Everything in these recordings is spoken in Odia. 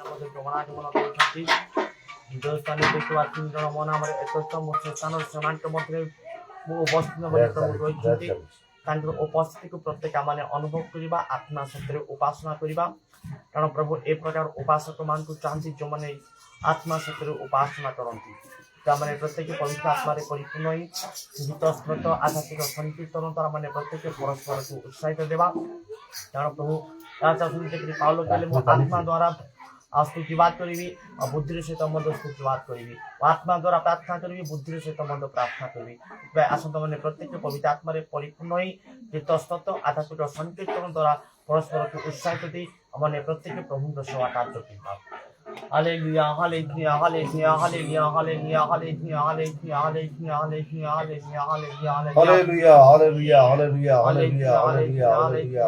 আমাদের গমনাগমন କରୁଛନ୍ତି ଯେଉଁ ସ୍ଥାନରେ ଦେଖିବା 3 ଜଣ ମୋ ନାମରେ ଏକତ୍ର ମୋ ସେ ସ୍ଥାନର ସେମାନଙ୍କ ମଧ୍ୟରେ ମୁଁ ଉପସ୍ଥିତ ବୋଲି ପ୍ରଭୁ କହିଛନ୍ତି ତାଙ୍କର ଉପସ୍ଥିତିକୁ ପ୍ରତ୍ୟେକ ମାନେ ଅନୁଭବ କରିବା ଆତ୍ମା ସତ୍ୟରେ ଉପାସନା କରିବା କାରଣ ପ୍ରଭୁ ଏ ପ୍ରକାର ଉପାସକମାନଙ୍କୁ ଚାହାନ୍ତି ଯେଉଁମାନେ ଆତ୍ମା ସତ୍ୟରେ ଉପାସନା କରନ୍ତି ତାମାନେ ପ୍ରତ୍ୟେକ ପବିତ୍ର ଆତ୍ମାରେ ପରିପୂର୍ଣ୍ଣ ହୋଇ ଗୀତସ୍ମୃତ ଆଧ୍ୟାତ୍ମିକ ସଂକୀର୍ତ୍ତନ ଦ୍ୱାରା ମାନେ ପ୍ରତ୍ୟେକ ପରସ୍ପରକୁ ଉତ୍ସାହିତ ଦେବା କାରଣ ପ୍ରଭୁ ଏହା ଚାହୁଁଛନ୍ତି ଯେ ପାଉଲ କହିଲେ ମୁଁ ଆତ୍ମା ଦ୍ୱାରା ସ୍ତୁତିବାଦ କରିବି ଆଉ ବୁଦ୍ଧିର ସହିତ ମଧ୍ୟ ସ୍ତୁତିବାଦ କରିବି ଆତ୍ମା ଦ୍ୱାରା ପ୍ରାର୍ଥନା କରିବି ବୁଦ୍ଧିର ସହିତ ମଧ୍ୟ ପ୍ରାର୍ଥନା କରିବି ସେଥିପାଇଁ ଆସନ୍ତୁ ମାନେ ପ୍ରତ୍ୟେକ ପବିତ୍ର ଆତ୍ମାରେ ପରିପୂର୍ଣ୍ଣ ହୋଇ ଗୀତସ୍ତୁତ ଆଧ୍ୟାତ୍ମିକ ସଂକୀର୍ତ୍ତନ ଦ୍ୱାରା ପରସ୍ପରକୁ ଉତ୍ସାହିତ ଦେଇ ମାନେ ପ୍ରତ୍ୟେକ ପ୍ରଭୁଙ୍କ ସେବା କାର୍ଯ୍ୟ କରିବା Hallelujah, hallelujah, hallelujah, hallelujah, hallelujah, hallelujah, hallelujah, hallelujah, hallelujah, hallelujah, hallelujah, Hallelujah, hallelujah, hallelujah, hallelujah, hallelujah,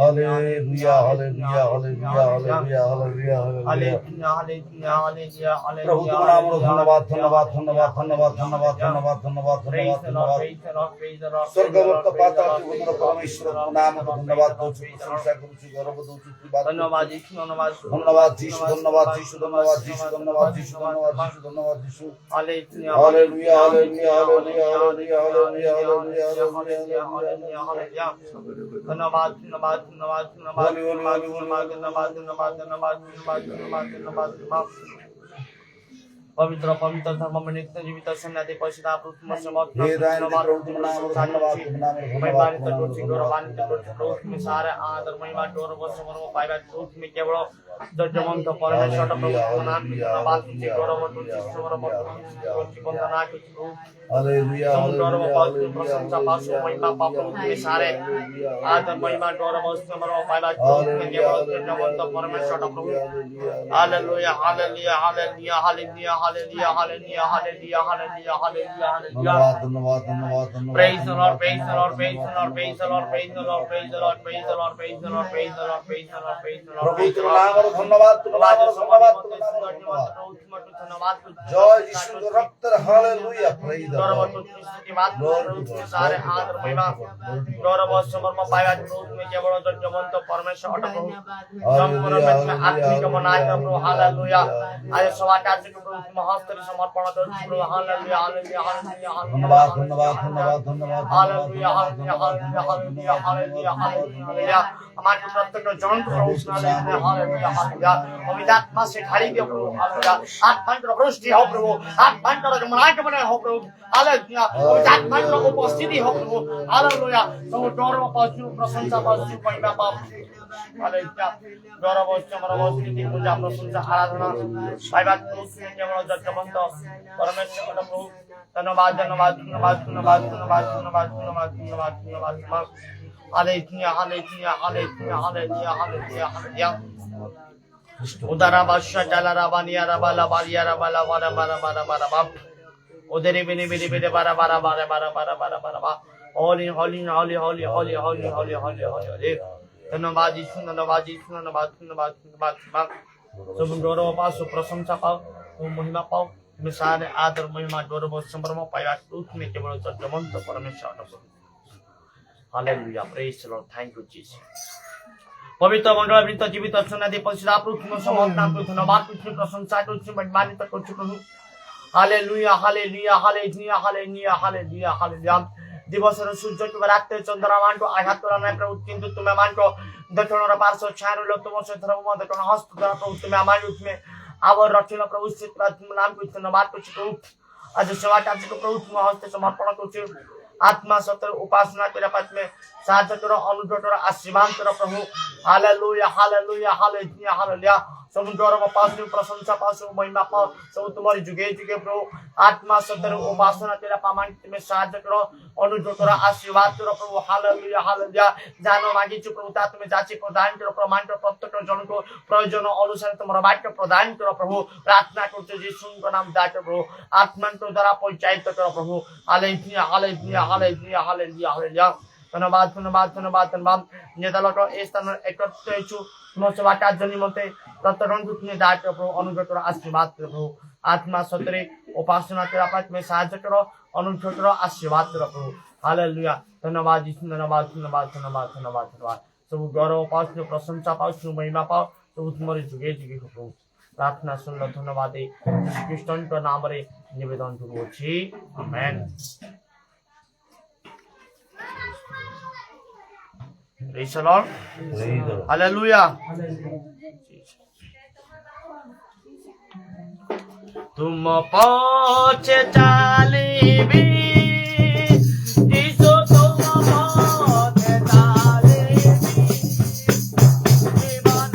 hallelujah, hallelujah, hallelujah, hallelujah, hallelujah, hallelujah, hallelujah, hallelujah. प्रभु तुम्हारा नाम धन्यवाद धन्यवाद धन्यवाद धन्यवाद धन्यवाद धन्यवाद धन्यवाद धन्यवाद धन्यवाद स्वर्गवत पाताल जीवन परमेश्वर नाम धन्यवाद दोछु प्रशंसा करूछु गौरव दोछु धन्यवाद धन्यवाद यीशु धन्यवाद यीशु धन्यवाद यीशु धन्यवाद यीशु धन्यवाद यीशु धन्यवाद Yeshu hallelujah hallelujah hallelujah hallelujah hallelujah hallelujah hallelujah धन्यवाद धन्यवाद धन्यवाद धन्यवाद पवित्र पवित्र धर्म में नित्य जीवित सन्यासी परिषद आप उसमें समर्थ में सारे आदर महिमा डोर वर्ष पाइबा में केवल जजमंत परमेश्वर प्रभु नाम धन्यवाद तुझे गौरव तुझे वंदना तुझे हालेलुया गौरव पावती प्रशंसा पासो महिमा पापो में सारे आदर महिमा डोर वर्ष पाइबा में केवल जजमंत परमेश्वर प्रभु hallelujah hallelujah hallelujah hallelujah Hallelujah, hallelujah, hallelujah, hallelujah, hallelujah, hallelujah. Praise the Lord, praise the Lord, praise the Lord, praise the Lord, praise the Lord, praise the Lord, praise the Lord, praise the Lord, praise the Lord, praise the Lord, praise the Lord. प्रभु तुम्हारा नाम धन्यवाद धन्यवाद जय यीशु के रक्त हालेलुया praise the Lord सारे आदर महिमा गौरव समर्पण पाया प्रभु में केवल जजमंत परमेश्वर प्रभु संपूर्ण में आत्मिक मनाय प्रभु हालेलुया आज सवा कार्य को प्रभु महास्तरी समर्पण करूं प्रभु हालेलुया हालेलुया हालेलुया धन्यवाद धन्यवाद धन्यवाद धन्यवाद hallelujah hallelujah hallelujah hallelujah hallelujah hallelujah हमारे प्रत्येक जन को प्रभु हालेलुया हालेलुया हालेलुया पवित्र आत्मा से ढाली दियो प्रभु हालेलुया आत्मा का वृष्टि हो प्रभु आत्मा का गमनागमन बने हो प्रभु हालेलुया पवित्र आत्मा का उपस्थिति हो प्रभु हालेलुया सब डोर में पहुंचो प्रशंसा पहुंचो महिमा पाओ हालेलुया गौरव चमरव स्तुति पूजा प्रशंसा आराधना पाइबा केवल जगवंत परमेश्वर प्रभु धन्यवाद धन्यवाद धन्यवाद धन्यवाद धन्यवाद धन्यवाद धन्यवाद धन्यवाद धन्यवाद hallelujah hallelujah hallelujah hallelujah hallelujah hallelujah उदारा बादशाह डाला बानिया बाला बालिया बाला बारा बारा बारा बारा बाप उधरे बिने बिने बिने बारा बारा बारा बारा बारा बारा बारा बाप होली होली होली होली होली होली होली होली होली धन्यवाद यीशु धन्यवाद यीशु धन्यवाद धन्यवाद धन्यवाद सब गौरव पाओ प्रशंसा पाओ महिमा पाओ में सारे आदर महिमा गौरव समर्पण पाया टूट में केवल जगवंत परमेश्वर hallelujah praise the Lord thank you Jesus पवित्र मंडल वृत्त जीवित सन्यासी परिषद आप उसमें समर्पण नाम को धन्यवाद तुझे प्रशंसा तुझे महिमान्वित करछु प्रभु hallelujah hallelujah hallelujah hallelujah hallelujah hallelujah दिवस सूर्य को रात्रि चंद्रमा मान को आघात करा नहीं प्रभु किंतु तुम्हें मान को दक्षिण और पार्श्व छाया लो तुम से धर्म दक्षिण हस्त द्वारा प्रभु तुम्हें हमारे उसमें आवर रचना प्रभु से नाम को धन्यवाद कुछ प्रभु आज सेवा कार्य को प्रभु तुम हस्त समर्पण कुछ आत्मा सत्य उपासना तेरा पद में साथ करो अनुग्रह करो आशीर्वाद करो प्रभु हालेलुया हालेलुया हालेलुया हालेलुया सब गौरव पासु प्रशंसा पासु महिमा पाओ सब तुम्हारी जुगे जुगे प्रभु आत्मा सत्य उपासना तेरा पामान में साथ करो अनुग्रह करो आशीर्वाद करो प्रभु हालेलुया हालेलुया जानो मांगी छु प्रभु ता तुम्हें जाची प्रदान करो प्रमाण करो प्रत्येक जन को प्रयोजन अनुसार तुम्हारा वाक्य प्रदान करो प्रभु प्रार्थना करते यीशु का नाम दाके प्रभु आत्मा को द्वारा परिचालित करो प्रभु hallelujah hallelujah hallelujah hallelujah hallelujah धन्यवाद धन्यवाद धन्यवाद धन्यवाद नेतालको ए स्थान एकत्रित छु म सेवा कार्य निमन्ते प्रत्येक तुमने दाके प्रभु अनुग्रह करो आशीर्वाद करो प्रभु आत्मा सत्य उपासना तेरा पद में साहाय्य करो अनुग्रह करो आशीर्वाद करो प्रभु हालेलुया धन्यवाद यीशु धन्यवाद धन्यवाद धन्यवाद धन्यवाद धन्यवाद सब गौरव पाओ प्रशंसा पाओ महिमा पाओ প্রভু তোমার যুগে যুগে হোক প্রার্থনা শুনল ধন্যবাদে কৃষ্ণଙ୍କ নামରେ নিবেদন করছি amen Praise the Lord. Hallelujah. तुम पहुँचे चालीबी यीशु तुम पहुँचे चालीबी जीवन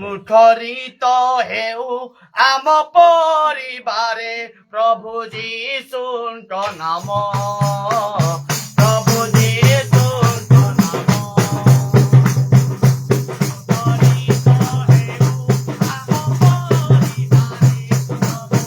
ମୁଠରିତ ହେଉ ଆମ ପରିବାରେ ପ୍ରଭୁ ଯୀଶୁଙ୍କ ନାମ ପ୍ରଭୁ ଯୀଶୁଙ୍କ ନାମ ମୁଠରିତ ହେଉ ଆମ ପରିବାରେ ପ୍ରଭୁ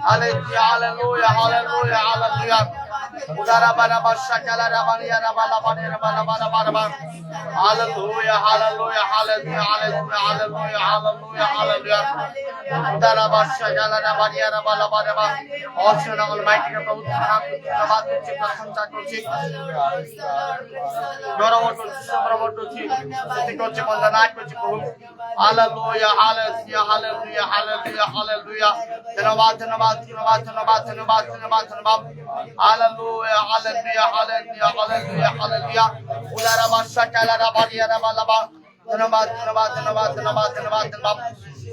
Hallelujah, hallelujah, hallelujah, hallelujah. Udara bana başakala rabani ya rabala bani rabala bana bana bana. Hallelujah, hallelujah, hallelujah, hallelujah, hallelujah, hallelujah, hallelujah. Udara başakala rabani ya rabala bana bana. Awesome Almighty God, प्रभु नाम धन्यवाद तुझे प्रशंसा तुझे गौरव तुझे समर्पण तुझे स्तुति तुझे वंदना तुझे प्रभु Hallelujah, hallelujah, hallelujah, hallelujah, hallelujah. धन्यवाद धन्यवाद धन्यवाद धन्यवाद धन्यवाद धन्यवाद धन्यवाद. Hallelujah, hallelujah, hallelujah, hallelujah, hallelujah. उदारा बादशाह काला राबारिया राबालाबा. धन्यवाद धन्यवाद धन्यवाद धन्यवाद धन्यवाद धन्यवाद.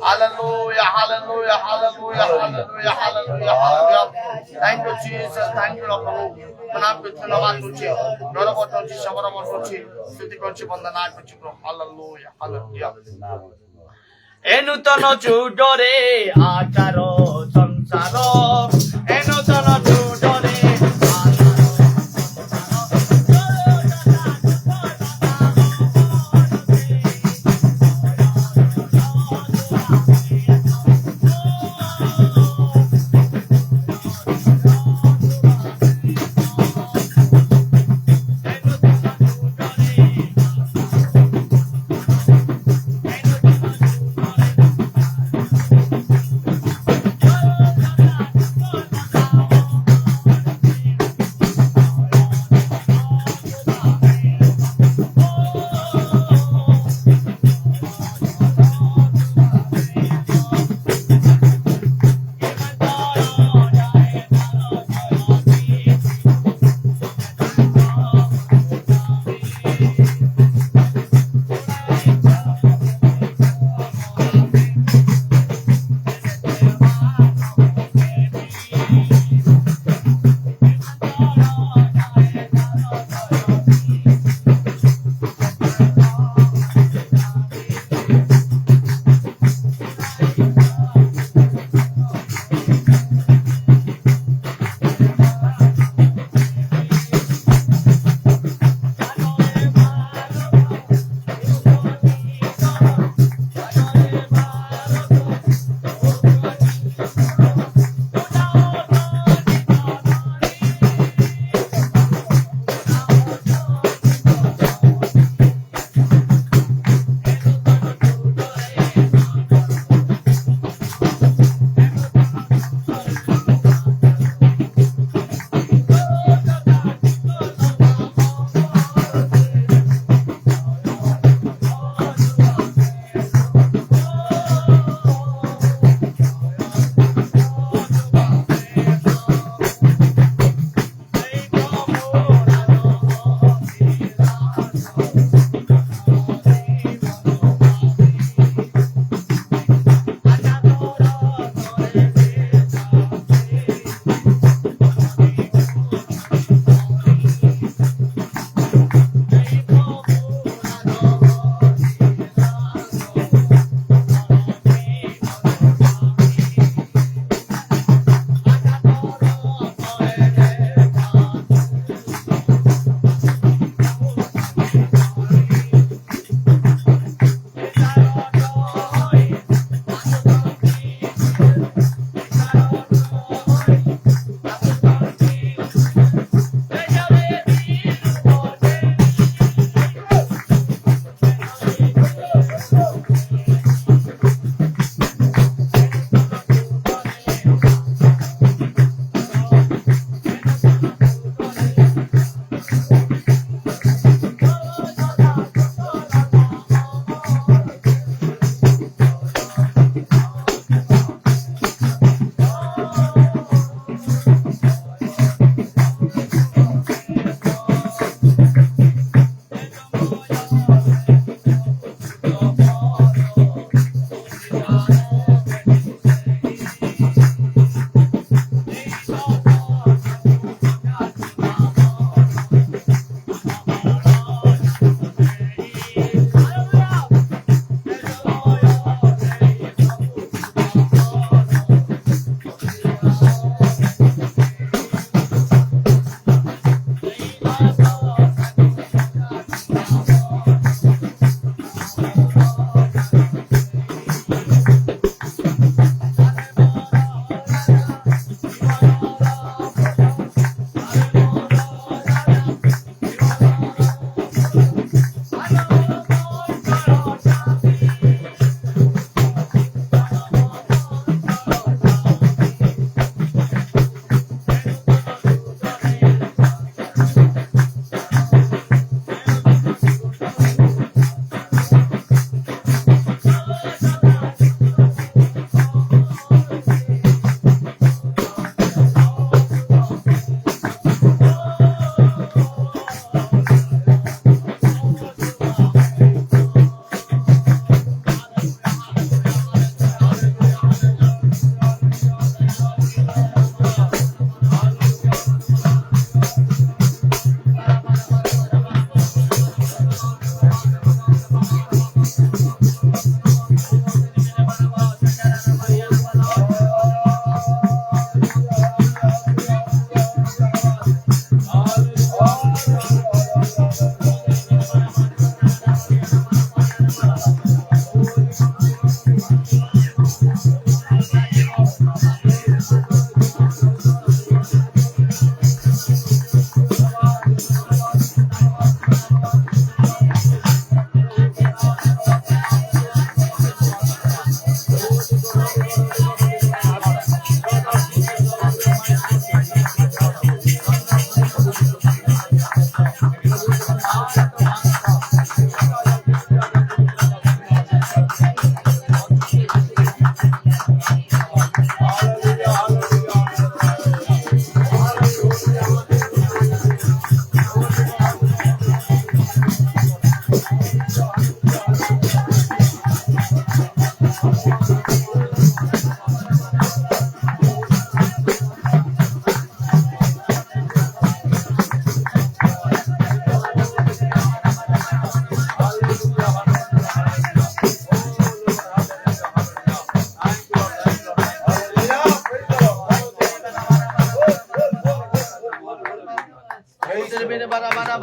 Hallelujah, hallelujah, hallelujah, hallelujah, hallelujah, hallelujah. Thank you Jesus, thank you Lord. मनाप को धन्यवाद तुझे गौरव तुझे समर्पण तुझे स्तुति तुझे वंदना तुझे प्रभु. Hallelujah, hallelujah. ए नूतन जुगरे आचार संसार ए नूतन जुगरे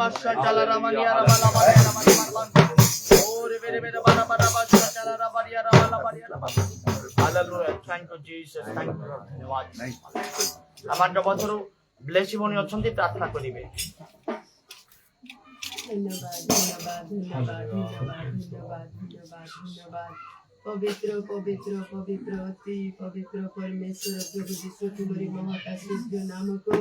বাসা চালা রামানিয়া রামালা বারিয়া রামালা ওরে বেরে বেরে বারা বারা বাসা চালা রামানিয়া রামালা বারিয়া রামালা hallelujah thank you Jesus thank you ধন্যবাদ আমার বছর ব্লেসি বনি অଛନ୍ତି প্রার্থনা করিবে ধন্যবাদ ধন্যবাদ ধন্যবাদ ধন্যবাদ ধন্যবাদ ধন্যবাদ ধন্যবাদ পবিত্র পবিত্র পবিত্র অতি পবিত্র পরমেশ্বর প্রভু ଯୀଶୁ ତୁମରି ମହତ ଆଶୀଷ ନାମକୁ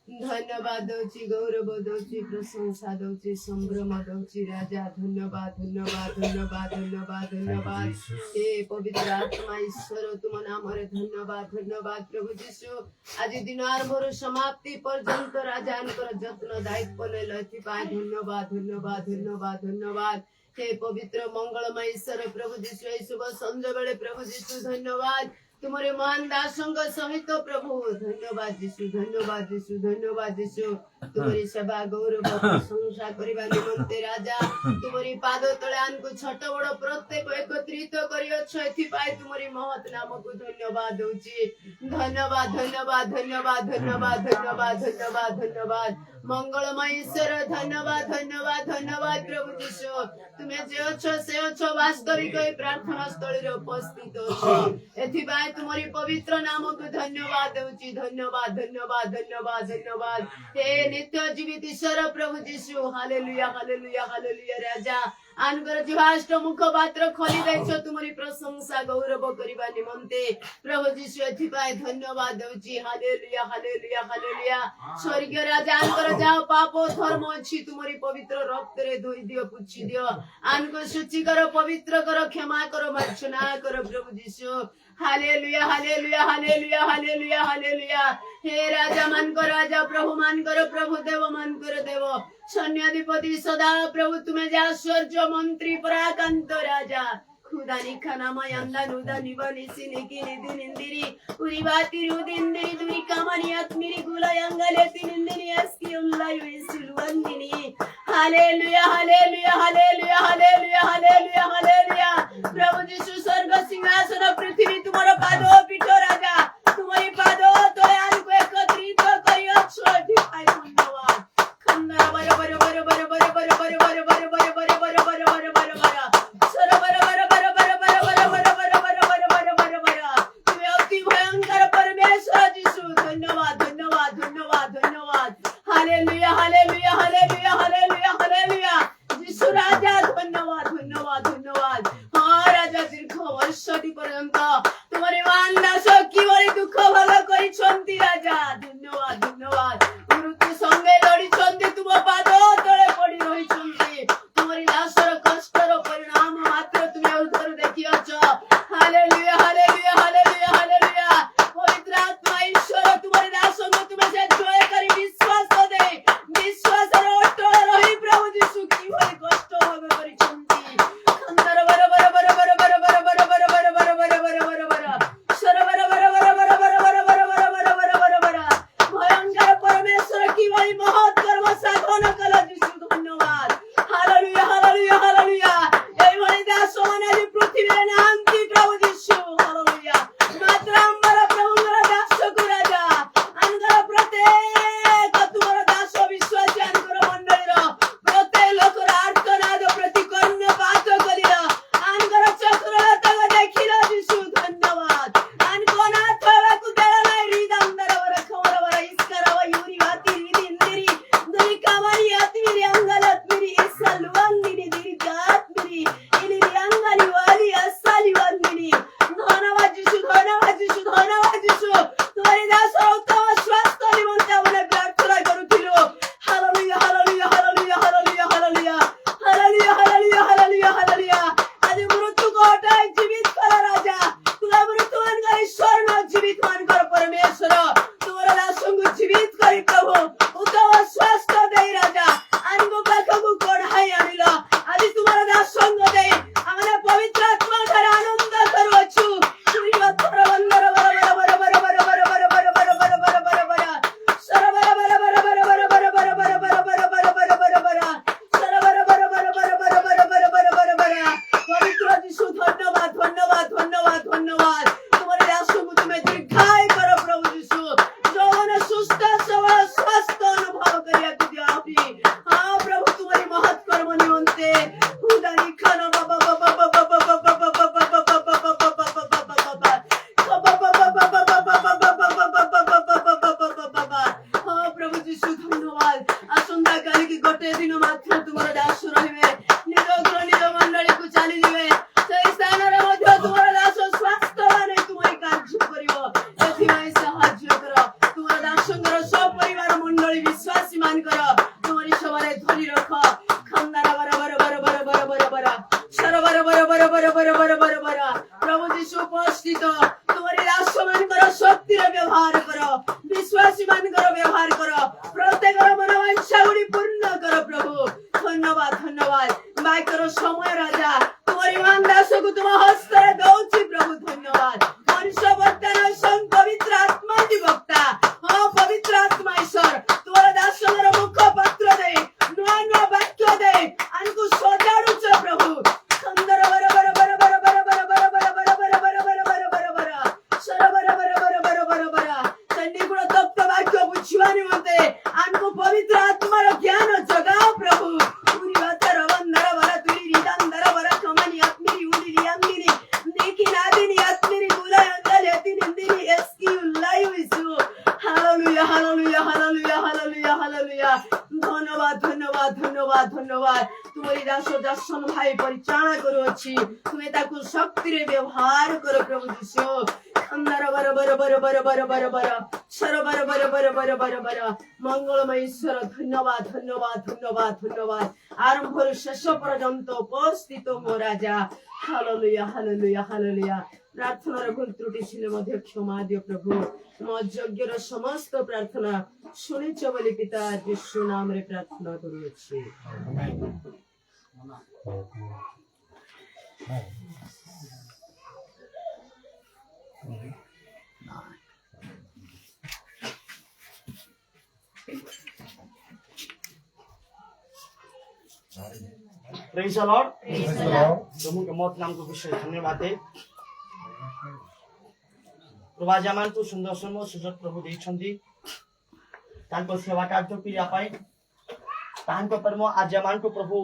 ଧନ୍ୟବାଦ ଦଉଛି ଗୌରବ ଦଉଛି ପ୍ରଶଂସା ଦଉଛି ସମ୍ଭ୍ରମ ଦଉଛି ରାଜା ଧନ୍ୟବାଦ ଧନ୍ୟବାଦ ଧନ୍ୟବାଦ ଧନ୍ୟବାଦ ଧନ୍ୟବାଦ ହେ ପବିତ୍ର ଆତ୍ମା ଈଶ୍ୱର ତୁମ ନାମରେ ଧନ୍ୟବାଦ ଧନ୍ୟବାଦ ପ୍ରଭୁ ଯୀଶୁ ଆଜି ଦିନ ଆରମ୍ଭରୁ ସମାପ୍ତି ପର୍ଯ୍ୟନ୍ତ ରାଜାଙ୍କର ଯତ୍ନ ଦାୟିତ୍ୱ ନେଲ ଏଥିପାଇଁ ଧନ୍ୟବାଦ ଧନ୍ୟବାଦ ଧନ୍ୟବାଦ ଧନ୍ୟବାଦ हे पवित्र मंगलमय ईश्वर प्रभु यीशु ए शुभ संध्या बेले प्रभु यीशु धन्यवाद तुम्हारे महान दासंग सहित प्रभु धन्यवाद यीशु धन्यवाद यीशु धन्यवाद यीशु तुम्हारी सेवा गौरव प्रशंसा करबा निमंते राजा तुम्हारी पाद तले आनकु छोट बड़ प्रत्येक एकत्रित करियछ एथिपाई तुम्हारी महत नामकु धन्यवाद दउची धन्यवाद धन्यवाद धन्यवाद धन्यवाद धन्यवाद धन्यवाद धन्यवाद मंगलमय ईश्वर धन्यवाद धन्यवाद धन्यवाद प्रभु यीशु तुम्हें जे अछो से अछो वास्तविक प्रार्थना स्थल रे उपस्थित अछो एथिपाई तुम्हारी पवित्र नाम को धन्यवाद दउची धन्यवाद धन्यवाद धन्यवाद धन्यवाद हे नित्य जीवित ईश्वर प्रभु यीशु हालेलुया हालेलुया हालेलुया राजा आनकर जीवाष्ट मुख पात्र खोली दैछो तुम्हारी प्रशंसा गौरव करिबा निमंते प्रभु यीशु एथिपाई धन्यवाद दउची हालेलुया हालेलुया हालेलुया स्वर्गीय राजा आनकर जाओ पाप धर्म अछि तुम्हारी पवित्र रक्त रे धोई दियो पुछि दियो आनको शुचि करो पवित्र करो क्षमा करो मार्जना करो प्रभु Yeshu hallelujah hallelujah hallelujah hallelujah hallelujah हे राजा मान को राजा प्रभु मान करो प्रभु देव मान करो देव सैन्याधिपति सदा प्रभु तुम्हें जा ऐश्वर्य मंत्री पराकांत राजा खुदानी खाना मयंदा नुदा निबनी सिनिकी निधि निंदिरी उरी बाती रुदिंदिरी दुरी कामनी आत्मिरी गुला यंगले तिनिंदिरी एस्की उल्लायु इसिलुवंदिनी hallelujah hallelujah hallelujah hallelujah hallelujah hallelujah प्रभु यीशु स्वर्ग सिंहासन पृथ्वी तुम्हारा पादो पीठो राजा तुम्हारी पादो तले आनको एकत्रित करियो छोटी पाई धन्यवाद खंडा बरे बरे बरे बरे बरे बरे बरे बरे बरे बरे बरे बरे बरे बरे बरे बरे सर बरे बरे बरे बरे बरे बरे बरे बरे बरे बरे बरे बरे बरे तुम्हें अति भयंकर परमेश्वर यीशु धन्यवाद धन्यवाद धन्यवाद धन्यवाद hallelujah hallelujah hallelujah hallelujah hallelujah Yeshu राजा धन्यवाद धन्यवाद धन्यवाद हाँ राजा दीर्घ वर्ष पर्यंत शक्तिर व्यवहार कर विश्वासी मानकर व्यवहार कर प्रत्येक मनोवांछा गुड़ी पूर्ण कर प्रभु धन्यवाद धन्यवाद बाइकर समय राजा तुम्हारी ईमान दास को तुम हस्तर दौची प्रभु धन्यवाद मनुष्य वर्तन संग पवित्र आत्मा वक्ता हाँ पवित्र आत्मा ईश्वर तुम्हारा दास मुख पत्र दे नुआ नुआ वाक्य दे आनको सजाड़ुच प्रभु सुंदर बर बर बर बर बर बर बर बर बर बर बर बर बर बर बर सर बर बर बर बर बर बर चंडी गुण तप्त वाक्य बुझिवा निमंते आनको पवित्र आत्मार ज्ञान जगाओ प्रभु पूरी बातर वंदर बर तुरी रिदंदर बर कमनी आत्मिरी उडी रियांगिनी नेकी नादिनी आत्मिरी बुलाय अंदल यति निंदिनी एस्की लाइव इजु hallelujah hallelujah hallelujah hallelujah hallelujah धन्यवाद धन्यवाद धन्यवाद धन्यवाद तुम्हारी दास दर्शन भाई परिचालना करूअछि तुम्हें ताकू शक्ति रे व्यवहार करो प्रभु यीशु अंदर बर बर बर बर बर बर बर सर बर बर बर बर बर बर मंगलमय ईश्वर धन्यवाद धन्यवाद धन्यवाद धन्यवाद आरंभ शेष पर्यंत उपस्थित हो राजा हालेलुया हालेलुया हालेलुया प्रार्थनार भूल त्रुटि छिले मध्य क्षमा दियो प्रभु तुम यज्ञर समस्त प्रार्थना शुणिछ बोली पिता यीशु नाम रे प्रार्थना करूअछि प्रेज द लॉर्ड प्रभु के मौत नाम को विशेष धन्यवाद है प्रभु आज आमको सुंदर समय सुजग प्रभु देइछंती तांको सेवा कार्य करिया पाई तांको परम आज आमको प्रभु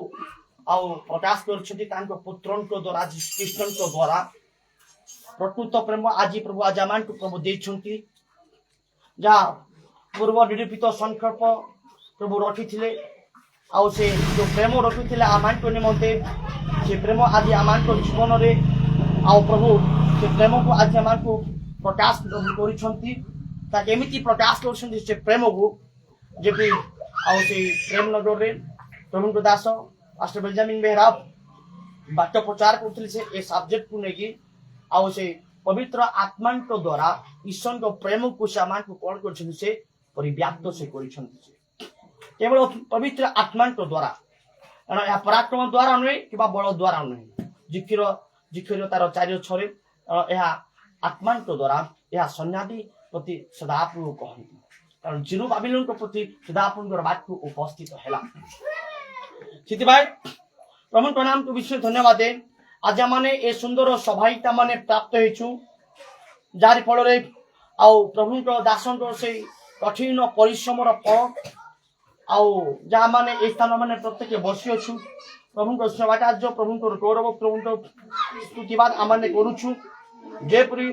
आउ प्रकाश करछंती तांको पुत्रनको द्वारा कृष्णनको द्वारा प्रकृत प्रेम आज प्रभु आज आमको प्रभु देइछंती जा पूर्व निरूपित संकल्प प्रभु रखिथिले आउ से जो प्रेम रखिथिले आमको निमंते से प्रेम आज आमको जीवन रे आउ प्रभु से प्रेम को आज आमको प्रकाश करिछंती ता केमिति प्रकाश करछंती से प्रेम को जेपि आउ से प्रेम नगर रे प्रभु को दास पास्टर बेंजामिन बेहरा बात प्रचार करथिले से ए सब्जेक्ट को नेकी आउ से पवित्र आत्मा को द्वारा ईश्वर को प्रेम को सामान को कौन करछंती से परिव्याप्त से करिछंती से केवल पवित्र आत्मा को द्वारा कारण या पराक्रम द्वारा नुहे कि बल द्वारा नुहे जिखिर तार चारि छरे यह आत्मा को द्वारा यह सन्यादी प्रति सदाप्रभु कहती कारण जिनु बाबिलोन को प्रति सदाप्रभु वाक्य उपस्थित हैला ସେଥିପାଇଁ ପ୍ରଭୁଙ୍କ ନାମକୁ ବିଶେଷ ଧନ୍ୟବାଦ ଆଜି ଆମେ ଏ ସୁନ୍ଦର ସଭାଇଟା ମାନେ ପ୍ରାପ୍ତ ହେଇଛୁ ଯାରି ଫଳରେ ଆଉ ପ୍ରଭୁଙ୍କ ଦାସଙ୍କ ସେଇ କଠିନ ପରିଶ୍ରମର ଫଳ ଆଉ ଯାହା ମାନେ ଏ ସ୍ଥାନ ମାନେ ପ୍ରତ୍ୟେକ ବସି ଅଛୁ ପ୍ରଭୁଙ୍କ ସେବା କାର୍ଯ୍ୟ ପ୍ରଭୁଙ୍କ ଗୌରବ ପ୍ରଭୁଙ୍କ ସ୍ତୁତିବାଦ ଆମେ କରୁଛୁ ଯେପରି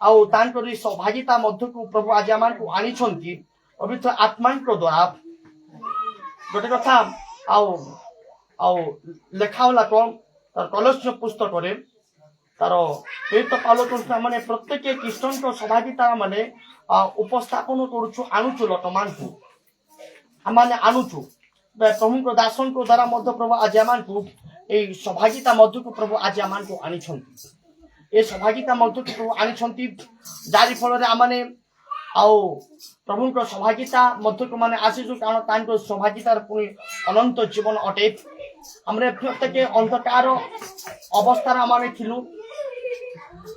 ଆଉ ତାଙ୍କର ସୌଭାଗ୍ୟତା ମଧ୍ୟକୁ ପ୍ରଭୁ ଆଜି ଆମକୁ ଆଣିଛନ୍ତି ପବିତ୍ର ଆତ୍ମାଙ୍କ ଦ୍ୱାରା ଗୋଟେ କଥା ଆଉ ଆଉ ଲେଖା ହେଲା କଣ ତାର କଲସ୍ୟ ପୁସ୍ତକରେ ତାର ପ୍ରେରିତ ପାଉଲ ମାନେ ପ୍ରତ୍ୟେକ ଖ୍ରୀଷ୍ଟଙ୍କ ସୌଭାଗ୍ୟତା ମାନେ ଉପସ୍ଥାପନ କରୁଛୁ ଆଣୁଛୁ ଲୋକମାନଙ୍କୁ ଆମେ ଆଣୁଛୁ ପ୍ରଭୁଙ୍କ ଦାସଙ୍କ ଦ୍ୱାରା ମଧ୍ୟ ପ୍ରଭୁ ଆଜି ଆମକୁ ଏଇ ସୌଭାଗ୍ୟତା ମଧ୍ୟକୁ ପ୍ରଭୁ ଆଜି ଆମକୁ ଆଣିଛନ୍ତି ଏ ସୌଭାଗ୍ୟତା ମଧ୍ୟକୁ ପ୍ରଭୁ ଆଣିଛନ୍ତି ଯାରି ଫଳରେ ଆମେ ଆଉ ପ୍ରଭୁଙ୍କ ସୌଭାଗ୍ୟତା ମଧ୍ୟକୁ ମାନେ ଆସିଛୁ କାରଣ ତାଙ୍କ ସୌଭାଗ୍ୟତାର ପୁଣି ଅନନ୍ତ ଜୀବନ ଅଟେ ଆମେ ପ୍ରତ୍ୟେକ ଅନ୍ଧକାର ଅବସ୍ଥାରେ ଆମେ ଥିଲୁ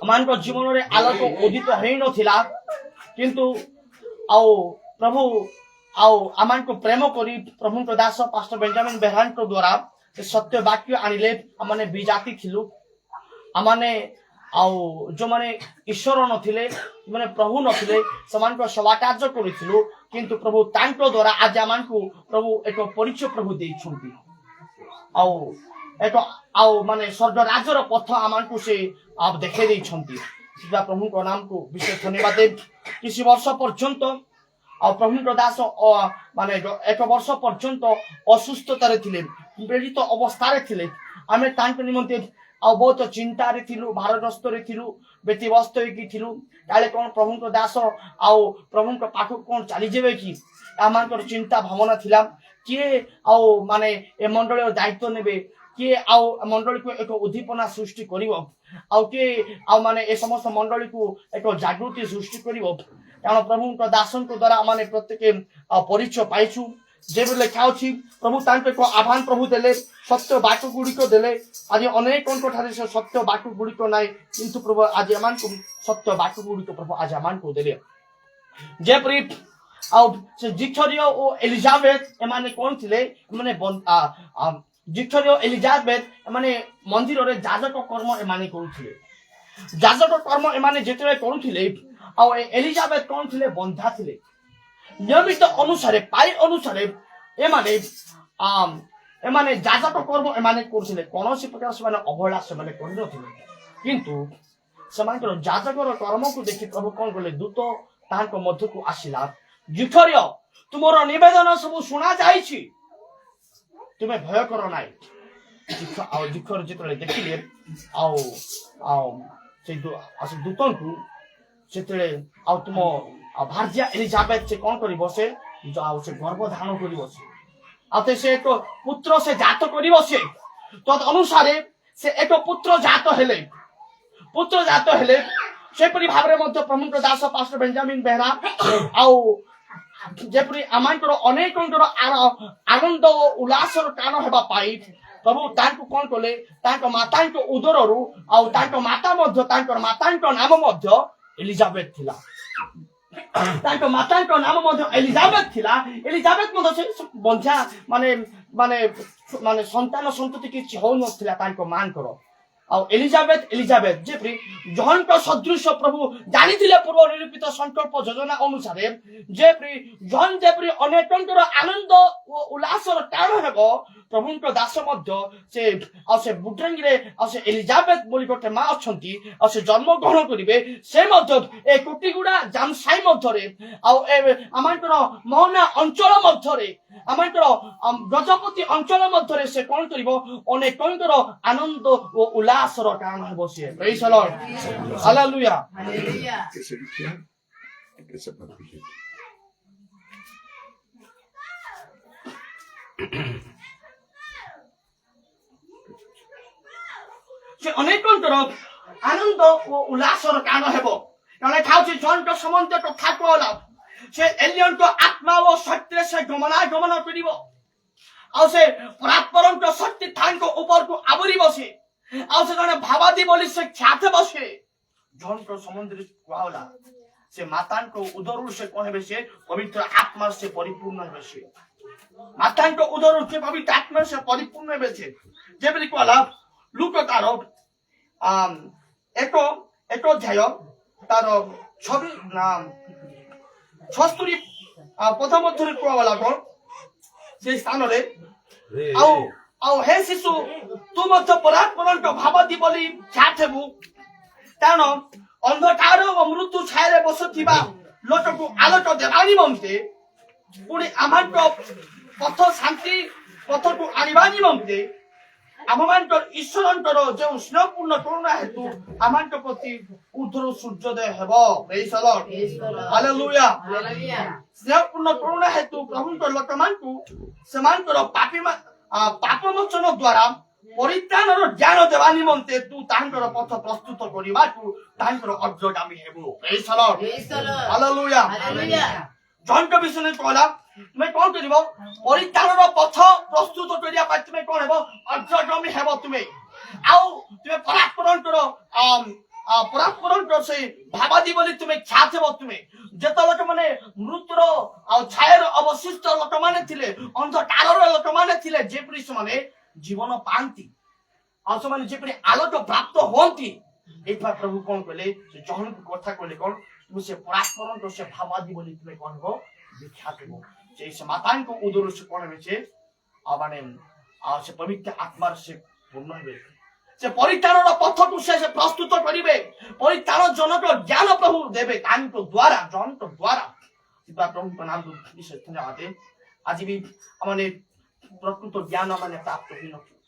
ଆମମାନଙ୍କ ଜୀବନରେ ଆଲୋକ ଉଦିତ ହେଇନଥିଲା କିନ୍ତୁ ଆଉ ପ୍ରଭୁ ଆଉ ଆମମାନଙ୍କୁ ପ୍ରେମ କରି ପ୍ରଭୁଙ୍କ ଦାସ ପାଷ୍ଟର ବେଞ୍ଜାମିନ ବେହରାଙ୍କ ଦ୍ୱାରା ସେ ସତ୍ୟ ବାକ୍ୟ ଆଣିଲେ ଆମେ ବିଜାତି ଥିଲୁ ଆମେ ଆଉ ଯୋଉମାନେ ଈଶ୍ୱର ନଥିଲେ ମାନେ ପ୍ରଭୁ ନଥିଲେ ସେମାନଙ୍କ ସେବା କାର୍ଯ୍ୟ କରିଥିଲୁ କିନ୍ତୁ ପ୍ରଭୁ ତାଙ୍କ ଦ୍ୱାରା ଆଜି ଆମମାନଙ୍କୁ ପ୍ରଭୁ ଏକ ପରିଚୟ ପ୍ରଭୁ ଦେଇଛନ୍ତି ଆଉ ଏକ ଆଉ ମାନେ ସ୍ୱର୍ଗ ରାଜ୍ୟର ପଥ ଆମମାନଙ୍କୁ ସେ ଦେଖାଇ ଦେଇଛନ୍ତି ପ୍ରଭୁଙ୍କ ନାମକୁ ବିଶେଷ ଧନ୍ୟବାଦ କିଛି ବର୍ଷ ପର୍ଯ୍ୟନ୍ତ ଆଉ ପ୍ରଭୁଙ୍କ ଦାସ ମାନେ 1 ବର୍ଷ ପର୍ଯ୍ୟନ୍ତ ଅସୁସ୍ଥତାରେ ଥିଲେ ପୀଡ଼ିତ ଅବସ୍ଥାରେ ଥିଲେ ଆମେ ତାଙ୍କ ନିମନ୍ତେ ଆଉ ବହୁତ ଚିନ୍ତାରେ ଥିଲୁ ଭାରଗ୍ରସ୍ତରେ ଥିଲୁ ବ୍ୟତିବ୍ୟସ୍ତ ହେଇକି ଥିଲୁ କାଳେ କ'ଣ ପ୍ରଭୁଙ୍କ ଦାସ ଆଉ ପ୍ରଭୁଙ୍କ ପାଖକୁ କ'ଣ ଚାଲିଯିବେ କି ଆମମାନଙ୍କର ଚିନ୍ତା ଭାବନା ଥିଲା କିଏ ଆଉ ମାନେ ଏ ମଣ୍ଡଳୀର ଦାୟିତ୍ୱ ନେବେ କିଏ ଆଉ ମଣ୍ଡଳୀକୁ ଏକ ଉଦ୍ଦୀପନା ସୃଷ୍ଟି କରିବ ଆଉ କିଏ ଆଉ ମାନେ ଏ ସମସ୍ତ ମଣ୍ଡଳୀକୁ ଏକ ଜାଗୃତି ସୃଷ୍ଟି କରିବ କାରଣ ପ୍ରଭୁଙ୍କ ଦାସଙ୍କ ଦ୍ୱାରା ଆମେ ପ୍ରତ୍ୟେକ ପରିଚୟ ପାଇଛୁ ଯେବେ ଲେଖା ଅଛି ପ୍ରଭୁ ତାଙ୍କୁ ଏକ ଆହ୍ୱାନ ପ୍ରଭୁ ଦେଲେ ସତ୍ୟ ବାଟ ଗୁଡ଼ିକ ଦେଲେ ଆଜି ଅନେକଙ୍କ ଠାରେ ସେ ସତ୍ୟ ବାଟ ଗୁଡ଼ିକ ନାହିଁ କିନ୍ତୁ ପ୍ରଭୁ ଆଜି ଆମମାନଙ୍କୁ ସତ୍ୟ ବାଟ ଗୁଡ଼ିକ ପ୍ରଭୁ ଆଜି ଆମମାନଙ୍କୁ ଦେଲେ ଯେପରି ଆଉ ସେ ଜିକ୍ଷରୀୟ ଓ ଏଲିଜାବେଥ ଏମାନେ କଣ ଥିଲେ ଏମାନେ ଜିକ୍ଷରୀୟ ଏଲିଜାବେଥ ଏମାନେ ମନ୍ଦିରରେ ଯାଜକ କର୍ମ ଏମାନେ କରୁଥିଲେ ଯାଜକ କର୍ମ ଏମାନେ ଯେତେବେଳେ କରୁଥିଲେ ଆଉ ଏଲିଜାବେଥ କଣ ଥିଲେ ବନ୍ଧା ଥିଲେ ନିୟମିତ ଅନୁସାରେ ପାଇ ଅନୁସାରେ ଏମାନେ ଏମାନେ ଯାଜକ କର୍ମ ଏମାନେ କରୁଥିଲେ କୌଣସି ପ୍ରକାର ସେମାନେ ଅବହେଳା ସେମାନେ କରିନଥିଲେ କିନ୍ତୁ ସେମାନଙ୍କର ଯାଜକର କର୍ମକୁ ଦେଖି ପ୍ରଭୁ କଣ କଲେ ଦୂତ ତାଙ୍କ ମଧ୍ୟକୁ ଆସିଲା ଜିକ୍ଷରୀୟ ତୁମର ନିବେଦନ ସବୁ ଶୁଣା ଯାଇଛି ତୁମେ ଭୟ କର ନାହିଁ ଆଉ ଜିକ୍ଷର ଯେତେବେଳେ ଦେଖିଲେ ଆଉ ଆଉ ସେ ଦୂତଙ୍କୁ ସେତେବେଳେ ଆଉ ତୁମ ଭାର୍ଯ୍ୟା ଏଲିଜାବେଥ ସେ କଣ କରିବ ସେ ଗର୍ଭ ଧାରଣ କରିବ ଆଉ ସେ ଏକ ପୁତ୍ର ସେ ଜାତ କରିବ ସେ ତଦ୍ ଅନୁସାରେ ସେ ଏକ ପୁତ୍ର ଜାତ ହେଲେ ସେପରି ଭାବରେ ମଧ୍ୟ ପ୍ରଭୁଙ୍କ ଦାସ ପାଷ୍ଟର ବେଞ୍ଜାମିନ ବେହେରା ଆଉ ଯେପରି ଆମଙ୍କର ଅନେକଙ୍କର ଆନନ୍ଦ ଓ ଉଲ୍ଲାସର କାରଣ ହେବା ପାଇଁ ପ୍ରଭୁ ତାଙ୍କୁ କଣ କଲେ ତାଙ୍କ ମାତାଙ୍କ ଉଦରରୁ ଆଉ ତାଙ୍କ ମାତା ମଧ୍ୟ ତାଙ୍କର ମାତାଙ୍କ ନାମ ମଧ୍ୟ ଏଲିଜାବେଥ ଥିଲା ତାଙ୍କ ମାତାଙ୍କ ନାମ ମଧ୍ୟ ଏଲିଜାବେଥ ଥିଲା ଏଲିଜାବେଥ ମଧ୍ୟ ସେ ବଞ୍ଝା ମାନେ ସନ୍ତାନ ସନ୍ତତି କିଛି ହଉନଥିଲା ତାଙ୍କ ମାଙ୍କର ଆଉ ଏଲିଜାବେଥ ଯେପରି ଜହଙ୍କ ସଦୃଶ ପ୍ରଭୁ ଜାଣିଥିଲେ ପୂର୍ବ ନିରୂପିତ ସଂକଳ୍ପ ଯୋଜନା ଅନୁସାରେ ଯେପରି ଜହନ ଯେପରି ଅନେକଙ୍କର ଆନନ୍ଦ ଓ ଉଲ୍ଲାସର କାରଣ ହେବ ପ୍ରଭୁଙ୍କ ଦାସ ମଧ୍ୟ ସେ ବୁଡ୍ରେଙ୍ଗରେ ଆଉ ସେ ଏଲିଜାବେଥ ବୋଲି ଗୋଟେ ମା ଅଛନ୍ତି ଆଉ ସେ ଜନ୍ମ ଗ୍ରହଣ କରିବେ ସେ ମଧ୍ୟ ଏ କୋଟିଗୁଡା ଜାମସାଇ ମଧ୍ୟରେ ଆଉ ଆମଙ୍କର ମୋହନା ଅଞ୍ଚଳ ମଧ୍ୟରେ ଆମଙ୍କର ଗଜପତି ଅଞ୍ଚଳ ମଧ୍ୟରେ ସେ କଣ କରିବ ଅନେକଙ୍କର ଆନନ୍ଦ ଓ ଉଲ୍ଲାସର କାରଣ ହେବ ସିଏ ପ୍ରେଜ୍ ଦ ଲର୍ଡ ହାଲେଲୁୟା ସେ ଅନେକଙ୍କର ଆନନ୍ଦ ଓ ଉଲ୍ଲାସର କାରଣ ହେବ କାରଣ ଖାଉଛି ଜଣଙ୍କ ସମ୍ବନ୍ଧ କଥା କହିଲା ସେ ଏଲିୟନଙ୍କ ଆତ୍ମା ଓ ଶକ୍ତିରେ ସେ ଗମନାଗମନ କରିବ ଆଉ ସେ ପରାତ୍ପରଙ୍କ ଶକ୍ତି ତାଙ୍କ ଉପରକୁ ଆବରିବ ସେ ଆଉ ସେ ଜଣେ ଭାବାଦୀ ବୋଲି ସେ ଖ୍ୟାତ ବସେ ଜଣଙ୍କ ସମ୍ବନ୍ଧରେ କୁହାଗଲା ସେ ମାତାଙ୍କ ଉଦରରୁ ସେ କଣ ହେବେ ସେ ପବିତ୍ର ଆତ୍ମାର ସେ ପରିପୂର୍ଣ୍ଣ ହେବେ ସେ ମାତାଙ୍କ ଉଦରରୁ ସେ ପବିତ୍ର ଆତ୍ମାର ସେ ପରିପୂର୍ଣ୍ଣ ହେବେ ସେ ଯେପରି କୁହାଗଲା ଲୁକ ତାର ଏକ ଅଧ୍ୟାୟ ତାର 66 ପଦ ମଧ୍ୟରେ କୁହାଗଲା କଣ ସେ ସ୍ଥାନରେ ଆଉ ହେ ଶିଶୁ ତୁ ମଧ୍ୟ ପରାତ୍ପରଙ୍କ ଭାବାଦୀ ବୋଲି ଖ୍ୟାତ ହେବୁ କାରଣ ଅନ୍ଧକାର ଓ ମୃତ୍ୟୁ ଛାୟାରେ ବସୁଥିବା ଲୋକକୁ ଆଲୋକ ଦେବା ନିମନ୍ତେ ପୁଣି ଆମଙ୍କ ପଥ ଶାନ୍ତି ପଥକୁ ଆଣିବା ନିମନ୍ତେ ଆମମାନଙ୍କର ଈଶ୍ୱରଙ୍କର ଯେଉଁ ସ୍ନେହପୂର୍ଣ୍ଣ କରୁଣା ହେତୁ ଆମମାନଙ୍କ ପ୍ରତି ଉର୍ଦ୍ଧ୍ୱରୁ ସୂର୍ଯ୍ୟୋଦୟ ହେବ ପ୍ରେଜ୍ ଦ ଲର୍ଡ ହାଲେଲୁୟା ସ୍ନେହପୂର୍ଣ୍ଣ କରୁଣା ହେତୁ ପ୍ରଭୁଙ୍କ ଲୋକମାନଙ୍କୁ ସେମାନଙ୍କର ପାପ ମୋଚନ ଦ୍ୱାରା ପରିତ୍ରାଣର ଜ୍ଞାନ ଦେବା ନିମନ୍ତେ ତୁ ତାଙ୍କର ପଥ ପ୍ରସ୍ତୁତ କରିବାକୁ ତାଙ୍କର ଅଗ୍ରଗାମୀ ହେବୁ ପ୍ରେଜ୍ ଦ ଲର୍ଡ ହାଲେଲୁୟା ଜଣଙ୍କ ବିଷୟରେ କହିଲା ତୁମେ କଣ କରିବ ପରିତ୍ରାଣର ପଥ ପ୍ରସ୍ତୁତ କରିବା ପାଇଁ ତୁମେ କଣ ହେବ ଅଗ୍ରଗାମୀ ହେବ ତୁମେ ଆଉ ତୁମେ ପରାତ୍ପରଙ୍କର ସେଇ ଭାବାଦୀ ବୋଲି ତୁମେ ଖ୍ୟାତ ହେବ ତୁମେ ଯେତେ ଲୋକମାନେ ମୃତ୍ୟୁର ଆଉ ଛାୟାର ଅବଶିଷ୍ଟ ଲୋକମାନେ ଥିଲେ ଅନ୍ଧକାରର ଲୋକମାନେ ଥିଲେ ଯେପରି ସେମାନେ ଜୀବନ ପାଆନ୍ତି ଆଉ ସେମାନେ ଯେପରି ଆଲୋକ ପ୍ରାପ୍ତ ହୁଅନ୍ତି ଏଇଥିପାଇଁ ପ୍ରଭୁ କଣ କହିଲେ ସେ ଜଣଙ୍କୁ କଥା କହିଲେ କଣ ତୁମେ ସେ ପରାତ୍ପରଙ୍କ ସେ ଭାବାଦୀ ବୋଲି ତୁମେ କଣ ହେବ ବିଖ୍ୟାତ ହେବ ସେ ମାତାଙ୍କ ଉଦରରୁ ସେ କଣ ହେବେ ସେ ସେ ପବିତ୍ର ଆତ୍ମାର ସେ ପୂର୍ଣ୍ଣ ହେବେ ସେ ପରିତ୍ରାଣର ପଥକୁ ସେ ପ୍ରସ୍ତୁତ କରିବେ ପରିତ୍ରାଣ ଜନକ ଜ୍ଞାନ ପ୍ରଭୁ ଦେବେ ତାଙ୍କ ଦ୍ୱାରା ଜଣଙ୍କ ଦ୍ୱାରା ପ୍ରଭୁଙ୍କ ନାମ ବିଶେଷ ଧନ୍ୟବାଦ ଆଜି ବି ଆମେ ପ୍ରକୃତ ଜ୍ଞାନ ମାନେ ପ୍ରାପ୍ତ ହେଇନଥିଲୁ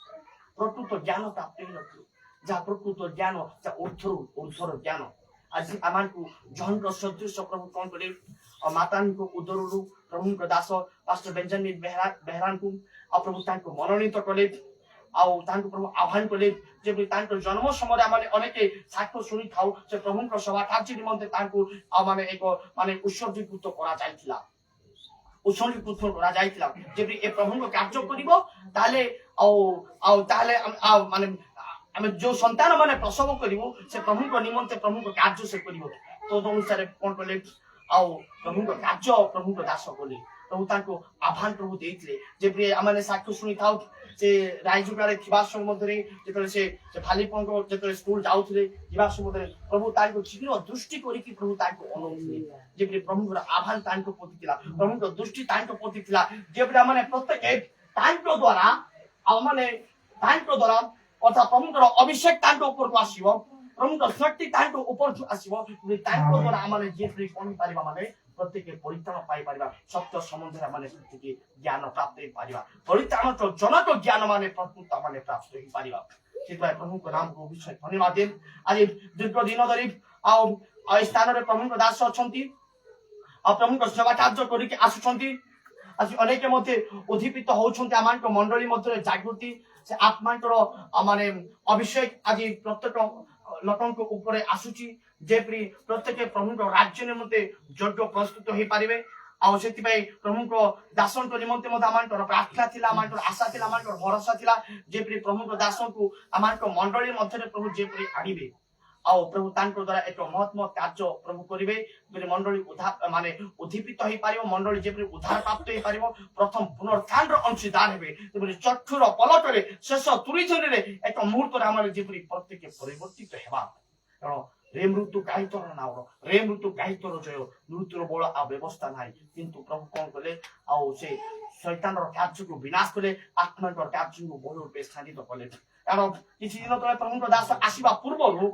ପ୍ରକୃତ ଜ୍ଞାନ ପ୍ରାପ୍ତ ହେଇନଥିଲୁ ଯାହା ପ୍ରକୃତ ଜ୍ଞାନ ଯାହା ଉର୍ଦ୍ଧ୍ୱର ଜ୍ଞାନ ଆଜି ଆମକୁ ଜଣଙ୍କ ସଦୃଶ ପ୍ରଭୁ କଣ କଲେ ମାତାଙ୍କ ଉଦରରୁ ପ୍ରଭୁଙ୍କ ଦାସ ପାଷ୍ଟର ବେଞ୍ଜାମିନ ବେହେରାଙ୍କୁ ଆଉ ପ୍ରଭୁ ତାଙ୍କୁ ମନୋନୀତ କଲେ ଆଉ ତାଙ୍କୁ ପ୍ରଭୁ ଆହ୍ୱାନ କଲେ ଯେପରି ତାଙ୍କ ଜନ୍ମ ସମୟରେ ଆମେ ଅନେକ ସାକ୍ଷ୍ୟ ଶୁଣିଥାଉ ସେ ପ୍ରଭୁଙ୍କ ସଭା କାର୍ଯ୍ୟ ନିମନ୍ତେ ତାଙ୍କୁ ମାନେ ଏକ ମାନେ ଉତ୍ସର୍ଗୀକୃତ କରାଯାଇଥିଲା ଉତ୍ସର୍ଗୀକୃତ କରାଯାଇଥିଲା ଯେପରି ଏ ପ୍ରଭୁଙ୍କ କାର୍ଯ୍ୟ କରିବ ତାହେଲେ ଆଉ ତାହେଲେ ମାନେ ଆମେ ଯୋଉ ସନ୍ତାନ ମାନେ ପ୍ରସବ କରିବୁ ସେ ପ୍ରଭୁଙ୍କ ନିମନ୍ତେ ପ୍ରଭୁଙ୍କ କାର୍ଯ୍ୟ ସେ କରିବ ତ ଅନୁସାରେ କଣ କଲେ ଆଉ ପ୍ରଭୁଙ୍କ କାର୍ଯ୍ୟ ପ୍ରଭୁଙ୍କ ଦାସ କଲେ ପ୍ରଭୁ ତାଙ୍କୁ ଆହ୍ୱାନ ପ୍ରଭୁ ଦେଇଥିଲେ ଯେପରି ଆମେ ସାକ୍ଷ୍ୟ ଶୁଣିଥାଉ ସେ ରାଇଜୁଗାରେ ଥିବା ସମୟରେ ଯେତେବେଳେ ସେ ଭାଲିପଙ୍କ ଯେତେବେଳେ ସ୍କୁଲ ଯାଉଥିଲେ ଯିବା ସମୟରେ ପ୍ରଭୁ ତାଙ୍କୁ ଚିର ଦୃଷ୍ଟି କରିକି ପ୍ରଭୁ ତାଙ୍କୁ ଅନଉଥିଲେ ଯେପରି ପ୍ରଭୁଙ୍କର ଆହ୍ୱାନ ତାଙ୍କ ପ୍ରତି ଥିଲା ପ୍ରଭୁଙ୍କ ଦୃଷ୍ଟି ତାଙ୍କ ପ୍ରତି ଥିଲା ଯେପରି ଆମେ ପ୍ରତ୍ୟେକ ତାଙ୍କ ଦ୍ୱାରା ଆଉ ମାନେ ତାଙ୍କ ଦ୍ୱାରା ଅର୍ଥାତ୍ ପ୍ରଭୁଙ୍କର ଅଭିଷେକ ତାଙ୍କ ଉପରକୁ ଆସିବ ପ୍ରଭୁଙ୍କ ଶକ୍ତି ତାଙ୍କ ଉପରକୁ ଆସିବ ତାଙ୍କ ଦ୍ୱାରା ଆମେ ଯେପରି କହିପାରିବା ମାନେ ପ୍ରତ୍ୟେକ ପରିତ୍ରାଣ ପାଇପାରିବା ସତ୍ୟ ସମ୍ବନ୍ଧରେ ମାନେ ପ୍ରତ୍ୟେକ ଜ୍ଞାନ ପ୍ରାପ୍ତ ହେଇପାରିବା ପରିତ୍ରାଣ ଜନକ ଜ୍ଞାନ ମାନେ ପ୍ରକୃତ ମାନେ ପ୍ରାପ୍ତ ହେଇପାରିବା ସେଥିପାଇଁ ପ୍ରଭୁଙ୍କ ନାମକୁ ବିଷୟ ଧନ୍ୟବାଦ ଦିନ ଆଜି ଦୀର୍ଘ ଦିନ ଧରି ଆଉ ଏ ସ୍ଥାନରେ ପ୍ରଭୁଙ୍କ ଦାସ ଅଛନ୍ତି ଆଉ ପ୍ରଭୁଙ୍କ ସେବା କାର୍ଯ୍ୟ କରିକି ଆସୁଛନ୍ତି ଆଜି ଅନେକ ମଧ୍ୟ ଉଦ୍ଦୀପିତ ହଉଛନ୍ତି ଆମମାନଙ୍କ ମଣ୍ଡଳୀ ମଧ୍ୟରେ ଜାଗୃତି ସେ ଆତ୍ମାଙ୍କର ମାନେ ଅଭିଷେକ ଆଜି ପ୍ରତ୍ୟେକ ଲୋକଙ୍କ ଉପରେ ଆସୁଛି ଯେପରି ପ୍ରତ୍ୟେକ ପ୍ରଭୁଙ୍କ ରାଜ୍ୟ ନିମନ୍ତେ ଯୋଗ୍ୟ ପ୍ରସ୍ତୁତ ହେଇପାରିବେ ଆଉ ସେଥିପାଇଁ ପ୍ରଭୁଙ୍କ ଦାସଙ୍କ ନିମନ୍ତେ ମଧ୍ୟ ଆମଙ୍କର ପ୍ରାର୍ଥନା ଥିଲା ଆମଙ୍କର ଆଶା ଥିଲା ଆମଙ୍କର ଭରସା ଥିଲା ଯେପରି ପ୍ରଭୁଙ୍କ ଦାସଙ୍କୁ ଆମମାନଙ୍କ ମଣ୍ଡଳୀ ମଧ୍ୟରେ ପ୍ରଭୁ ଯେପରି ଆଣିବେ ଆଉ ପ୍ରଭୁ ତାଙ୍କ ଦ୍ୱାରା ଏକ ମହତ୍ମ କାର୍ଯ୍ୟ ପ୍ରଭୁ କରିବେ ମଣ୍ଡଳୀ ମାନେ ଉଦ୍ଦୀପିତ ହେଇପାରିବ ମଣ୍ଡଳୀ ଯେପରି ଉଦ୍ଧାର ପ୍ରାପ୍ତ ହେଇପାରିବ ପ୍ରଥମ ପୁନରୁତ୍ଥାନର ଅଂଶୀଦାର ହେବେ ଯେପରି ଚକ୍ଷୁର ପଲକରେ ଶେଷ ତୁରିଝରରେ ଏକ ମୁହୂର୍ତ୍ତରେ ଆମର ଯେପରି ପ୍ରତ୍ୟେକ ପରିବର୍ତ୍ତିତ ହେବା କାରଣ ରେ ମୃତ୍ୟୁ କାହିଁ ତୋର ନାଉର ରେ ମୃତ୍ୟୁ କାହିଁ ତୋର ଜୟ ମୃତ୍ୟୁର ବଳ ଆଉ ବ୍ୟବସ୍ଥା ନାହିଁ କିନ୍ତୁ ପ୍ରଭୁ କଣ କଲେ ଆଉ ସେ ଶୈତାନର କାର୍ଯ୍ୟକୁ ବିନାଶ କଲେ ଆତ୍ମାଙ୍କର କାର୍ଯ୍ୟକୁ ବହୁ ରୂପେ ସ୍ଥାନିତ କଲେ କାରଣ କିଛି ଦିନ ତଳେ ପ୍ରଭୁଙ୍କ ଦାସ ଆସିବା ପୂର୍ବରୁ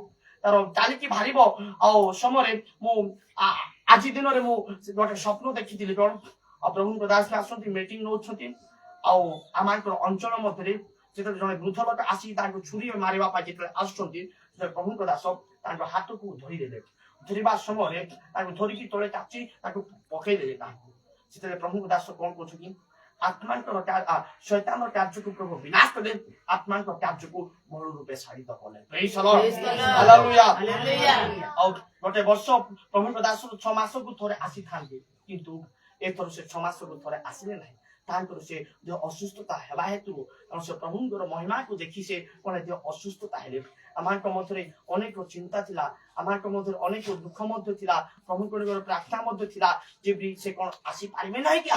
ତାର ଚାଲିକି ବାହାରିବ ଆଉ ସମୟରେ ମୁଁ ଆଜି ଦିନରେ ମୁଁ ଗୋଟେ ସ୍ୱପ୍ନ ଦେଖିଥିଲି କଣ ଆଉ ପ୍ରଭୁଙ୍କ ଦାସ ଆସନ୍ତି ମିଟିଂ ନଉଛନ୍ତି ଆଉ ଆମଙ୍କର ଅଞ୍ଚଳ ମଧ୍ୟରେ ଯେତେବେଳେ ଜଣେ ବୃଦ୍ଧ ଲୋକ ଆସି ତାଙ୍କୁ ଛୁରୀ ମାରିବା ପାଇଁ ଯେତେବେଳେ ଆସୁଛନ୍ତି ସେତେବେଳେ ପ୍ରଭୁଙ୍କ ଦାସ ତାଙ୍କ ହାତକୁ ଧରିଦେଲେ ଧରିବା ସମୟରେ ତାଙ୍କୁ ଧରିକି ତଳେ ଚାଚି ତାକୁ ପକେଇଦେଲେ ତାଙ୍କୁ ସେତେବେଳେ ପ୍ରଭୁଙ୍କ ଦାସ କଣ କରୁଛନ୍ତି ଆତ୍ମାଙ୍କର ଶୈତାନର କାର୍ଯ୍ୟକୁ ପ୍ରଭୁ ବିନାଶ କଲେ ଆତ୍ମାଙ୍କ କାର୍ଯ୍ୟକୁ ବହୁ ରୂପେ ସାଧିତ କଲେ ଆଉ ଗୋଟେ ବର୍ଷ ପ୍ରଭୁଙ୍କ ଦାସ 6 ମାସକୁ ଥରେ ଆସିଥାନ୍ତି କିନ୍ତୁ ଏଥର ସେ 6 ମାସକୁ ଥରେ ଆସିଲେ ନାହିଁ ତାଙ୍କର ସେ ଦେହ ଅସୁସ୍ଥତା ହେବା ହେତୁ କାରଣ ସେ ପ୍ରଭୁଙ୍କର ମହିମାକୁ ଦେଖି ସେ କଣ ଦେହ ଅସୁସ୍ଥତା ହେଲେ ଆମମାନଙ୍କ ମଧ୍ୟରେ ଅନେକ ଚିନ୍ତା ଥିଲା ଆମମାନଙ୍କ ମଧ୍ୟରେ ଅନେକ ଦୁଃଖ ମଧ୍ୟ ଥିଲା ପ୍ରଭୁଙ୍କର ପ୍ରାର୍ଥନା ମଧ୍ୟ ଥିଲା ଯେ ସେ କଣ ଆସିପାରିବେ ନାହିଁ କି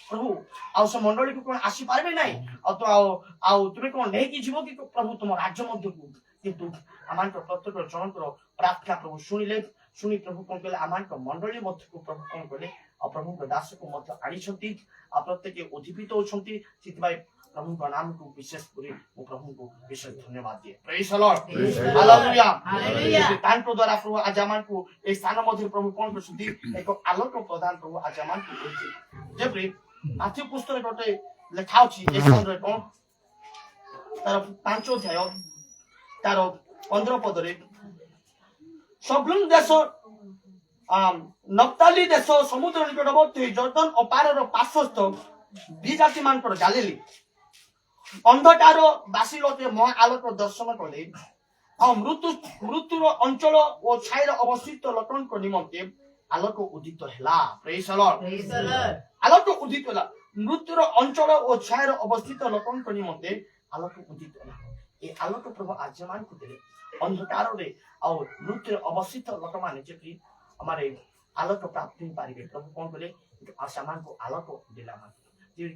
ପ୍ରଭୁ ଆଉ ସେ ମଣ୍ଡଳୀକୁ କଣ ଆସିପାରିବେ ନାହିଁ ଆଉ ତୁମେ କଣ ନେଇକି ଯିବ କି ପ୍ରଭୁ ତୁମ ରାଜ୍ୟ ମଧ୍ୟକୁ କିନ୍ତୁ ଆମମାନଙ୍କ ପ୍ରତ୍ୟେକ ଜଣଙ୍କର ପ୍ରାର୍ଥନା ପ୍ରଭୁ ଶୁଣିଲେ ଶୁଣି ପ୍ରଭୁ କଣ କଲେ ଆମମାନଙ୍କ ମଣ୍ଡଳୀ ମଧ୍ୟକୁ ପ୍ରଭୁ କଣ କଲେ ଆଉ ପ୍ରଭୁଙ୍କ ଦାସକୁ ମଧ୍ୟ ଆଣିଛନ୍ତି ଆଉ ପ୍ରତ୍ୟେକ ଉଦ୍ଦୀପିତ ହଉଛନ୍ତି ସେଥିପାଇଁ ପ୍ରଭୁଙ୍କ ନାମକୁ ବିଶେଷ କରି ମୁଁ ପ୍ରଭୁଙ୍କୁ ବିଶେଷ ଧନ୍ୟବାଦ ଦିଏ ପ୍ରେଜ୍ ଦ ଲର୍ଡ ହାଲେଲୁୟା ତାଙ୍କ ଦ୍ୱାରା ପ୍ରଭୁ ଆଜି ଆମମାନଙ୍କୁ ଏହି ସ୍ଥାନ ମଧ୍ୟରେ ପ୍ରଭୁ କଣ କରିଛନ୍ତି ଏକ ଆଲୋକ ପ୍ରଦାନ ପ୍ରଭୁ ଆଜି ଆମମାନଙ୍କୁ କରିଛି ଯେପରି ମାଥ୍ୟୁ ପୁସ୍ତକରେ ଗୋଟେ ଲେଖା ଅଛି ଏ ସ୍ଥାନରେ କଣ ତାର 5 ଅଧ୍ୟାୟ ତାର 15 ପଦରେ ସବ୍ଲୁନ୍ ଦେଶ ନପ୍ତାଲି ଦେଶ ସମୁଦ୍ର ନିକଟବର୍ତ୍ତୀ ଜର୍ଦ୍ଦନ ଅପାରର ପାର୍ଶ୍ୱସ୍ଥ ଦ୍ୱିଜାତି ମାନଙ୍କର ଗାଲିଲି ଅନ୍ଧକାର ବାସୀ ଲୋକେ ମହା ଆଲୋକ ଦର୍ଶନ କଲେ ଆଉ ମୃତ୍ୟୁର ଅଞ୍ଚଳ ଓ ଛାଇର ଅବସ୍ଥିତ ଲୋକଙ୍କ ନିମନ୍ତେ ଆଲୋକ ଉଦିତ ହେଲା ପ୍ରେଜ୍ ଦ ଲର୍ଡ ଆଲୋକ ଉଦିତ ହେଲା ମୃତ୍ୟୁର ଅଞ୍ଚଳ ଓ ଛାଇର ଅବସ୍ଥିତ ଲୋକଙ୍କ ନିମନ୍ତେ ଆଲୋକ ଉଦିତ ହେଲା ଏ ଆଲୋକ ପ୍ରଭୁ ଆର୍ଯ୍ୟମାନଙ୍କୁ ଦେଲେ ଅନ୍ଧକାରରେ ଆଉ ମୃତ୍ୟୁରେ ଅବସ୍ଥିତ ଲୋକମାନେ ଯେପରି ଆମର ଆଲୋକ ପ୍ରାପ୍ତ ହେଇପାରିବେ ପ୍ରଭୁ କଣ କଲେ ସେମାନଙ୍କୁ ଆଲୋକ ଦେଲା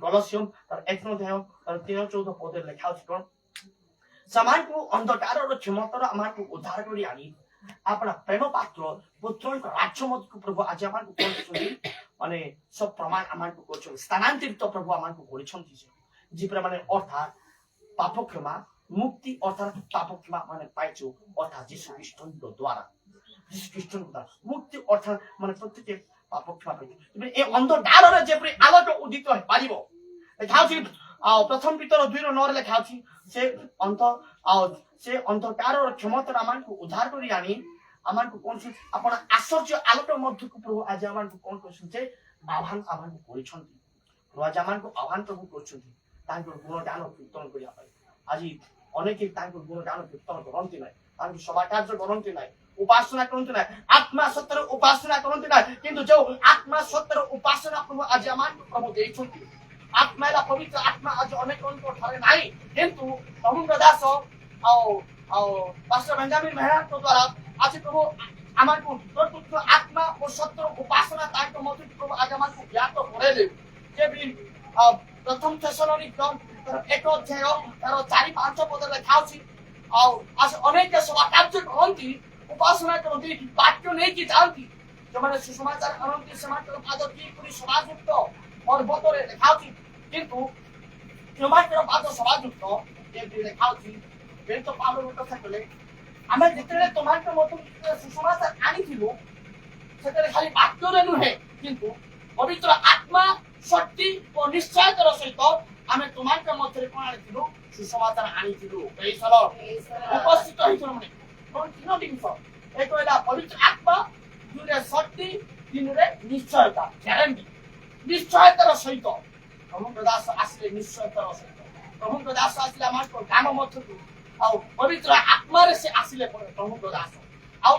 କଲସିୟମ ତାର 1 ଅଧ୍ୟାୟ ତାର 13-14 ପଦରେ ଲେଖା ଅଛି କଣ ସେମାନଙ୍କୁ ଅନ୍ଧକାରର କ୍ଷମତାର ଆମକୁ ଉଦ୍ଧାର କରି ଆଣି ଆପଣ ପ୍ରେମ ପାତ୍ର ପୁତ୍ରଙ୍କ ରାଜ୍ୟ ମଧ୍ୟକୁ ପ୍ରଭୁ ଆଜି ଆମକୁ କରୁଛନ୍ତି ମାନେ ସବ ପ୍ରମାଣ ଆମକୁ କରୁଛନ୍ତି ସ୍ଥାନାନ୍ତରିତ ପ୍ରଭୁ ଆମକୁ କରିଛନ୍ତି ଯେପରି ମାନେ ଅର୍ଥାତ୍ ପାପ କ୍ଷମା ମୁକ୍ତି ଅର୍ଥାତ୍ ପାପ କ୍ଷମା ମାନେ ପାଇଛୁ ଅର୍ଥାତ୍ ଯୀଶୁ ଖ୍ରୀଷ୍ଟଙ୍କ ଦ୍ୱାରା ଯୀଶୁ ଖ୍ରୀଷ୍ଟଙ୍କ ଦ୍ୱାରା ମୁକ୍ତି ଅର୍ଥାତ୍ ମାନେ ପ୍ରତ୍ୟେକ ପାପ କ୍ଷମା ପାଇଛୁ ଏ ଅନ୍ଧକାରରେ ଯେପରି ଆଲୋକ ଉଦିତ ହେଇପାରିବ ଲେଖା ଅଛି ଆଉ ପ୍ରଥମ ପିତର 2:9 ଲେଖା ଅଛି ସେ ଅନ୍ଧକାରର କ୍ଷମତାର ଆମକୁ ଉଦ୍ଧାର କରି ଆଣି ଆମକୁ କଣ ଆପଣ ଆଶ୍ଚର୍ଯ୍ୟ ଆଲୋକ ମଧ୍ୟକୁ ପ୍ରଭୁ ଆଜି ଆମକୁ କଣ କରୁଛନ୍ତି ଆହ୍ୱାନ ଆମକୁ କରିଛନ୍ତି ପ୍ରଭୁ ଆଜି ଆମକୁ ଆହ୍ୱାନ ପ୍ରଭୁ କରୁଛନ୍ତି ତାଙ୍କର ଗୁଣ ଜ୍ଞାନ କୀର୍ତ୍ତନ କରିବା ପାଇଁ ଆଜି ଅନେକ ତାଙ୍କ ଗୁଣଗାନ କୀର୍ତ୍ତନ କରନ୍ତି ନାହିଁ, ତାଙ୍କ ସଭା କାର୍ଯ୍ୟ କରନ୍ତି ନାହିଁ, ଉପାସନା କରନ୍ତି ନାହିଁ, ଆତ୍ମା ସତ୍ୟର ଉପାସନା କରନ୍ତି ନାହିଁ। କିନ୍ତୁ ଯୋଉ ଆତ୍ମା ସତ୍ୟର ଉପାସନା ପ୍ରଭୁ ଆଜି ଆମକୁ ପ୍ରଭୁ ଦେଇଛନ୍ତି, ଆତ୍ମା ହେଲା ପବିତ୍ର ଆତ୍ମା ଆଜି ଅନେକଙ୍କ ଠାରେ ନାହିଁ। କିନ୍ତୁ ପ୍ରଭୁଙ୍କ ଦାସ ଆଉ ପାଷ୍ଟର ବେଞ୍ଜାମିନ ମେହେରାଙ୍କ ଦ୍ୱାରା ଆଜି ପ୍ରଭୁ ଆମକୁ ପ୍ରକୃତ ଆତ୍ମା ଓ ସତ୍ୟର ଉପାସନା ତାଙ୍କ ମଧ୍ୟରେ ପ୍ରଭୁ ଆଜି ଆମକୁ ଜ୍ଞାତ କରେଇଲେ। ଯେ ବି ପ୍ରଥମ ଥେସଲୋନିକ 1 ଅଧ୍ୟାୟ ତାର 4-5 ପଦ ଲେଖା ଅଛି। ଆଉ ଆଜି ଅନେକ ସଭା କାର୍ଯ୍ୟ କରନ୍ତି, ଉପାସନା କରନ୍ତି, ବାକ୍ୟ ନେଇକି ଯାଆନ୍ତି। ଯେଉଁମାନେ ସୁସମାଚାର ଆଣନ୍ତି ସେମାନଙ୍କର ପାଦ କିପରି ସଭାଯୁକ୍ତ ପର୍ବତରେ ଲେଖାଉଛି। କିନ୍ତୁ ଯେଉଁମାନଙ୍କର ପାଦ ସଭାଯୁକ୍ତ ଯେମିତି ଲେଖାଉଛି, ବେଦ ପାଉଲ କଥା କଲେ ଆମେ ଯେତେବେଳେ ତୁମମାନଙ୍କ ମଧ୍ୟକୁ ସୁସମାଚାର ଆଣିଥିଲୁ, ସେତେବେଳେ ଖାଲି ବାକ୍ୟରେ ନୁହେଁ, କିନ୍ତୁ ପବିତ୍ର ଆତ୍ମା ଶକ୍ତି ଓ ନିଶ୍ଚୟତାର ସହିତ ଆମେ ତୁମମାନଙ୍କ ମଧ୍ୟରେ କଣ ଆଣିଥିଲୁ? ସୁସମାଚାର ଆଣିଥିଲୁ। ଉପସ୍ଥିତ ହେଇଥିଲୁ। ମାନେ କଣ 3 ଜିନିଷ, ଏକ ହେଲା ପବିତ୍ର ଆତ୍ମା, 2ରେ ଶକ୍ତି, 3ରେ ନିଶ୍ଚୟତା, ଗ୍ୟାରେଣ୍ଟି। ନିଶ୍ଚୟତାର ସହିତ ପ୍ରଭୁଙ୍କ ଦାସ ଆସିଲେ, ନିଶ୍ଚୟତାର ସହିତ ପ୍ରଭୁଙ୍କ ଦାସ ଆସିଲେ ଆମମାନଙ୍କ ଗ୍ରାମ ମଧ୍ୟକୁ। ଆଉ ପବିତ୍ର ଆତ୍ମାରେ ସେ ଆସିଲେ ପ୍ରଭୁଙ୍କ ଦାସ, ଆଉ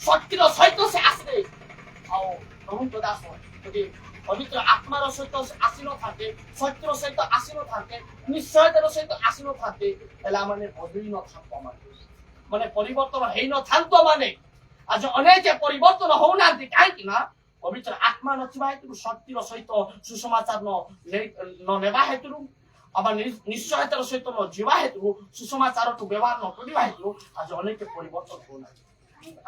ଶକ୍ତିର ସହିତ ସେ ଆସିଲେ। ଆଉ ପ୍ରଭୁଙ୍କ ଦାସ ଯଦି ପବିତ୍ର ଆତ୍ମାର ସହିତ ଆସିନଥାନ୍ତେ, ସତ୍ୟର ସହିତ ଆସିନଥାନ୍ତେ, ନିଶ୍ଚୟତାର ସହିତ ଆସିନଥାନ୍ତେ, ହେଲେ ଆମମାନେ ବଦଳି ନଥାନ୍ତୁ, ମାନେ ପରିବର୍ତ୍ତନ ହେଇନଥାନ୍ତୁ। ମାନେ ଆଜି ଅନେକ ପରିବର୍ତ୍ତନ ହଉନାହାନ୍ତି, କାହିଁକି ନା ପବିତ୍ର ଆତ୍ମା ନଥିବା ହେତୁ, ଶକ୍ତିର ସହିତ ସୁସମାଚାର ନ ନେବା ହେତୁ, আবার নিশ্চয়তার সহিত ଯିବା ହେତୁ, ସୁସମାଚାରକୁ ବ୍ୟବହାର ନ କରିବା ହେତୁ ଆଜି ଅନେକ ପରିବର୍ତ୍ତନ ହଉନାହିଁ।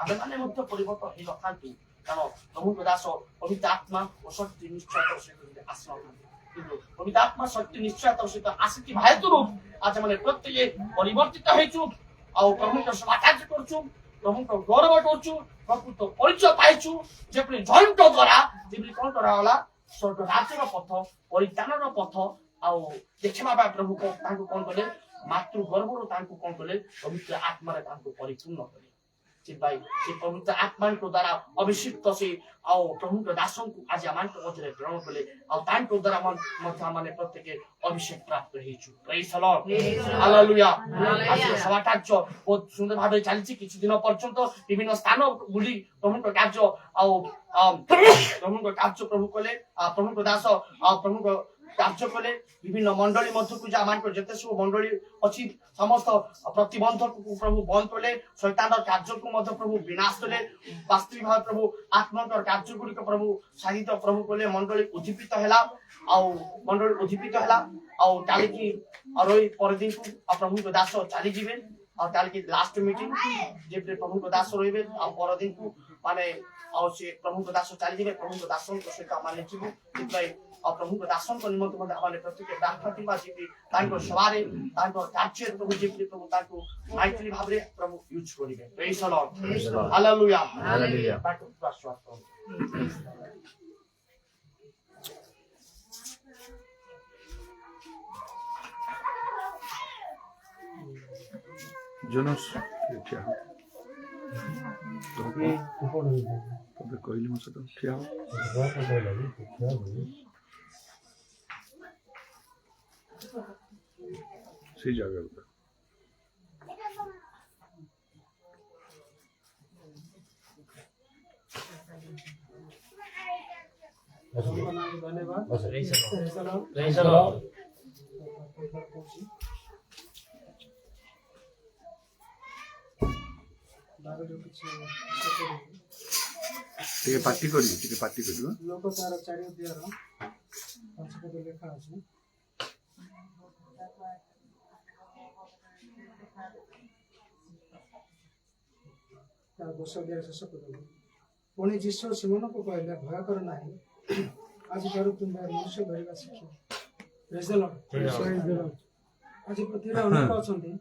ଆମେମାନେ ମଧ୍ୟ ପରିବର୍ତ୍ତନ ହେଇନଥାନ୍ତୁ, କାରଣ ପ୍ରଭୁଙ୍କ ଦାସ ପବିତ୍ର ଆତ୍ମା ଓ ଶକ୍ତି ନିଶ୍ଚୟତାର ସହିତ ଆସିନଥାନ୍ତି। କିନ୍ତୁ ପବିତ୍ର ଆତ୍ମା ଶକ୍ତି ନିଶ୍ଚୟତାର ସହିତ ଆସିଥିବା ହେତୁ ଆଜି ଆମେ ପ୍ରତ୍ୟେକ ପରିବର୍ତ୍ତିତ ହେଇଛୁ। ଆଉ ପ୍ରଭୁଙ୍କ ସେବା କାର୍ଯ୍ୟ କରୁଛୁ, ପ୍ରଭୁଙ୍କ ଗୌରବ କରୁଛୁ, ପ୍ରକୃତ ପରିଚୟ ପାଇଛୁ। ଯେପରି ଜୟଙ୍କ ଦ୍ୱାରା ଯେପରି କଣ କରାଗଲା, ସ୍ୱର୍ଗ ରାଜ୍ୟର ପଥ, ପରିତ୍ରାଣର ପଥ ଆଉ ଦେଖିବା ପାଇଁ ପ୍ରଭୁ ତାଙ୍କୁ କଣ କଲେ, ମାତୃ ଗର୍ଭରୁ ତାଙ୍କୁ କଣ କଲେ, ପବିତ୍ର ଆତ୍ମାରେ ତାଙ୍କୁ ପରିପୂର୍ଣ୍ଣ କଲେ। ସେଥିପାଇଁ ସେ ପବିତ୍ର ଆତ୍ମାଙ୍କ ଦ୍ୱାରା ଅଭିଷିକ୍ତ ସେ ଆଉ ପ୍ରଭୁଙ୍କ ଦାସଙ୍କୁ ଆଜି ଆମମାନଙ୍କ ମଧ୍ୟରେ ଗ୍ରହଣ କଲେ। ଆଉ ତାଙ୍କ ଦ୍ୱାରା ମଧ୍ୟ ଆମେ ପ୍ରତ୍ୟେକ ଅଭିଷେକ ପ୍ରାପ୍ତ ହେଇଛୁ। ପ୍ରେଜ୍ ଦ ଲର୍ଡ, ହାଲେଲୁୟା। ଆଜି ସଭା କାର୍ଯ୍ୟ ବହୁତ ସୁନ୍ଦର ଭାବରେ ଚାଲିଛି। କିଛି ଦିନ ପର୍ଯ୍ୟନ୍ତ ବିଭିନ୍ନ ସ୍ଥାନ ବୁଲି ପ୍ରଭୁଙ୍କ କାର୍ଯ୍ୟ ଆଉ ପ୍ରଭୁଙ୍କ କାର୍ଯ୍ୟ ପ୍ରଭୁ କଲେ। ପ୍ରଭୁଙ୍କ ଦାସ ଆଉ ପ୍ରଭୁଙ୍କ କାର୍ଯ୍ୟ କଲେ। ବିଭିନ୍ନ ମଣ୍ଡଳୀ ମଧ୍ୟକୁ ଯା ମାନଙ୍କର ଯେତେ ସବୁ ମଣ୍ଡଳୀ ଅଛି, ସମସ୍ତ ପ୍ରତିବନ୍ଧକକୁ ପ୍ରଭୁ ବନ୍ଦ କଲେ। ଶୈତାନର କାର୍ଯ୍ୟକୁ ମଧ୍ୟ ପ୍ରଭୁ ବିନାଶ କଲେ। ବାସ୍ତବିକ ଭାବେ ପ୍ରଭୁ ଆତ୍ମଙ୍କର କାର୍ଯ୍ୟ ଗୁଡ଼ିକ ପ୍ରଭୁ ସାଧିତ ପ୍ରଭୁ କଲେ। ମଣ୍ଡଳୀ ଉଦ୍ଦୀପିତ ହେଲା, ଆଉ ମଣ୍ଡଳୀ ଉଦ୍ଦୀପିତ ହେଲା। ଆଉ କାଲିକି ରହି ପରଦିନକୁ ପ୍ରଭୁଙ୍କ ଦାସ ଚାଲିଯିବେ। ଆଉ କାଲିକି ଲାଷ୍ଟ ମିଟିଂ, ଯେପରି ପ୍ରଭୁଙ୍କ ଦାସ ରହିବେ। ଆଉ ପରଦିନକୁ ମାନେ ଆଉ ସେ ପ୍ରଭୁଙ୍କ ଦାସ ଚାଲିଯିବେ। ପ୍ରଭୁଙ୍କ ଦାସଙ୍କ ସହିତ ଆମେ ଯିବୁ। ସେଥିପାଇଁ ଆଉ ପ୍ରଭୁଙ୍କ ଦାସଙ୍କ ନିମନ୍ତେ ମଧ୍ୟ ଆମେ ପ୍ରତ୍ୟେକ ପ୍ରାର୍ଥନା କରିବା, ଯେପରି ତାଙ୍କ ସଭାରେ ତାଙ୍କ କାର୍ଯ୍ୟରେ ପ୍ରଭୁ ଯେପରି ପ୍ରଭୁ ତାଙ୍କୁ ମାଇତ୍ରୀ ଭାବରେ ପ୍ରଭୁ ୟୁଜ୍ କରିବେ। ପ୍ରେଜ୍ ଦ ଲର୍ଡ, ହାଲେଲୁୟା, ହାଲେଲୁୟା। ତାକୁ ବିଶ୍ୱାସ କରନ୍ତୁ। Jonas, क्या हो? तबे कहली मत तो क्या हो? सही जगह पे। धन्यवाद। ଟିକେ ପାର୍ଟି କରିବି, ଟିକେ ପାର୍ଟି କରିବ। ଲୋକ ତାର 4 ଅଧ୍ୟାୟର 5 ପଦ ଲେଖା ଅଛି। ତାର 10 ଅଧ୍ୟାୟର ଶେଷ ପଦ। ପୁଣି ଯୀଶୁ ସିମୋନକୁ କହିଲେ, ଭୟ କର ନାହିଁ, ଆଜିଠାରୁ ତୁମେ ମନୁଷ୍ୟ ଧରିବା ଶିଖ। ପ୍ରେଜ୍ ଦ ଲର୍ଡ। ଆଜି ପୃଥିବୀରେ ଅନେକ ଅଛନ୍ତି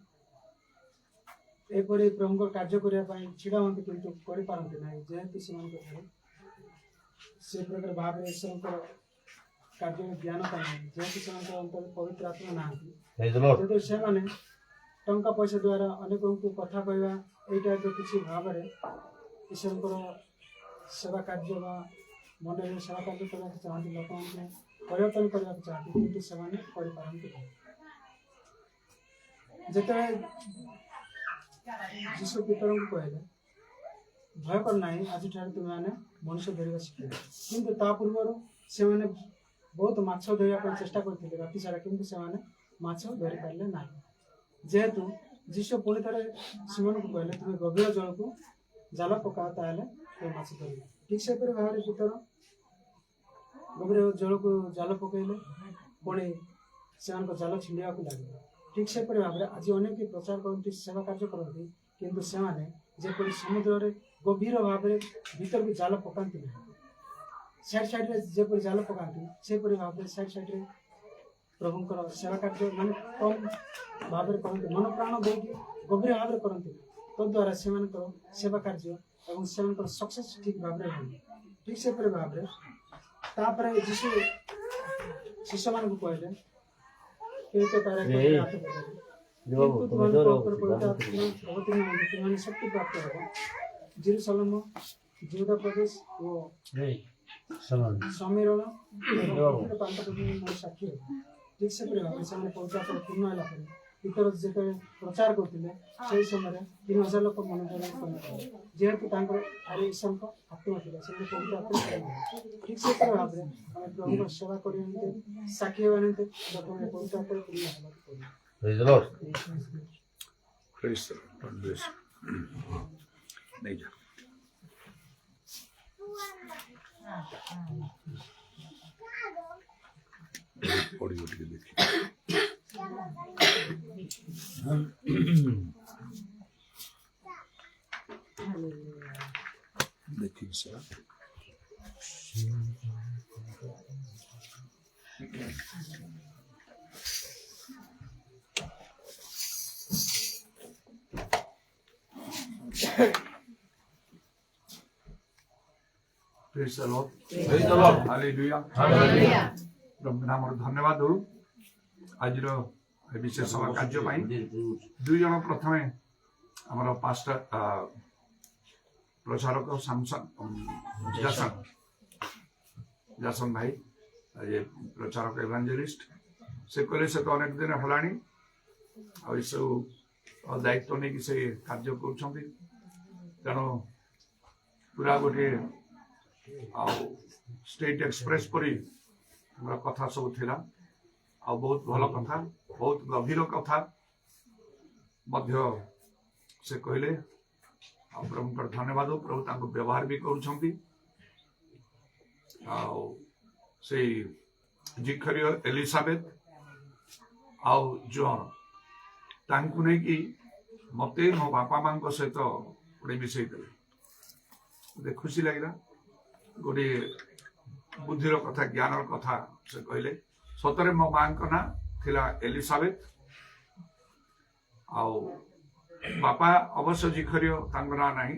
ଏପରି ପ୍ରଭୁଙ୍କ କାର୍ଯ୍ୟ କରିବା ପାଇଁ ଛିଡ଼ା ହୁଅନ୍ତି, କିନ୍ତୁ କରିପାରନ୍ତି ନାହିଁ, ଯେହେତୁ ସେମାନଙ୍କ ଠାରେ ସେ ପ୍ରକାର ଭାବରେ ଈଶ୍ୱରଙ୍କର କାର୍ଯ୍ୟ ଜ୍ଞାନ ନାହିଁ, ଯେହେତୁ ସେମାନଙ୍କ ଅନ୍ତରରେ ପବିତ୍ର ଆତ୍ମା ନାହାନ୍ତି। ଯେହେତୁ ସେମାନେ ଟଙ୍କା ପଇସା ଦ୍ୱାରା ଅନେକଙ୍କୁ କଥା କହିବା, ଏଇଟା ଏକ କିଛି ଭାବରେ ଈଶ୍ୱରଙ୍କର ସେବା କାର୍ଯ୍ୟ ବା ମଣ୍ଡଳୀର ସେବା କାର୍ଯ୍ୟ କରିବାକୁ ଚାହାନ୍ତି, ଲୋକମାନଙ୍କୁ ପରିବର୍ତ୍ତନ କରିବାକୁ ଚାହାନ୍ତି, କିନ୍ତୁ ସେମାନେ କରିପାରନ୍ତି ନାହିଁ। ଯେତେବେଳେ ଯୀଶୁ ପିତରଙ୍କୁ କହିଲେ ଭୟ କର ନାହିଁ, ଆଜିଠାରୁ ତୁମେମାନେ ମଣିଷ ଧରିବା ଶିଖିବ। କିନ୍ତୁ ତା ପୂର୍ବରୁ ସେମାନେ ବହୁତ ମାଛ ଧରିବା ପାଇଁ ଚେଷ୍ଟା କରିଥିଲେ ରାତି ସାରା, କିନ୍ତୁ ସେମାନେ ମାଛ ଧରିପାରିଲେ ନାହିଁ। ଯେହେତୁ ଯୀଶୁ ପୁଣି ଥରେ ସେମାନଙ୍କୁ କହିଲେ ତୁମେ ଗଭୀର ଜଳକୁ ଜାଲ ପକାଅ, ତାହେଲେ ତୁମେ ମାଛ ଧରିବ। ଠିକ୍ ସେପରି ଭାବରେ ପିତର ଗଭୀର ଜଳକୁ ଜାଲ ପକାଇଲେ, ପୁଣି ସେମାନଙ୍କ ଜାଲ ଛିଣ୍ଡିବାକୁ ଲାଗିଲା। ଠିକ୍ ସେପରି ଭାବରେ ଆଜି ଅନେକ ପ୍ରଚାର କରନ୍ତି, ସେବା କାର୍ଯ୍ୟ କରନ୍ତି, କିନ୍ତୁ ସେମାନେ ଯେପରି ସମୁଦ୍ରରେ ଗଭୀର ଭାବରେ ଭିତରକୁ ଜାଲ ପକାନ୍ତି ନାହିଁ, ସାଇଡ୍ରେ ଯେପରି ଜାଲ ପକାନ୍ତି ସେପରି ଭାବରେ ସାଇଡ୍ରେ ପ୍ରଭୁଙ୍କର ସେବା କାର୍ଯ୍ୟ ମାନେ କମ୍ ଭାବରେ କରନ୍ତି, ମନ ପ୍ରାଣ ଦେଇକି ଗଭୀର ଭାବରେ କରନ୍ତି। ତଦ୍ୱାରା ସେମାନଙ୍କର ସେବା କାର୍ଯ୍ୟ ଏବଂ ସେମାନଙ୍କର ସକ୍ସେସ୍ ଠିକ୍ ଭାବରେ ହୁଏ। ଠିକ୍ ସେପରି ଭାବରେ ତାପରେ ଯୀଶୁ ଶିଷ୍ୟମାନଙ୍କୁ କହିଲେ ତୁମମାନେ ଶକ୍ତି ପ୍ରାପ୍ତ ହେବ। ଜେରୁସାଲେମ, ଯହୁଦା ପ୍ରଦେଶ ଓ ସମୀରଣ ସାକ୍ଷୀ ହେବ। ଠିକ୍ ସେପରି ଭାବରେ ସେମାନେ ପବିତ୍ର ଆତ୍ମାରେ ପୂର୍ଣ୍ଣ ହେଲା ପରେ ପିତର ଯେତେବେଳେ ପ୍ରଚାର କରୁଥିଲେ, ସେହି ସମୟରେ 3000 ଲୋକ ମନୋଯୋଗ କରିଥିଲେ। ଯେହେତୁ ତାଙ୍କର ଈଶ୍ୱରଙ୍କ ଆତ୍ମା ଥିଲା, ସେମାନେ ପବିତ୍ର ଆତ୍ମାରେ ଠିକ୍ ସେପରି ଭାବରେ ଆମେ ପ୍ରଭୁଙ୍କ ସେବା କରିବା ନିମନ୍ତେ, ସାକ୍ଷୀ ହେବା ନିମନ୍ତେ ପ୍ରଥମେ ପବିତ୍ର ଆତ୍ମାରେ ପୂର୍ଣ୍ଣ ହେବାକୁ ପଡ଼ିବ। Praise the Lord. God bless you. नहीं जा ऑडियो के देखिए देखिए sir Praise the Lord. Praise the Lord. Hallelujah. Hallelujah. प्रभु नाम धन्यवाद दू आज विशेष सभा कार्य दुई जन प्रथम आमर पास्टर प्रचारक सामसन जासन भाई ये प्रचारक एवांजेलिस्ट से कहले से तो अनेक दिन हलानी सब दायित्व नहीं से कार्य कर तेणु पूरा गोटे स्टेट एक्सप्रेस परी कथा सब थिला आ बहुत भल कथा बहुत गभीर कथा मध्य से कहले प्रभु धन्यवाद प्रभु तांको व्यवहार भी करुछंती से जिखरियो एलिजाबेथ आउ जॉन तांको नहीं कि मते मो बापा मां को सहित गोटे मिसई देले खुशी लगिला गोटे बुद्धिर कथा ज्ञानर कथा से कहले सतरे मो मां ना थिला एलिजाबेथ आउ बापा अवश्य जिखरियो तांगना नहीं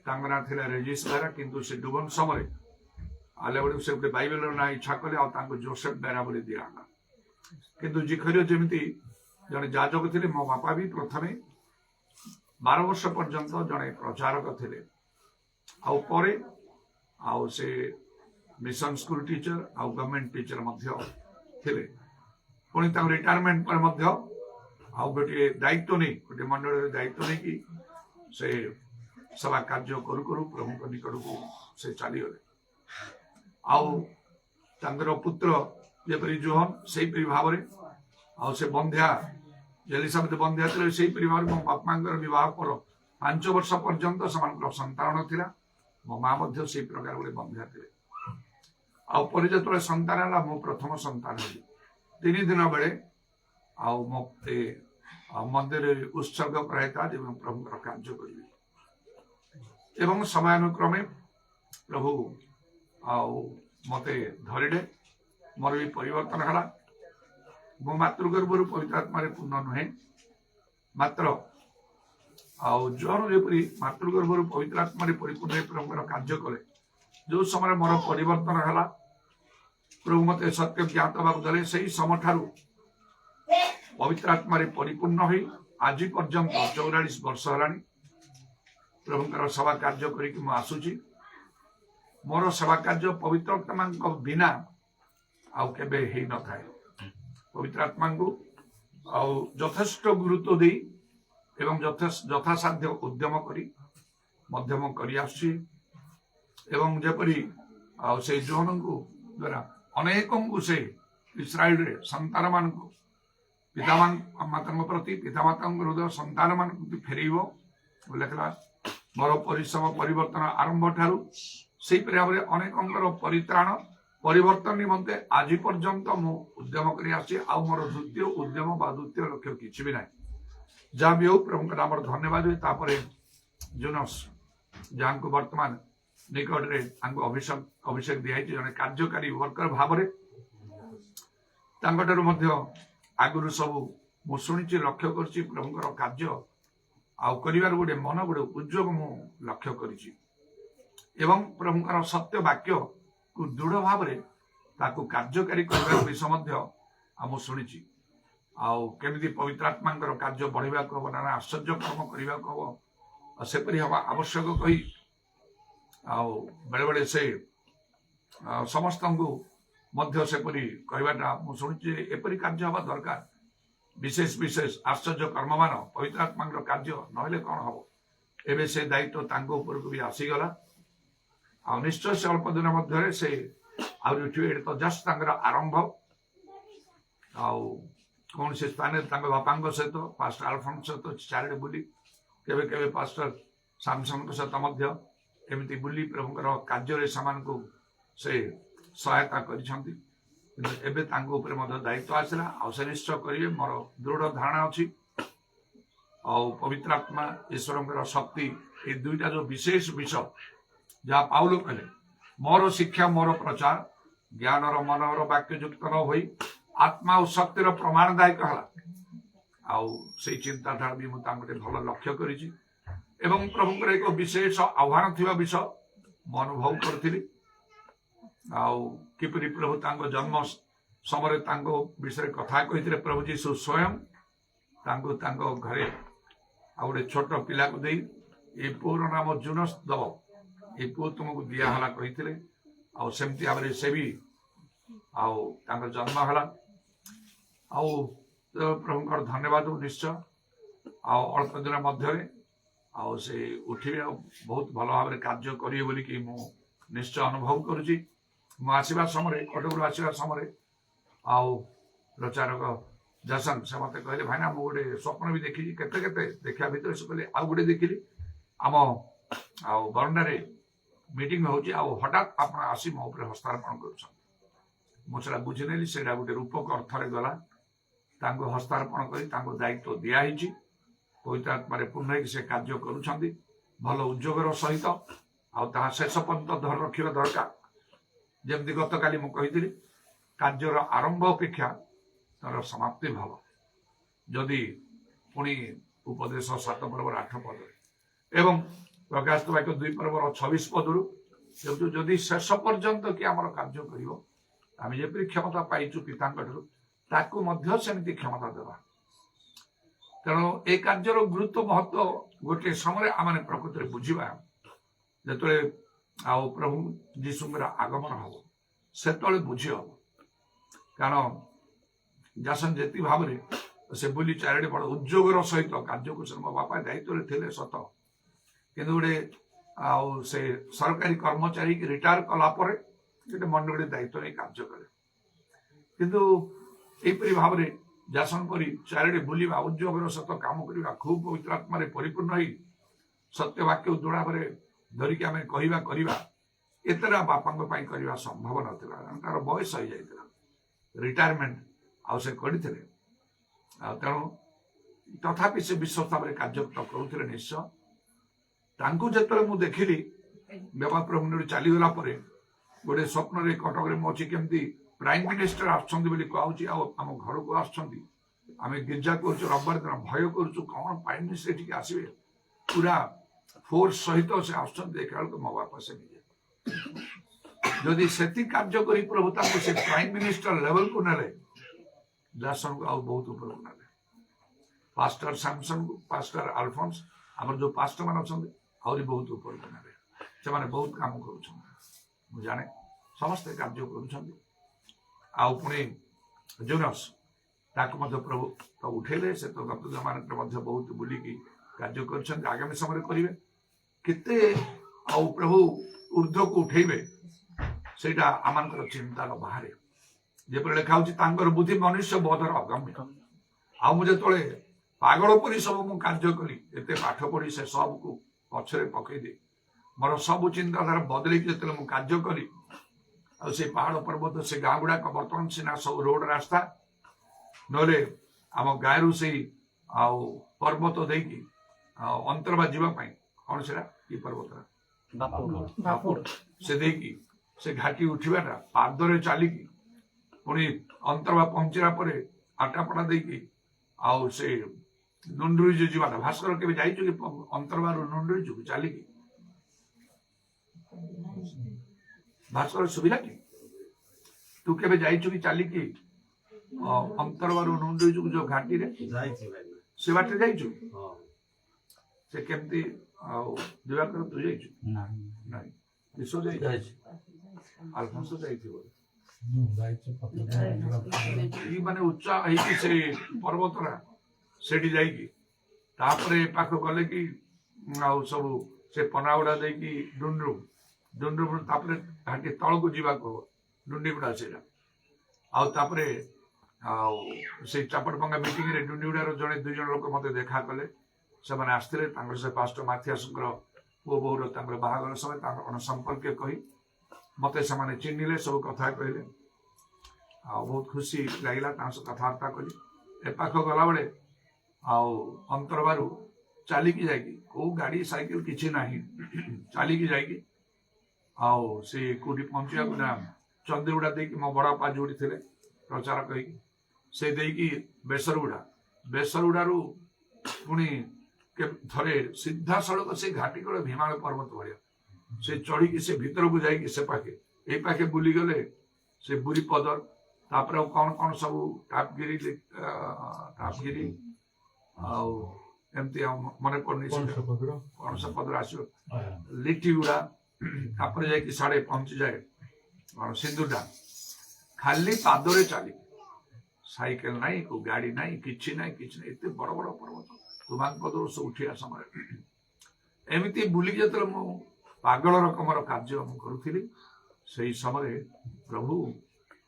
तांगना थिला रेजिस्ट्रार किंतु से डुबन समय आले बड़े से गोटे बाइबल ना इच्छा कले आ तांको जोसेफ बेरा बोली दिया किंतु जिखरियो जेमिति जने जाजक थिले मो बापा भी प्रथमे 12 वर्ष पर्यंत जने प्रचारक थिले आउ परे आउ से मिशन स्कूल टीचर आउ गवर्नमेंट टीचर मध्य थिले पुणी तांको रिटायरमेंट पर मध्य आउ गोटे दायित्व नहीं गोटे मंडल दायित्व नहीं कि से सभा कार्य करू करू प्रभु निकट को से चली गले आउ तांकर पुत्र जेपरी जोहन से भाव आउ से बंध्या एलिजाबेथ बंध्या थे से भाव मो बापा बह पर 5 वर्ष पर्यंत से संतान थिला मो माँ से प्रकार गोटे बंध्या थे आउे जो संतान है मो प्रथम संतान 3 दिन बेले आउ मते मंदिर उत्सर्ग कराइता प्रभु कार्य करी एवं समयानुक्रमे प्रभु आउ मते धरिले मोर भी परिवर्तन है मो मातृगर्भर पवित्र आत्मा पूर्ण नुहे मात्र आउ जन जेपरी मातृगर्भर पवित्र आत्मा परिपूर्ण प्रभु कार्य कले जो समय मोर परिवर्तन है प्रभु मत सत्य ज्ञात देले से समय ठारू पवित्र आत्मा परिपूर्ण हो आज पर्यंत 44 वर्ष है प्रभुंकर सेवा कार्य करी आसुची मोर सेवा कार्य पवित्र आत्मा बिना आउ केबे ही न थाए पवित्र आत्मा को ଆଉ ଯଥେଷ୍ଟ ଗୁରୁତ୍ୱ ଦେଇ ଏବଂ ଯଥାସାଧ୍ୟ ଉଦ୍ୟମ କରି ମଧ୍ୟମ କରି ଆସୁଛି ଏବଂ ଯେପରି ଆଉ ସେଇ ଜୋନଙ୍କୁ ଦ୍ୱାରା ଅନେକଙ୍କୁ ସେ ଇସ୍ରାଏଲରେ ସନ୍ତାନ ମାନଙ୍କୁ ପିତାମାତାଙ୍କ ପ୍ରତି ପିତାମାତାଙ୍କ ହୃଦୟ ସନ୍ତାନ ମାନଙ୍କୁ ଫେରେଇବ ଲେଖିଲା ମୋର ପରିଶ୍ରମ ପରିବର୍ତ୍ତନ ଆରମ୍ଭ ଠାରୁ ସେହିପରି ଭାବରେ ଅନେକଙ୍କର ପରିତ୍ରାଣ ପରିବର୍ତ୍ତନ ନିମନ୍ତେ ଆଜି ପର୍ଯ୍ୟନ୍ତ ମୁଁ ଉଦ୍ୟମ କରି ଆସିଛି ଆଉ ମୋର ଦ୍ୱିତୀୟ ଉଦ୍ୟମ ବା ଦ୍ୱିତୀୟ ଲକ୍ଷ୍ୟ କିଛି ବି ନାହିଁ ଯାହା ବି ହଉ ପ୍ରଭୁଙ୍କର ଆମର ଧନ୍ୟବାଦ ହୁଏ ତାପରେ ଜୋନସ୍ ଯାହାଙ୍କୁ ବର୍ତ୍ତମାନ ନିକଟରେ ତାଙ୍କୁ ଅଭିଷେକ ଦିଆଯାଇଛି ଜଣେ କାର୍ଯ୍ୟକାରୀ ୱାର୍କର ଭାବରେ ତାଙ୍କଠାରୁ ମଧ୍ୟ ଆଗରୁ ସବୁ ମୁଁ ଶୁଣିଛି ଲକ୍ଷ୍ୟ କରିଛି ପ୍ରଭୁଙ୍କର କାର୍ଯ୍ୟ ଆଉ କରିବାର ଗୋଟେ ମନ ଗୋଟେ ଉଦ୍ୟୋଗ ମୁଁ ଲକ୍ଷ୍ୟ କରିଛି ଏବଂ ପ୍ରଭୁଙ୍କର ସତ୍ୟ ବାକ୍ୟକୁ ଦୃଢ ଭାବରେ ତାକୁ କାର୍ଯ୍ୟକାରୀ କରିବାର ବିଷୟ ମଧ୍ୟ ମୁଁ ଶୁଣିଛି ଆଉ କେମିତି ପବିତ୍ର ଆତ୍ମାଙ୍କର କାର୍ଯ୍ୟ ବଢିବାକୁ ହବ ନା ଆଶ୍ଚର୍ଯ୍ୟ କର୍ମ କରିବାକୁ ହବ ସେପରି ହବା ଆବଶ୍ୟକ କହି ଆଉ ବେଳେବେଳେ ସେ ସମସ୍ତଙ୍କୁ ମଧ୍ୟ ସେପରି କରିବାଟା ମୁଁ ଶୁଣିଛି ଏପରି କାର୍ଯ୍ୟ ହବା ଦରକାର ବିଶେଷ ଆଶ୍ଚର୍ଯ୍ୟ କର୍ମମାନ ପବିତ୍ର ଆତ୍ମାଙ୍କର କାର୍ଯ୍ୟ ନହେଲେ କଣ ହବ ଏବେ ସେ ଦାୟିତ୍ୱ ତାଙ୍କ ଉପରକୁ ବି ଆସିଗଲା ଆଉ ନିଶ୍ଚୟ ସେ ଅଳ୍ପ ଦିନ ମଧ୍ୟରେ ସେ ଆହୁରି ଉଠିବେ ଏଠି ତ ଜଷ୍ଟ ତାଙ୍କର ଆରମ୍ଭ ଆଉ କୌଣସି ସ୍ଥାନରେ ତାଙ୍କ ବାପାଙ୍କ ସହିତ ପାଷ୍ଟର ଆଲଫନ୍ସ ସହିତ ଚାରିଆଡେ ବୁଲି କେବେ କେବେ ପାଷ୍ଟର ସାମସନଙ୍କ ସହିତ ମଧ୍ୟ ଏମିତି ବୁଲି ପ୍ରଭୁଙ୍କର କାର୍ଯ୍ୟରେ ସେମାନଙ୍କୁ ସେ ସହାୟତା କରିଛନ୍ତି କିନ୍ତୁ ଏବେ ତାଙ୍କ ଉପରେ ମଧ୍ୟ ଦାୟିତ୍ୱ ଆସିଲା ଆଉ ସେ ନିଶ୍ଚୟ କରିବେ ମୋର ଦୃଢ ଧାରଣା ଅଛି ଆଉ ପବିତ୍ର ଆତ୍ମା ଈଶ୍ୱରଙ୍କର ଶକ୍ତି ଏଇ ଦୁଇଟା ଯୋଉ ବିଶେଷ ବିଷୟ ଯାହା ପାଉଲ କହିଲେ ମୋର ଶିକ୍ଷା ମୋର ପ୍ରଚାର ଜ୍ଞାନର ମନର ବାକ୍ୟ ଯୁକ୍ତ ନ ହୋଇ ଆତ୍ମା ଓ ଶକ୍ତିର ପ୍ରମାଣଦାୟକ ହେଲା ଆଉ ସେଇ ଚିନ୍ତାଧାରା ବି ମୁଁ ତାଙ୍କୁ ଭଲ ଲକ୍ଷ୍ୟ କରିଛି ଏବଂ ପ୍ରଭୁଙ୍କର ଏକ ବିଶେଷ ଆହ୍ୱାନ ଥିବା ବିଷୟ ମୁଁ ଅନୁଭବ କରିଥିଲି ଆଉ କିପରି ପ୍ରଭୁ ତାଙ୍କ ଜନ୍ମ ସମୟରେ ତାଙ୍କ ବିଷୟରେ କଥା କହିଥିଲେ ପ୍ରଭୁ ଯୀଶୁ ସ୍ୱୟଂ ତାଙ୍କୁ ତାଙ୍କ ଘରେ ଆଉ ଗୋଟେ ଛୋଟ ପିଲାକୁ ଦେଇ ଏ ପୁଅର ନାମ ଜୁନସ୍ ଦବ ଏ ପୁଅ ତୁମକୁ ଦିଆହେଲା କହିଥିଲେ ଆଉ ସେମିତି ଭାବରେ ସେ ବି ଆଉ ତାଙ୍କ ଜନ୍ମ ହେଲା ଆଉ ପ୍ରଭୁଙ୍କର ଧନ୍ୟବାଦ ନିଶ୍ଚୟ ଆଉ ଅଳ୍ପ ଦିନ ମଧ୍ୟରେ ଆଉ ସେ ଉଠିବେ ଆଉ ବହୁତ ଭଲ ଭାବରେ କାର୍ଯ୍ୟ କରିବେ ବୋଲିକି ମୁଁ ନିଶ୍ଚୟ ଅନୁଭବ କରୁଛି ମୁଁ ଆସିବା ସମୟରେ କଟକରୁ ଆସିବା ସମୟରେ ଆଉ ପ୍ରଚାରକ ଜସନ ସେ ମତେ କହିଲେ ଭାଇନା ମୁଁ ଗୋଟେ ସ୍ୱପ୍ନ ବି ଦେଖିଛି କେତେ ଦେଖିବା ଭିତରେ ସେ କହିଲେ ଆଉ ଗୋଟେ ଦେଖିଲି ଆମ ଆଉ ବରଣ୍ଡାରେ ମିଟିଂ ହଉଛି ଆଉ ହଠାତ୍ ଆପଣ ଆସି ମୋ ଉପରେ ହସ୍ତାର୍ପଣ କରୁଛନ୍ତି ମୁଁ ସେଟା ବୁଝିନେଲି ସେଇଟା ଗୋଟେ ରୂପକ ଅର୍ଥରେ ଗଲା ତାଙ୍କୁ ହସ୍ତାର୍ପଣ କରି ତାଙ୍କୁ ଦାୟିତ୍ୱ ଦିଆହେଇଛି ପବିତ୍ର ଆତ୍ମାରେ ପୂର୍ଣ୍ଣ ହେଇକି ସେ କାର୍ଯ୍ୟ କରୁଛନ୍ତି ଭଲ ଉଦ୍ୟୋଗର ସହିତ ଆଉ ତାହା ଶେଷ ପର୍ଯ୍ୟନ୍ତ ଧରି ରଖିବା ଦରକାର ଯେମିତି ଗତକାଲି ମୁଁ କହିଥିଲି କାର୍ଯ୍ୟର ଆରମ୍ଭ ଅପେକ୍ଷା ତାର ସମାପ୍ତି ଭଲ ଯଦି ପୁଣି ଉପଦେଶ 7 ପର୍ବର 8 ପଦରେ ଏବଂ ପ୍ରକାଶ ବାକ୍ୟ 2 ପର୍ବର 26 ପଦରୁ ଯଦି ଶେଷ ପର୍ଯ୍ୟନ୍ତ କି ଆମର କାର୍ଯ୍ୟ କରିବ ଆମେ ଯେପରି କ୍ଷମତା ପାଇଛୁ ପିତାଙ୍କ ଠାରୁ ତାକୁ ମଧ୍ୟ ସେମିତି କ୍ଷମତା ଦେବା ତେଣୁ ଏ କାର୍ଯ୍ୟର ଗୁରୁତ୍ୱ ମହତ୍ଵ ଗୋଟିଏ ସମୟରେ ଆମେ ପ୍ରକୃତରେ ବୁଝିବା ଯେତେବେଳେ ଆଉ ପ୍ରଭୁ ଯୀଶୁଙ୍କର ଆଗମନ ହବ ସେତେବେଳେ ବୁଝି ହବ କାରଣ ଯାସନ ଯେତିକି ଭାବରେ ସେ ବୁଲି ଚାରିଆଡେ ବଡ ଉଦ୍ୟୋଗର ସହିତ କାର୍ଯ୍ୟ କରୁଛନ୍ତି ମୋ ବାପା ଦାୟିତ୍ୱରେ ଥିଲେ ସତ କିନ୍ତୁ ଗୋଟେ ଆଉ ସେ ସରକାରୀ କର୍ମଚାରୀ ରିଟାୟାର କଲା ପରେ ଗୋଟେ ମଣ୍ଡ ଗୋଟେ ଦାୟିତ୍ୱ ନେଇ କାର୍ଯ୍ୟ କରେ କିନ୍ତୁ ଏହିପରି ଭାବରେ ଯାସନ କରି ଚାରିଆଡେ ବୁଲିବା ଉଦ୍ୟୋଗର ସହିତ କାମ କରିବା ଖୁବ୍ ପବିତ୍ର ଆତ୍ମାରେ ପରିପୂର୍ଣ୍ଣ ହେଇ ସତ୍ୟ ବାକ୍ୟ ଦୃଢ ଭାବରେ ଧରିକି ଆମେ କରିବା ଏତେଟା ବାପାଙ୍କ ପାଇଁ କରିବା ସମ୍ଭବ ନଥିଲା ତାର ବୟସ ହେଇଯାଇଥିଲା ରିଟାୟାରମେଣ୍ଟ ଆଉ ସେ କରିଥିଲେ ଆଉ ତେଣୁ ତଥାପି ସେ ବିଶ୍ୱସ୍ତ ଭାବରେ କାର୍ଯ୍ୟ କରୁଥିଲେ ନିଶ୍ଚୟ ତାଙ୍କୁ ଯେତେବେଳେ ମୁଁ ଦେଖିଲି ବାବା ପ୍ରଭୁ ଚାଲିଗଲା ପରେ ଗୋଟେ ସ୍ୱପ୍ନରେ କଟକରେ ମୁଁ ଅଛି କେମିତି ପ୍ରାଇମ ମିନିଷ୍ଟର ଆସୁଛନ୍ତି ବୋଲି କୁହାଉଛି ଆଉ ଆମ ଘରକୁ ଆସୁଛନ୍ତି ଆମେ ଗିର୍ଜା କରୁଛୁ ରବିବାର ଦିନ ଭୟ କରୁଛୁ କଣ ପ୍ରାଇମ ମିନିଷ୍ଟର ଏଠିକି ଆସିବେ ପୁରା ଫୋର୍ସ ସହିତ ସେ ଆସୁଛନ୍ତି ଦେଖିଲା ବେଳକୁ ମୋ ବାପା ସେ ନିଜେ ଯଦି ସେତିକି କାର୍ଯ୍ୟ କରି ପ୍ରଭୁ ତାଙ୍କୁ ସେ ପ୍ରାଇମ ମିନିଷ୍ଟର ଲେଭେଲକୁ ନେଲେ ଯାସନକୁ ଆଉ ବହୁତ ଉପରକୁ ନେଲେ ପାଷ୍ଟର ସାମସନକୁ ପାଷ୍ଟର ଆଲଫନ୍ସ ଆମର ଯୋଉ ପାଷ୍ଟର ମାନେ ଅଛନ୍ତି ଆହୁରି ବହୁତ ଉପରକୁ ନେବେ ସେମାନେ ବହୁତ କାମ କରୁଛନ୍ତି ମୁଁ ଜାଣେ ସମସ୍ତେ କାର୍ଯ୍ୟ କରୁଛନ୍ତି ଆଉ ପୁଣି ଜୋନସ୍ ତାକୁ ମଧ୍ୟ ପ୍ରଭୁ ତ ଉଠେଇଲେ। ସେ ତ ମାନଙ୍କରେ ମଧ୍ୟ ବହୁତ ବୁଲିକି କାର୍ଯ୍ୟ କରିଛନ୍ତି, ଆଗାମୀ ସମୟରେ କରିବେ। କେତେ ଆଉ ପ୍ରଭୁ ଉର୍ଦ୍ଧ୍ୱକୁ ଉଠେଇବେ ସେଇଟା ଆମମାନଙ୍କର ଚିନ୍ତାର ବାହାରେ। ଯେପରି ଲେଖା ହଉଛି ତାଙ୍କର ବୁଦ୍ଧି ମନୁଷ୍ୟ ବୋଧର ଅଗମ୍ୟ। ଆଉ ମୁଁ ଯେତେବେଳେ ପାଗଳ ପରି ସବୁ ମୁଁ କାର୍ଯ୍ୟ କଲି, ଏତେ ପାଠ ପଢି ସେ ସବୁକୁ ପଛରେ ପକେଇଦିଏ, ମୋର ସବୁ ଚିନ୍ତାଧାରା ବଦଳେଇକି ଯେତେବେଳେ ମୁଁ କାର୍ଯ୍ୟ କଲି, ଆଉ ସେ ପାହାଡ ପର୍ବତ ସେ ଗାଁ ଗୁଡାକ ବର୍ତ୍ତମାନ ସିନା ସବୁ ରୋଡ ରାସ୍ତା, ନହେଲେ ଆମ ଗାଁରୁ ସେଇ ଆଉ ପର୍ବତ ଦେଇକି ଅନ୍ତର୍ବା ଯିବା ପାଇଁ କଣ ସେଟା କି ପର୍ବତଟା ବାପୁର, ସେ ଦେଇକି ସେ ଘାଟି ଉଠିବାଟା ପାଦରେ ଚାଲିକି ପୁଣି ଅନ୍ତର୍ବା ପହଞ୍ଚିଲା ପରେ ଆଟାପଡ଼ା ଦେଇକି ଆଉ ସେ ନୁଣ୍ଡୁରି ଯିବାଟା। ଭାସ୍କର କେବେ ଯାଇଛୁ କି ଅନ୍ତର୍ବାରୁ ନୁଣ୍ଡୁରି ଯିବୁ ଚାଲିକି? ଭାସ୍କର ସୁବିଧା କି? ତୁ କେବେ ଯାଇଛୁ କି ଚାଲିକି ଅନ୍ତର୍ବାରୁ ନୁଣ୍ଡୁରି ଯିବୁ ଯୋଉ ଘାଟିରେ? ସେ ବାଟରେ ଯାଇଛୁ? ସେ କେମିତି ଆଉ ଦିବାକର ତୁ ଯାଇଛୁ? ନାଇଁ। ବିଶ୍ୱ ଯାଇଛି? ଆଲଫାନ୍ସୋ ଯାଇଥିବ। ମାନେ ଉଚ୍ଚା ହେଇକି ସେ ପର୍ବତଟା ସେଠି ଯାଇକି ତାପରେ ପାଖ ଗଲେ କି ଆଉ ସବୁ ସେ ପନାଗୁଡା ଦେଇକି ଡୁଣ୍ଡୁ ତାପରେ ଘାଟି ତଳକୁ ଯିବାକୁ ହବ, ଡୁଣ୍ଡିଗୁଡା ସେଇଟା। ଆଉ ତାପରେ ଆଉ ସେଇ ଚାପଟଭଙ୍ଗା ମିଟିଂରେ ଡୁଣ୍ଡିଗୁଡାର ଜଣେ 2 ଜଣ ଲୋକ ମତେ ଦେଖା କଲେ। ସେମାନେ ଆସିଥିଲେ, ତାଙ୍କର ସେ ପାଷ୍ଟର ମାଥିଆସଙ୍କର ପୁଅ ବୋଉର ତାଙ୍କର ବାହାଘର ସମୟ ତାଙ୍କର କଣ ସମ୍ପର୍କୀୟ କହି ମତେ ସେମାନେ ଚିହ୍ନିଲେ, ସବୁ କଥା କହିଲେ। ଆଉ ବହୁତ ଖୁସି ଲାଗିଲା ତାଙ୍କ ସହ କଥାବାର୍ତ୍ତା କଲି। ଏ ପାଖ ଗଲାବେଳେ ଆଉ ଅନ୍ତର୍ବାରୁ ଚାଲିକି ଯାଇକି, କୋଉ ଗାଡି ସାଇକେଲ କିଛି ନାହିଁ, ଚାଲିକି ଯାଇକି ଆଉ ସେ କୋଉଠି ପହଞ୍ଚିବାକୁ ନା ଚନ୍ଦିଗୁଡା ଦେଇକି ମୋ ବଡ ବାପା ଯୋଉଠି ଥିଲେ ପ୍ରଚାର କହିକି ସେ ଦେଇକି ବେସରଗୁଡାରୁ ପୁଣି ଥରେ ସିଧାସଳଖ ସେ ଘାଟି କଳେ ଭୀମାଳ ପର୍ବତ ଭଳିଆ ସେ ଚଢିକି ସେ ଭିତରକୁ ଯାଇକି ସେ ପାଖେ ଏଇ ପାଖେ ବୁଲିଗଲେ ସେ ବୁରି ପଦର, ତାପରେ ଆଉ କଣ କଣ ସବୁ ଟାପଗିରି ଆଉ ଏମିତି ମନେ ପଡୁନି କଣସ ପଦର ଆସିବ, ଲିଟିଗୁଡା, ତାପରେ ଯାଇକି ସାଡେ ପହଞ୍ଚିଯାଏ ସିନ୍ଧୁଟା। ଖାଲି ପାଦରେ ଚାଲି, ସାଇକେଲ ନାହିଁ, କୋଉ ଗାଡି ନାହିଁ, କିଛି ନାହିଁ, ଏତେ ବଡ ବଡ ପର୍ବତ ତୁମାଙ୍କ ପଦରୁ ସବୁ ଉଠିବା ସମୟରେ ଏମିତି ବୁଲିକି ଯେତେବେଳେ ମୁଁ ପାଗଳ ରକମର କାର୍ଯ୍ୟ ମୁଁ କରୁଥିଲି, ସେଇ ସମୟରେ ପ୍ରଭୁ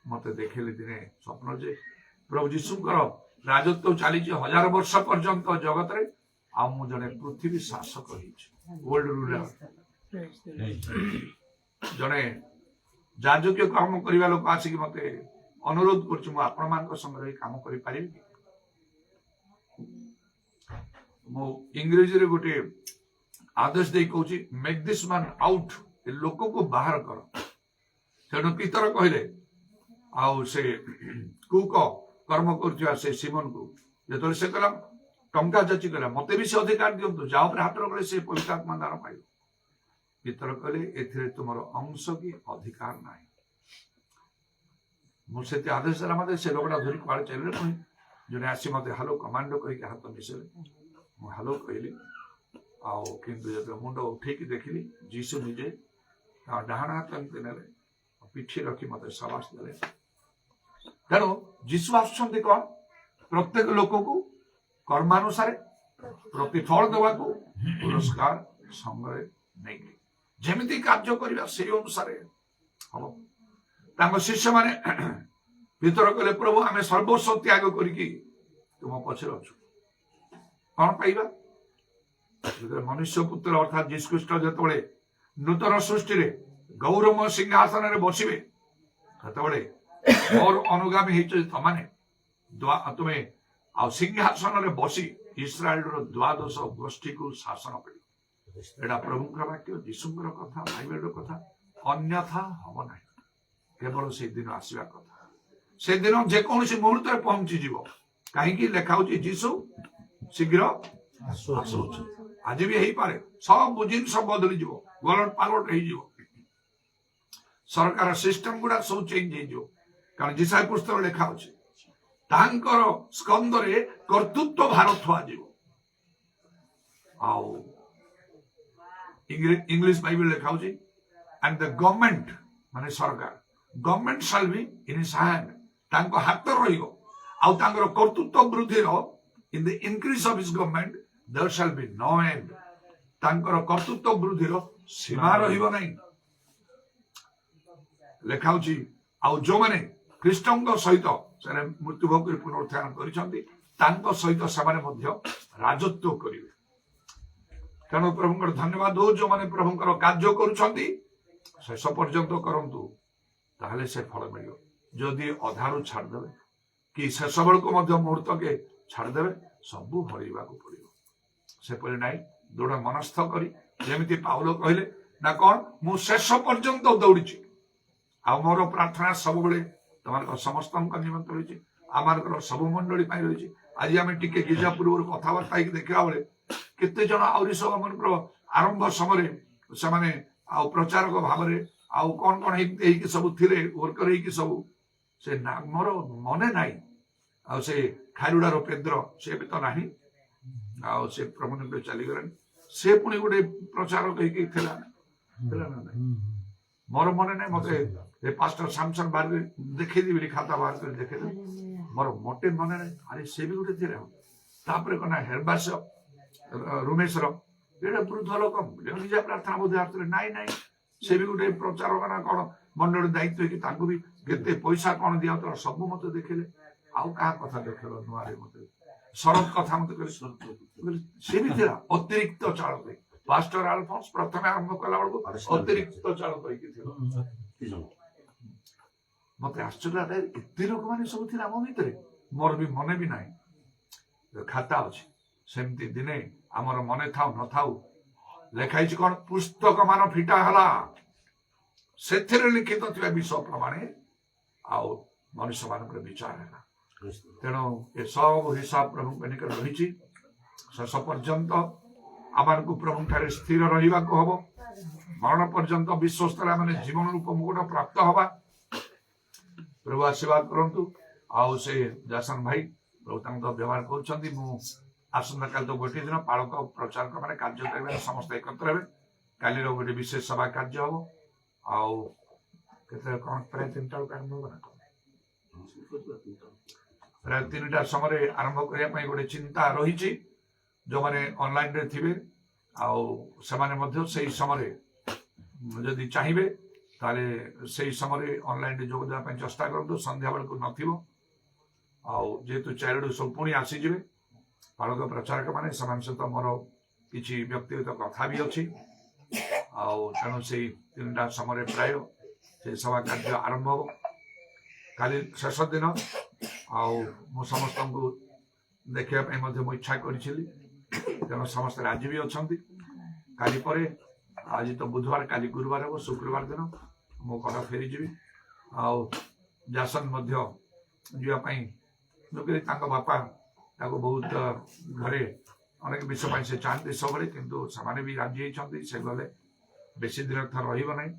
ମତେ ଦେଖେଇଲେ ଦିନେ ସ୍ୱପ୍ନ ଯେ ପ୍ରଭୁ ଯୀଶୁଙ୍କର ରାଜତ୍ୱ ଚାଲିଛି 1000 ବର୍ଷ ପର୍ଯ୍ୟନ୍ତ ଜଗତରେ, ଆଉ ମୁଁ ଜଣେ ପୃଥିବୀ ଶାସକ ହେଇଛି, ୱର୍ଲ୍ଡ ରୁଲର, ଜଣେ ଯାଜକୀୟ କାମ କରିବା ଲୋକ ଆସିକି ମତେ ଅନୁରୋଧ କରୁଛି ମୁଁ ଆପଣମାନଙ୍କ ସଙ୍ଗରେ କାମ କରିପାରିବି କି? ମୁଁ ଇଂରେଜୀରେ ଗୋଟେ ଆଦେଶ ଦେଇ କହୁଛି ମେକ୍ ଦିସ୍ ମ୍ୟାନ୍ ଆଉଟ୍, ଏ ଲୋକକୁ ବାହାର କର। ତେଣୁ ପିତର କହିଲେ ଆଉ ସେ କୁକ କର୍ମ କରୁଥିବା ସେ ସିମନକୁ ଯେତେବେଳେ ସେ କହିଲା ଟଙ୍କା ଯାଚି କଲା ମତେ ବି ସେ ଅଧିକାର ଦିଅନ୍ତୁ, ଯାହା ଉପରେ ହାତ ରଖିଲେ ସେ ପବିତ୍ର ଆତ୍ମା ଦାନ ପାଇବ। ପିତର କହିଲେ ଏଥିରେ ତୁମର ଅଂଶ କି ଅଧିକାର ନାହିଁ। ମୁଁ ସେଠି ଆଦେଶ ଦେଲା ମତେ ସେ ଲୋକଟା ଧରି କୁଆଡେ ଚାଲିଲେ, ପୁଣି ଜଣେ ଆସି ମତେ ହାଲୋ କମାଣ୍ଡ କହିକି ହାତ ମିଶେଇଲେ, ମୁଁ ହାଲୋ କହିଲି। ଆଉ କିନ୍ତୁ ଯେତେବେଳେ ମୁଣ୍ଡ ଉଠେଇକି ଦେଖିଲି ଯୀଶୁ ନିଜେ ଡାହାଣ ହାତ ଏମିତି ନେଲେ, ପିଠି ରଖି ମତେ ସାବାସ ଦେଲେ। ତେଣୁ ଯୀଶୁ ଆସୁଛନ୍ତି କଣ? ପ୍ରତ୍ୟେକ ଲୋକକୁ କର୍ମାନୁସାରେ ପ୍ରତିଫଳ ଦେବାକୁ, ପୁରସ୍କାର ସଙ୍ଗରେ ନେଇକି ଯେମିତି କାର୍ଯ୍ୟ କରିବା ସେଇ ଅନୁସାରେ ହବ। ତାଙ୍କ ଶିଷ୍ୟମାନେ ଭିତର କଲେ ପ୍ରଭୁ ଆମେ ସର୍ବସ୍ୱ ତ୍ୟାଗ କରିକି ତୁମ ପଛରେ ଅଛୁ, କଣ ପାଇବା? ମନୁଷ୍ୟ ପୁତ୍ର ଅର୍ଥାତ୍ ଯୀଶୁ ଖ୍ରୀଷ୍ଟ ଯେତେବେଳେ ନୂତନ ସୃଷ୍ଟିରେ ଗୌରବ ସିଂହାସନରେ ବସିବେ, ସେତେବେଳେ ମୋର ଅନୁଗାମୀ ହେଇଛ ତମାନେ ତୁମେ ଆଉ ସିଂହାସନରେ ବସି ଇସ୍ରାଏଲର 12 ଗୋଷ୍ଠୀକୁ ଶାସନ କରିବ। ଏଇଟା ପ୍ରଭୁଙ୍କର ବାକ୍ୟ, ଯୀଶୁଙ୍କର କଥା, ବାଇବେଲର କଥା, ଅନ୍ୟଥା ହବ ନାହିଁ। କେବଳ ସେଦିନ ଆସିବା କଥା, ସେଦିନ ଯେକୌଣସି ମୁହୂର୍ତ୍ତରେ ପହଞ୍ଚିଯିବ। କାହିଁକି ଲେଖା ହଉଛି ଯୀଶୁ ଶୀଘ୍ର ଆସୁଛି। ଆଜି ବି ହେଇପାରେ, ସବୁ ଜିନିଷ ବଦଳିଯିବ, ଗଲଟ ପାଲଟ ହେଇଯିବ, ସରକାର ସିଷ୍ଟମ ଗୁଡା ସବୁ ଚେଞ୍ଜ ହେଇଯିବ। କାରଣ ଯିଶାୟା ପୁସ୍ତକ ଲେଖା ଅଛି ତାଙ୍କର ସ୍କନ୍ଧରେ କର୍ତ୍ତୃତ୍ୱ ଭାର ଥୁଆଯିବ। ଆଉ ଇଂଲିଶ ବାଇବେଲ ଲେଖା ହଉଛି ଆଣ୍ଡ ଦ ଗଭର୍ଣ୍ଣମେଣ୍ଟ ମାନେ ସରକାର, government shall be in his hand, ତାଙ୍କ ହାତ ରହିବ। ଆଉ ତାଙ୍କର କର୍ତ୍ତୃତ୍ୱ ବୃଦ୍ଧିର in the increase of his government there shall be no end. ତାଙ୍କର କର୍ତ୍ତୃତ୍ୱ ବୃଦ୍ଧିର ସୀମା ରହିବ ନାହିଁ। ଲେଖା ହଉଛି ଆଉ ଯୋଉମାନେ ଖ୍ରୀଷ୍ଟଙ୍କ ସହିତ ସେମାନେ ମୃତ୍ୟୁଭୋଗ କରି ପୁନରୁତ୍ଥାନ କରିଛନ୍ତି ତାଙ୍କ ସହିତ ସେମାନେ ମଧ୍ୟ ରାଜତ୍ୱ କରିବେ। ତେଣୁ ପ୍ରଭୁଙ୍କର ଧନ୍ୟବାଦ ହଉ, ଯୋଉମାନେ ପ୍ରଭୁଙ୍କର କାର୍ଯ୍ୟ କରୁଛନ୍ତି ଶେଷ ପର୍ଯ୍ୟନ୍ତ କରନ୍ତୁ, ତାହେଲେ ସେ ଫଳ ମିଳିବ। ଯଦି ଅଧାରୁ ଛାଡ଼ିଦେବେ କି ଶେଷ ବେଳକୁ ମଧ୍ୟ ମୁହୂର୍ତ୍ତକେ ଛାଡ଼ିଦେବେ ସବୁ ହରେଇବାକୁ ପଡିବ। ସେପରି ନାହିଁ, ଦୃଢ ମନସ୍ଥ କରି ଯେମିତି ପାଉଲ କହିଲେ ନା କଣ, ମୁଁ ଶେଷ ପର୍ଯ୍ୟନ୍ତ ଦୌଡ଼ିଛି ଆଉ ମୋର ପ୍ରାର୍ଥନା ସବୁବେଳେ ତମମାନଙ୍କ ସମସ୍ତଙ୍କ ନିମନ୍ତେ ରହିଛି, ଆମମାନଙ୍କର ସବୁ ମଣ୍ଡଳୀ ପାଇଁ ରହିଛି। ଆଜି ଆମେ ଟିକେ ଗିର୍ଜା ପୂର୍ବରୁ କଥାବାର୍ତ୍ତା ହେଇକି ଦେଖିଲା ବେଳେ କେତେ ଜଣ ଆହୁରି ସବୁ ଆମମାନଙ୍କର ଆରମ୍ଭ ସମୟରେ ସେମାନେ ଆଉ ପ୍ରଚାରକ ଭାବରେ ଆଉ କଣ କଣ ହେଇକି ସବୁ ଥିଲେ, ୱର୍କର ହେଇକି ସବୁ, ସେ ମୋର ମନେ ନାହିଁ। ଆଉ ସେ ଖାରୁଡାର ପେଦ୍ର ସେ ବି ତ ନାହିଁ, ଆଉ ସେ ପ୍ରଭୁ ଚାଲିଗଲାଣି। ସେ ପୁଣି ଗୋଟେ ପ୍ରଚାରକ ହେଇକି ଥିଲା ନା ନାହିଁ ମୋର ମନେ ନାହିଁ। ମତେ ଏ ପାଷ୍ଟର ସାମସନ ବାହାର ଦେଖେଇଦେବି ବୋଲି ଖାତା ବାହାର କରି ଦେଖେଇଦେବି, ମୋର ମୋଟେ ମନେ ନାହିଁ। ଆରେ ସେ ବି ଗୋଟେ ଥିଲା। ତାପରେ କଣ ହେରବାସ ରୁମେଶର ଏଇଟା ବୃଦ୍ଧ ଲୋକ ନିଜା ପ୍ରାର୍ଥନା ବୋଧେ ଆସିଥିଲେ, ନାଇଁ ନାଇଁ ସେ ବି ଗୋଟେ ପ୍ରଚାରକ ନା କଣ ମଣ୍ଡଳୀ ଦାୟିତ୍ୱ ହେଇକି ତାଙ୍କୁ ବି କେତେ ପଇସା କଣ ଦିଆଯାଉଥିଲା ସବୁ ମତେ ଦେଖିଲେ। ଆଉ କାହା କଥା ଦେଖେଇଲ ନୂଆରେ ମତେ ଶରତ କଥା ମତେ କହିଲେ, ସେ ବି ଥିଲା ଅତିରିକ୍ତ ଚାଳକ। ପାଷ୍ଟର ଆଲଫନ୍ସ ପ୍ରଥମେ ଆରମ୍ଭ କଲା ବେଳକୁ ଅତିରିକ୍ତ ଚାଳକ ହେଇକି ଥିଲା। ମତେ ଆଶ୍ଚର୍ଯ୍ୟ, ଏତେ ଲୋକମାନେ ସବୁ ଥିଲେ ଆମ ଭିତରେ, ମୋର ବି ମନେ ବି ନାହିଁ। ଖାତା ଅଛି ସେମିତି ଦିନେ ଆମର ମନେ ଥାଉ ନଥାଉ ଲେଖା ହେଇଛି କଣ, ପୁସ୍ତକ ମାନ ଫିଟା ହେଲା, ସେଥିରେ ଲିଖିତ ଥିବା ବିଷୟ ପ୍ରମାଣେ ଆଉ ମନୁଷ୍ୟ ମାନଙ୍କର ବିଚାର ହେଲା। ତେଣୁ ଏସବୁ ହିସାବ ପ୍ରଭୁଙ୍କ ନିକଟରେ ରହିଛି। ଶେଷ ପର୍ଯ୍ୟନ୍ତ ଆମମାନଙ୍କୁ ପ୍ରଭୁଙ୍କଠାରେ ସ୍ଥିର ରହିବାକୁ ହବ। ମରଣ ପର୍ଯ୍ୟନ୍ତ ବିଶ୍ୱସ୍ତରେ ଆମେ ଜୀବନ ରୂପ ମୁକୁଟ ପ୍ରାପ୍ତ ହବା। ପ୍ରଭୁ ଆଶୀର୍ବାଦ କରନ୍ତୁ। ଆଉ ସେ ଯାସନ ଭାଇ ପ୍ରଭୁ ତାଙ୍କ ବ୍ୟବହାର କରୁଛନ୍ତି। ମୁଁ ଆସନ୍ତାକାଲି ତ ଗୋଟିଏ ଦିନ ପାଳକ ପ୍ରଚାରକ ମାନେ କାର୍ଯ୍ୟ କରିବେ, ସମସ୍ତେ ଏକତ୍ର ହେବେ। କାଲିର ଗୋଟେ ବିଶେଷ ସଭା କାର୍ଯ୍ୟ ହବ। ଆଉ କେତେ କଣ ପ୍ରାୟ 3ଟା ବେଳକୁ ଆରମ୍ଭ ହବ ନା କଣ, ପ୍ରାୟ 3ଟା ସମୟରେ ଆରମ୍ଭ କରିବା ପାଇଁ ଗୋଟେ ଚିନ୍ତା ରହିଛି। ଯୋଉମାନେ ଅନଲାଇନ ରେ ଥିବେ ଆଉ ସେମାନେ ମଧ୍ୟ ସେଇ ସମୟରେ ଯଦି ଚାହିଁବେ ତାହେଲେ ସେଇ ସମୟରେ ଅନଲାଇନରେ ଯୋଗ ଦେବା ପାଇଁ ଚେଷ୍ଟା କରନ୍ତୁ। ସନ୍ଧ୍ୟା ବେଳକୁ ନଥିବ। ଆଉ ଯେହେତୁ 4ରୁ ସବୁ ପୁଣି ଆସିଯିବେ ପାଳକ ପ୍ରଚାରକ ମାନେ, ସେମାନଙ୍କ ସହିତ ମୋର କିଛି ବ୍ୟକ୍ତିଗତ କଥା ବି ଅଛି। ଆଉ ତେଣୁ ସେଇ 3ଟା ସମୟରେ ପ୍ରାୟ ସେ ସଭା କାର୍ଯ୍ୟ ଆରମ୍ଭ ହବ। କାଲି ଶେଷ ଦିନ ଆଉ ମୁଁ ସମସ୍ତଙ୍କୁ ଦେଖିବା ପାଇଁ ମଧ୍ୟ ମୁଁ ଇଚ୍ଛା କରିଥିଲି। ତେଣୁ ସମସ୍ତେ ରାଜି ବି ଅଛନ୍ତି। କାଲି ପରେ ଆଜି ତ ବୁଧବାର, କାଲି ଗୁରୁବାର ହବ, ଶୁକ୍ରବାର ଦିନ ମୁଁ କଟକ ଫେରିଯିବି। ଆଉ ଯାସନ ମଧ୍ୟ ଯିବା ପାଇଁ ତାଙ୍କ ବାପା ତାକୁ ବହୁତ ଘରେ ଅନେକ ବିଷୟ ପାଇଁ ସେ ଚାହାନ୍ତି ସବୁବେଳେ, କିନ୍ତୁ ସେମାନେ ବି ରାଜି ହେଇଛନ୍ତି। ସେ ଗଲେ ବେଶୀ ଦିନ ଥର ରହିବ ନାହିଁ,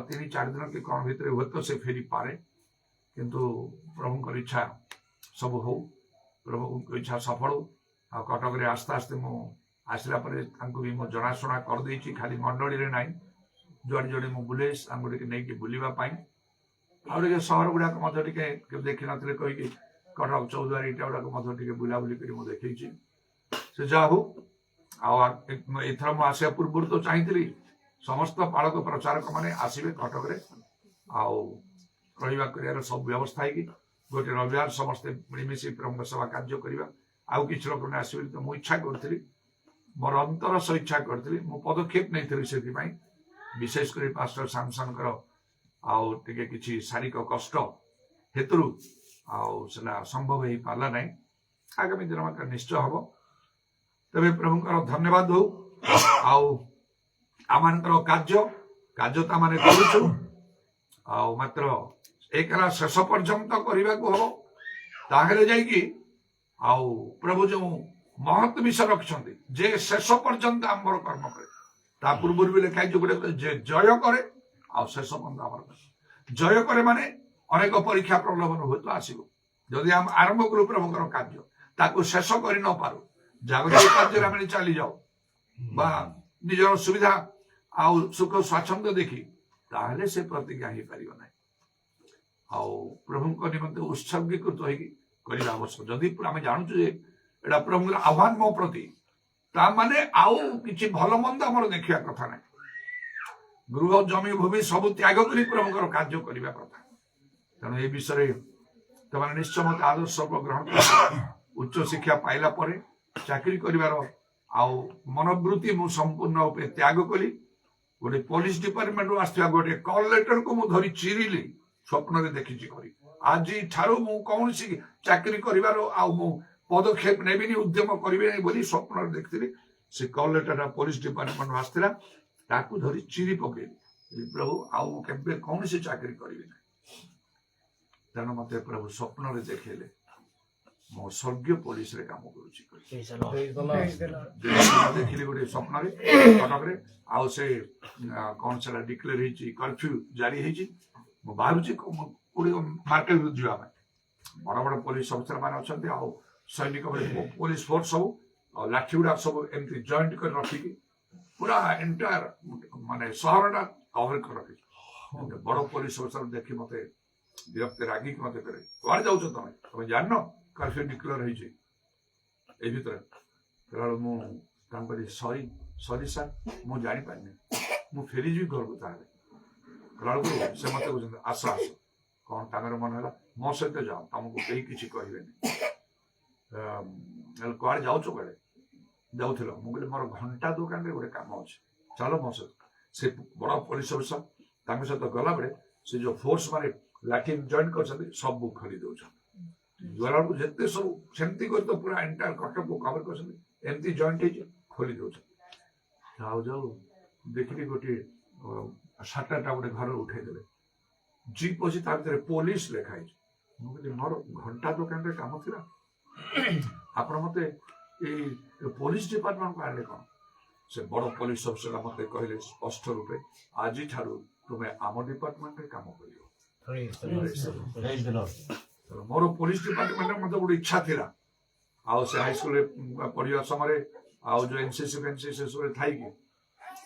3-4 ଦିନ କି କଣ ଭିତରେ ହୁଏତ ସେ ଫେରି ପାରେ। କିନ୍ତୁ ପ୍ରଭୁଙ୍କର ଇଚ୍ଛା ସବୁ ହଉ, ପ୍ରଭୁଙ୍କ ଇଚ୍ଛା ସଫଳ ହଉ। ଆଉ କଟକରେ ଆସ୍ତେ ଆସ୍ତେ ମୁଁ ଆସିଲା ପରେ ତାଙ୍କୁ ବି ମୁଁ ଜଣାଶୁଣା କରିଦେଇଛି, ଖାଲି ମଣ୍ଡଳୀରେ ନାହିଁ, ଯୁଆଡେ ଯୁଆଡେ ମୁଁ ବୁଲେ ତାଙ୍କୁ ଟିକେ ନେଇକି ବୁଲିବା ପାଇଁ। ଆଉ ଟିକେ ସହର ଗୁଡାକ ମଧ୍ୟ ଟିକେ ଦେଖିନଥିଲେ କହିକି କଟକ ଚୌଦ୍ୱାର ଇଟା ଗୁଡାକ ମଧ୍ୟ ଟିକେ ବୁଲାବୁଲି କରି ମୁଁ ଦେଖେଇଛି। ସେ ଯାହା ହଉ, ଆଉ ଏଥର ମୁଁ ଆସିବା ପୂର୍ବରୁ ତ ଚାହିଁଥିଲି ସମସ୍ତ ପାଳକ ପ୍ରଚାରକ ମାନେ ଆସିବେ କଟକରେ, ଆଉ ରହିବା କରିବାର ସବୁ ବ୍ୟବସ୍ଥା ହେଇକି ଗୋଟେ ରବିବାର ସମସ୍ତେ ମିଳିମିଶି ପ୍ରମୁଖ ସଭା କାର୍ଯ୍ୟ କରିବା। ଆଉ କିଛି ଲୋକମାନେ ଆସିବେ ତ ମୁଁ ଇଚ୍ଛା କରିଥିଲି, ମୋର ଅନ୍ତର ସହ ଇଚ୍ଛା କରିଥିଲି। ମୁଁ ପଦକ୍ଷେପ ନେଇଥିଲି ସେଥିପାଇଁ, ବିଶେଷ କରି ପାଷ୍ଟର ସାମସନଙ୍କର ଆଉ ଟିକେ କିଛି ଶାରୀରିକ କଷ୍ଟ ହେତୁରୁ ଆଉ ସେଟା ସମ୍ଭବ ହେଇପାରିଲା ନାହିଁ। ଆଗାମୀ ଦିନ ମାତ୍ର ନିଶ୍ଚୟ ହବ। ତେବେ ପ୍ରଭୁଙ୍କର ଧନ୍ୟବାଦ ହଉ। ଆଉ ଆମମାନଙ୍କର କାର୍ଯ୍ୟ ତ ଆମେ କରୁଛୁ, ଆଉ ମାତ୍ର ଏକଲା ଶେଷ ପର୍ଯ୍ୟନ୍ତ କରିବାକୁ ହବ। ତାହେଲେ ଯାଇକି ଆଉ ପ୍ରଭୁ ଯୋଉ ମହତ୍ ବିଷୟ ରଖିଛନ୍ତି ଯେ ଶେଷ ପର୍ଯ୍ୟନ୍ତ ଆମର କର୍ମ କରେ, ତା ପୂର୍ବରୁ ବି ଲେଖା ହେଇଛି ଗୋଟେ ଯେ ଜୟ କରେ ଆଉ ଶେଷ ପର୍ଯ୍ୟନ୍ତ ଆମର ଜୟ କରେ ମାନେ ଅନେକ ପରୀକ୍ଷା ପ୍ରଲୋଭନ ହୁଏତ ଆସିବ। ଯଦି ଆମେ ଆରମ୍ଭ କରୁ ପ୍ରଭୁଙ୍କର କାର୍ଯ୍ୟ, ତାକୁ ଶେଷ କରି ନ ପାରୁ, ଜାଗତିକ କାର୍ଯ୍ୟରେ ଆମେ ଚାଲିଯାଉ ବା ନିଜର ସୁବିଧା ଆଉ ସୁଖ ସ୍ୱାଚ୍ଛନ୍ଦ୍ୟ ଦେଖି, ତାହେଲେ ସେ ପ୍ରତିଜ୍ଞା ହେଇପାରିବ ନାହିଁ। ଆଉ ପ୍ରଭୁଙ୍କ ନିମନ୍ତେ ଉତ୍ସର୍ଗୀକୃତ ହେଇକି କରିବା ଆବଶ୍ୟକ। ଯଦି ଆମେ ଜାଣୁଛୁ ଯେ ଏଇଟା ପ୍ରଭୁଙ୍କର ଆହ୍ୱାନ ମୋ ପ୍ରତି, ତା ମାନେ ଆଉ କିଛି ଭଲ ମନ୍ଦ ଆମର ଦେଖିବା କଥା ନାହିଁ। ଗୃହ ଜମି ଭୂମି ସବୁ ତ୍ୟାଗ କରି ପ୍ରଭୁଙ୍କର କାର୍ଯ୍ୟ କରିବା କଥା। ତେଣୁ ଏ ବିଷୟରେ ସେମାନେ ନିଶ୍ଚୟ ମତେ ଆଦର୍ଶ ଗ୍ରହଣ କର। ଉଚ୍ଚ ଶିକ୍ଷା ପାଇଲା ପରେ ଚାକିରି କରିବାର ଆଉ ମନୋବୃତ୍ତି ମୁଁ ସମ୍ପୂର୍ଣ୍ଣ ରୂପେ ତ୍ୟାଗ କଲି। ଗୋଟେ ପୋଲିସ ଡିପାର୍ଟମେଣ୍ଟରୁ ଆସିଥିବା ଗୋଟେ କଲ୍ ଲେଟରକୁ ମୁଁ ଧରି ଚିରିଲି, ସ୍ୱପ୍ନରେ ଦେଖିଛି କରି। ଆଜି ଠାରୁ ମୁଁ କୌଣସି ଚାକିରି କରିବାର ଆଉ ମୁଁ ପଦକ୍ଷେପ ନେବିନି, ଉଦ୍ୟମ କରିବିନି ବୋଲି ସ୍ୱପ୍ନରେ ଦେଖିଥିଲି। ସେ କଲ୍ ଲେଟରଟା ପୋଲିସ ଡିପାର୍ଟମେଣ୍ଟରୁ ଆସିଥିଲା, ତାକୁ ଧରି ଚିରି ପକେଇଲି। ପ୍ରଭୁ ଆଉ ମୁଁ କେବେ କୌଣସି ଚାକିରି କରିବି ନାହିଁ। ତେଣୁ ମତେ ପ୍ରଭୁ ସ୍ୱପ୍ନରେ ଦେଖେଇଲେ ମୋ ସ୍ୱର୍ଗୀୟ ପୋଲିସରେ କାମ କରୁଛି। ଦେଖିଲି ଗୋଟେ ସ୍ୱପ୍ନରେ କଟକରେ, ଆଉ ସେ କଣ ସେଟା ଡିକ୍ଲେୟାର ହେଇଛି, କର୍ଫ୍ୟୁ ଜାରି ହେଇଛି। ମୁଁ ବାହାରୁଛି କୋଉଠି ମାର୍କେଟକୁ ଯିବା ପାଇଁ। ବଡ ବଡ ପୋଲିସ ଅଫିସର ମାନେ ଅଛନ୍ତି, ଆଉ ସୈନିକ ପୋଲିସ ଫୋର୍ସ ସବୁ, ଆଉ ଲାଠି ଗୁଡା ସବୁ ଏମିତି ଜଏଣ୍ଟ କରି ରଖିକି ପୁରା ଏଣ୍ଟାୟାର ମାନେ ସହରଟା କଭର କରି ରଖିଛି। ବଡ ପୋଲିସ ଅଫିସର ଦେଖି ମତେ ବିରକ୍ତି ରାଗିକି ମତେ କରେ, କୁଆଡେ ଯାଉଛ ତମେ? ତମେ ଜାଣିନ କର୍ଫ୍ୟୁ ଡିକ୍ଲେୟାର ହେଇଛି ଏଇ ଭିତରେ? ମୁଁ ତାଙ୍କୁ କହିଲି ସରି ସାର୍, ମୁଁ ଜାଣିପାରିନି, ମୁଁ ଫେରିଯିବି ଘରକୁ। ତାହେଲେ ବେଳକୁ ସେ ମତେ କହୁଛନ୍ତି ଆସ କଣ ତାଙ୍କର ମନେ ହେଲା, ମୋ ସହିତ ଯାଅ, ତମକୁ କେହି କିଛି କହିବେନି। କୁଆଡେ ଯାଉଛ? କୁଆଡେ ଯାଉଥିଲ? ମୁଁ କହିଲି ମୋର ଘଣ୍ଟା ଦୋକାନରେ ଗୋଟେ କାମ ଅଛି, ଚାଲ ମୋ ସହିତ। ସେ ବଡ ପୋଲିସ ଅଫିସର ତାଙ୍କ ସହିତ ଗଲାବେଳେ ସେ ଯୋଉ ଫୋର୍ସ ମାନେ ଲାଠି ଜଏଣ୍ଟ କରିଛନ୍ତି ସବୁ ଖୋଲି ଦଉଛନ୍ତି। ବେଳକୁ ଯେତେ ସବୁ ସେମିତି କରି ତ ପୁରା ଏଣ୍ଟାୟାର କଟକକୁ କଭର କରିଛନ୍ତି, ଏମିତି ଜଏଣ୍ଟ ହେଇଛି ଖୋଲି ଦଉଛନ୍ତି। ଯାଉ ଯାଉ ଦେଖିଲି ଗୋଟିଏ ସାତଟା ଗୋଟେ ଘର ଉଠେଇଦେଲେ, ଜିପ୍ ଅଛି, ତା ଭିତରେ ପୋଲିସ ଲେଖା ହେଇଛି। ମୁଁ କହିଲି ମୋର ଘଣ୍ଟା ଦୋକାନରେ କାମ ଥିଲା, ଆପଣ ମତେ ଏଇ ପୋଲିସ ଡିପାର୍ଟମେଣ୍ଟକୁ ଆଣିଲେ କଣ? ସେ ବଡ ପୋଲିସ ଅଫିସର ମତେ କହିଲେ ସ୍ପଷ୍ଟ ରୂପେ, ଆଜି ଠାରୁ ତୁମେ ଆମ ଡିପାର୍ଟମେଣ୍ଟରେ କାମ କରିବ। ମୋର ପୋଲିସ ଡିପାର୍ଟମେଣ୍ଟରେ ମତେ ଗୋଟେ ଇଚ୍ଛା ଥିଲା, ଆଉ ସେ ହାଇସ୍କୁଲରେ ପଢିବା ସମୟରେ ଆଉ ଯୋଉ ଏନସିସି ଫେନସିସି ଥାଇକି,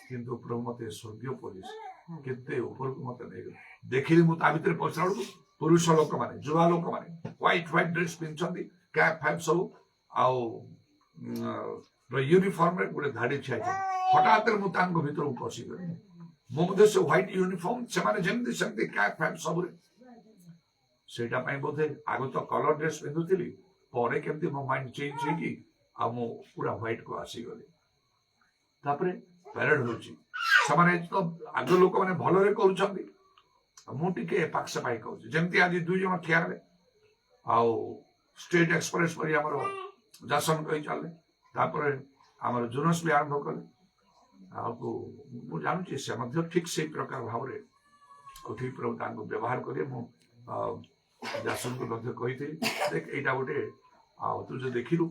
କିନ୍ତୁ ପ୍ରଭୁ ମତେ ସ୍ୱର୍ଗୀୟ ପୋଲିସ କେତେ ଉପରକୁ ମତେ ନେଇଗଲେ। ଦେଖିଲି ମୁଁ ତା ଭିତରେ ପଶିଲା ବେଳକୁ ପୁରୁଷ ଲୋକମାନେ, ଯୁବା ଲୋକମାନେ ହ୍ୱାଇଟ ଡ୍ରେସ ପିନ୍ଧୁଛନ୍ତି, କ୍ୟାପ୍ ଫ୍ୟାପ୍ ସବୁ, ଆଉ ୟୁନିଫର୍ମରେ ଗୋଟେ ଧାଡି ଠିଆ ହେଇଛି। ହଠାତ୍ ମୁଁ ତାଙ୍କ ଭିତରକୁ ପଶିଗଲି। ମୁଁ ମଧ୍ୟ ସେ ହ୍ୱାଇଟ ୟୁନିଫର୍ମ, ସେମାନେ ଯେମିତି ସେମିତି କ୍ୟାପ୍ ଫ୍ୟାପ୍ ସବୁରେ। ସେଇଟା ପାଇଁ ବୋଧେ ଆଗ ତ କଲର ଡ୍ରେସ ପିନ୍ଧୁଥିଲି, ପରେ କେମିତି ମୋ ମାଇଣ୍ଡ ଚେଞ୍ଜ ହେଇକି ଆଉ ମୁଁ ପୁରା ହ୍ୱାଇଟ କୁ ଆସିଗଲି। ତାପରେ ପ୍ୟାରେଡ ହଉଛି, ସେମାନେ ତ ଆଗ ଲୋକମାନେ ଭଲରେ କରୁଛନ୍ତି, ମୁଁ ଟିକେ ଏପାଖ ସେପାଖ କରୁଛି। ଯେମିତି ଆଜି 2 ଜଣ ଠିଆ ହେଲେ, ଆଉ ଷ୍ଟେଟ୍ ଏକ୍ସପ୍ରେସ ପରି ଆମର ଯାସନ କହି ଚାଲିଲେ, ତାପରେ ଆମର ଜୁନସ୍ ବି ଆରମ୍ଭ କଲେ। ଆଉ ମୁଁ ଜାଣୁଛି ସେ ମଧ୍ୟ ଠିକ ସେଇ ପ୍ରକାର ଭାବରେ ଠିକ ପ୍ରଭୁ ତାଙ୍କୁ ବ୍ୟବହାର କରିବେ। ମୁଁ ଯାସନକୁ ମଧ୍ୟ କହିଥିଲି, ଦେଖ ଏଇଟା ଗୋଟେ, ଆଉ ତୁ ଯୋଉ ଦେଖିଲୁ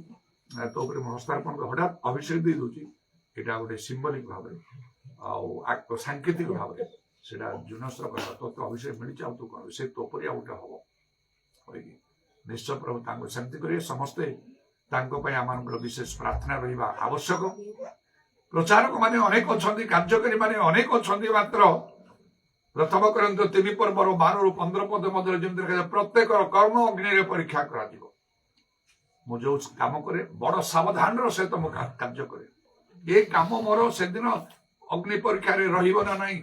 ତୋ ଉପରେ ମୁଁ ହସ୍ତାର୍ପଣ ହଠାତ୍ ଅଭିଷେକ ଦେଇ ଦଉଛି, ଏଇଟା ଗୋଟେ ସିମ୍ବଲିକ ଭାବରେ ଆଉ ସାଙ୍କେତିକ ଭାବରେ ସେଇଟା ଜୁନସର କଥା, ତୋତେ ଅଭିଷେକ ମିଳିଛି, ଆଉ ତୁ କଣ ସେ ତୋ ପରି ଆଉ ଗୋଟେ ହବ କହିକି ନିଶ୍ଚୟ ପ୍ରଭୁ ତାଙ୍କୁ ସେମିତି କରିବେ। ସମସ୍ତେ ତାଙ୍କ ପାଇଁ ଆମମାନଙ୍କର ବିଶେଷ ପ୍ରାର୍ଥନା ରହିବା ଆବଶ୍ୟକ। ପ୍ରଚାରକ ମାନେ ଅନେକ ଅଛନ୍ତି, କାର୍ଯ୍ୟକାରୀ ମାନେ ଅନେକ ଅଛନ୍ତି, ମାତ୍ର ପ୍ରଥମ କରନ୍ତୁ 3 ପର୍ବର 12ରୁ 15 ପଦ ମଧ୍ୟରେ ଯେମିତି ଦେଖାଯାଏ, ପ୍ରତ୍ୟେକର କର୍ମ ଅଗ୍ନିରେ ପରୀକ୍ଷା କରାଯିବ। ମୁଁ ଯୋଉ କାମ କରେ ବଡ ସାବଧାନର ସହିତ ମୁଁ କାର୍ଯ୍ୟ କରେ। ଏ କାମ ମୋର ସେଦିନ ଅଗ୍ନି ପରୀକ୍ଷାରେ ରହିବ ନା ନାହିଁ,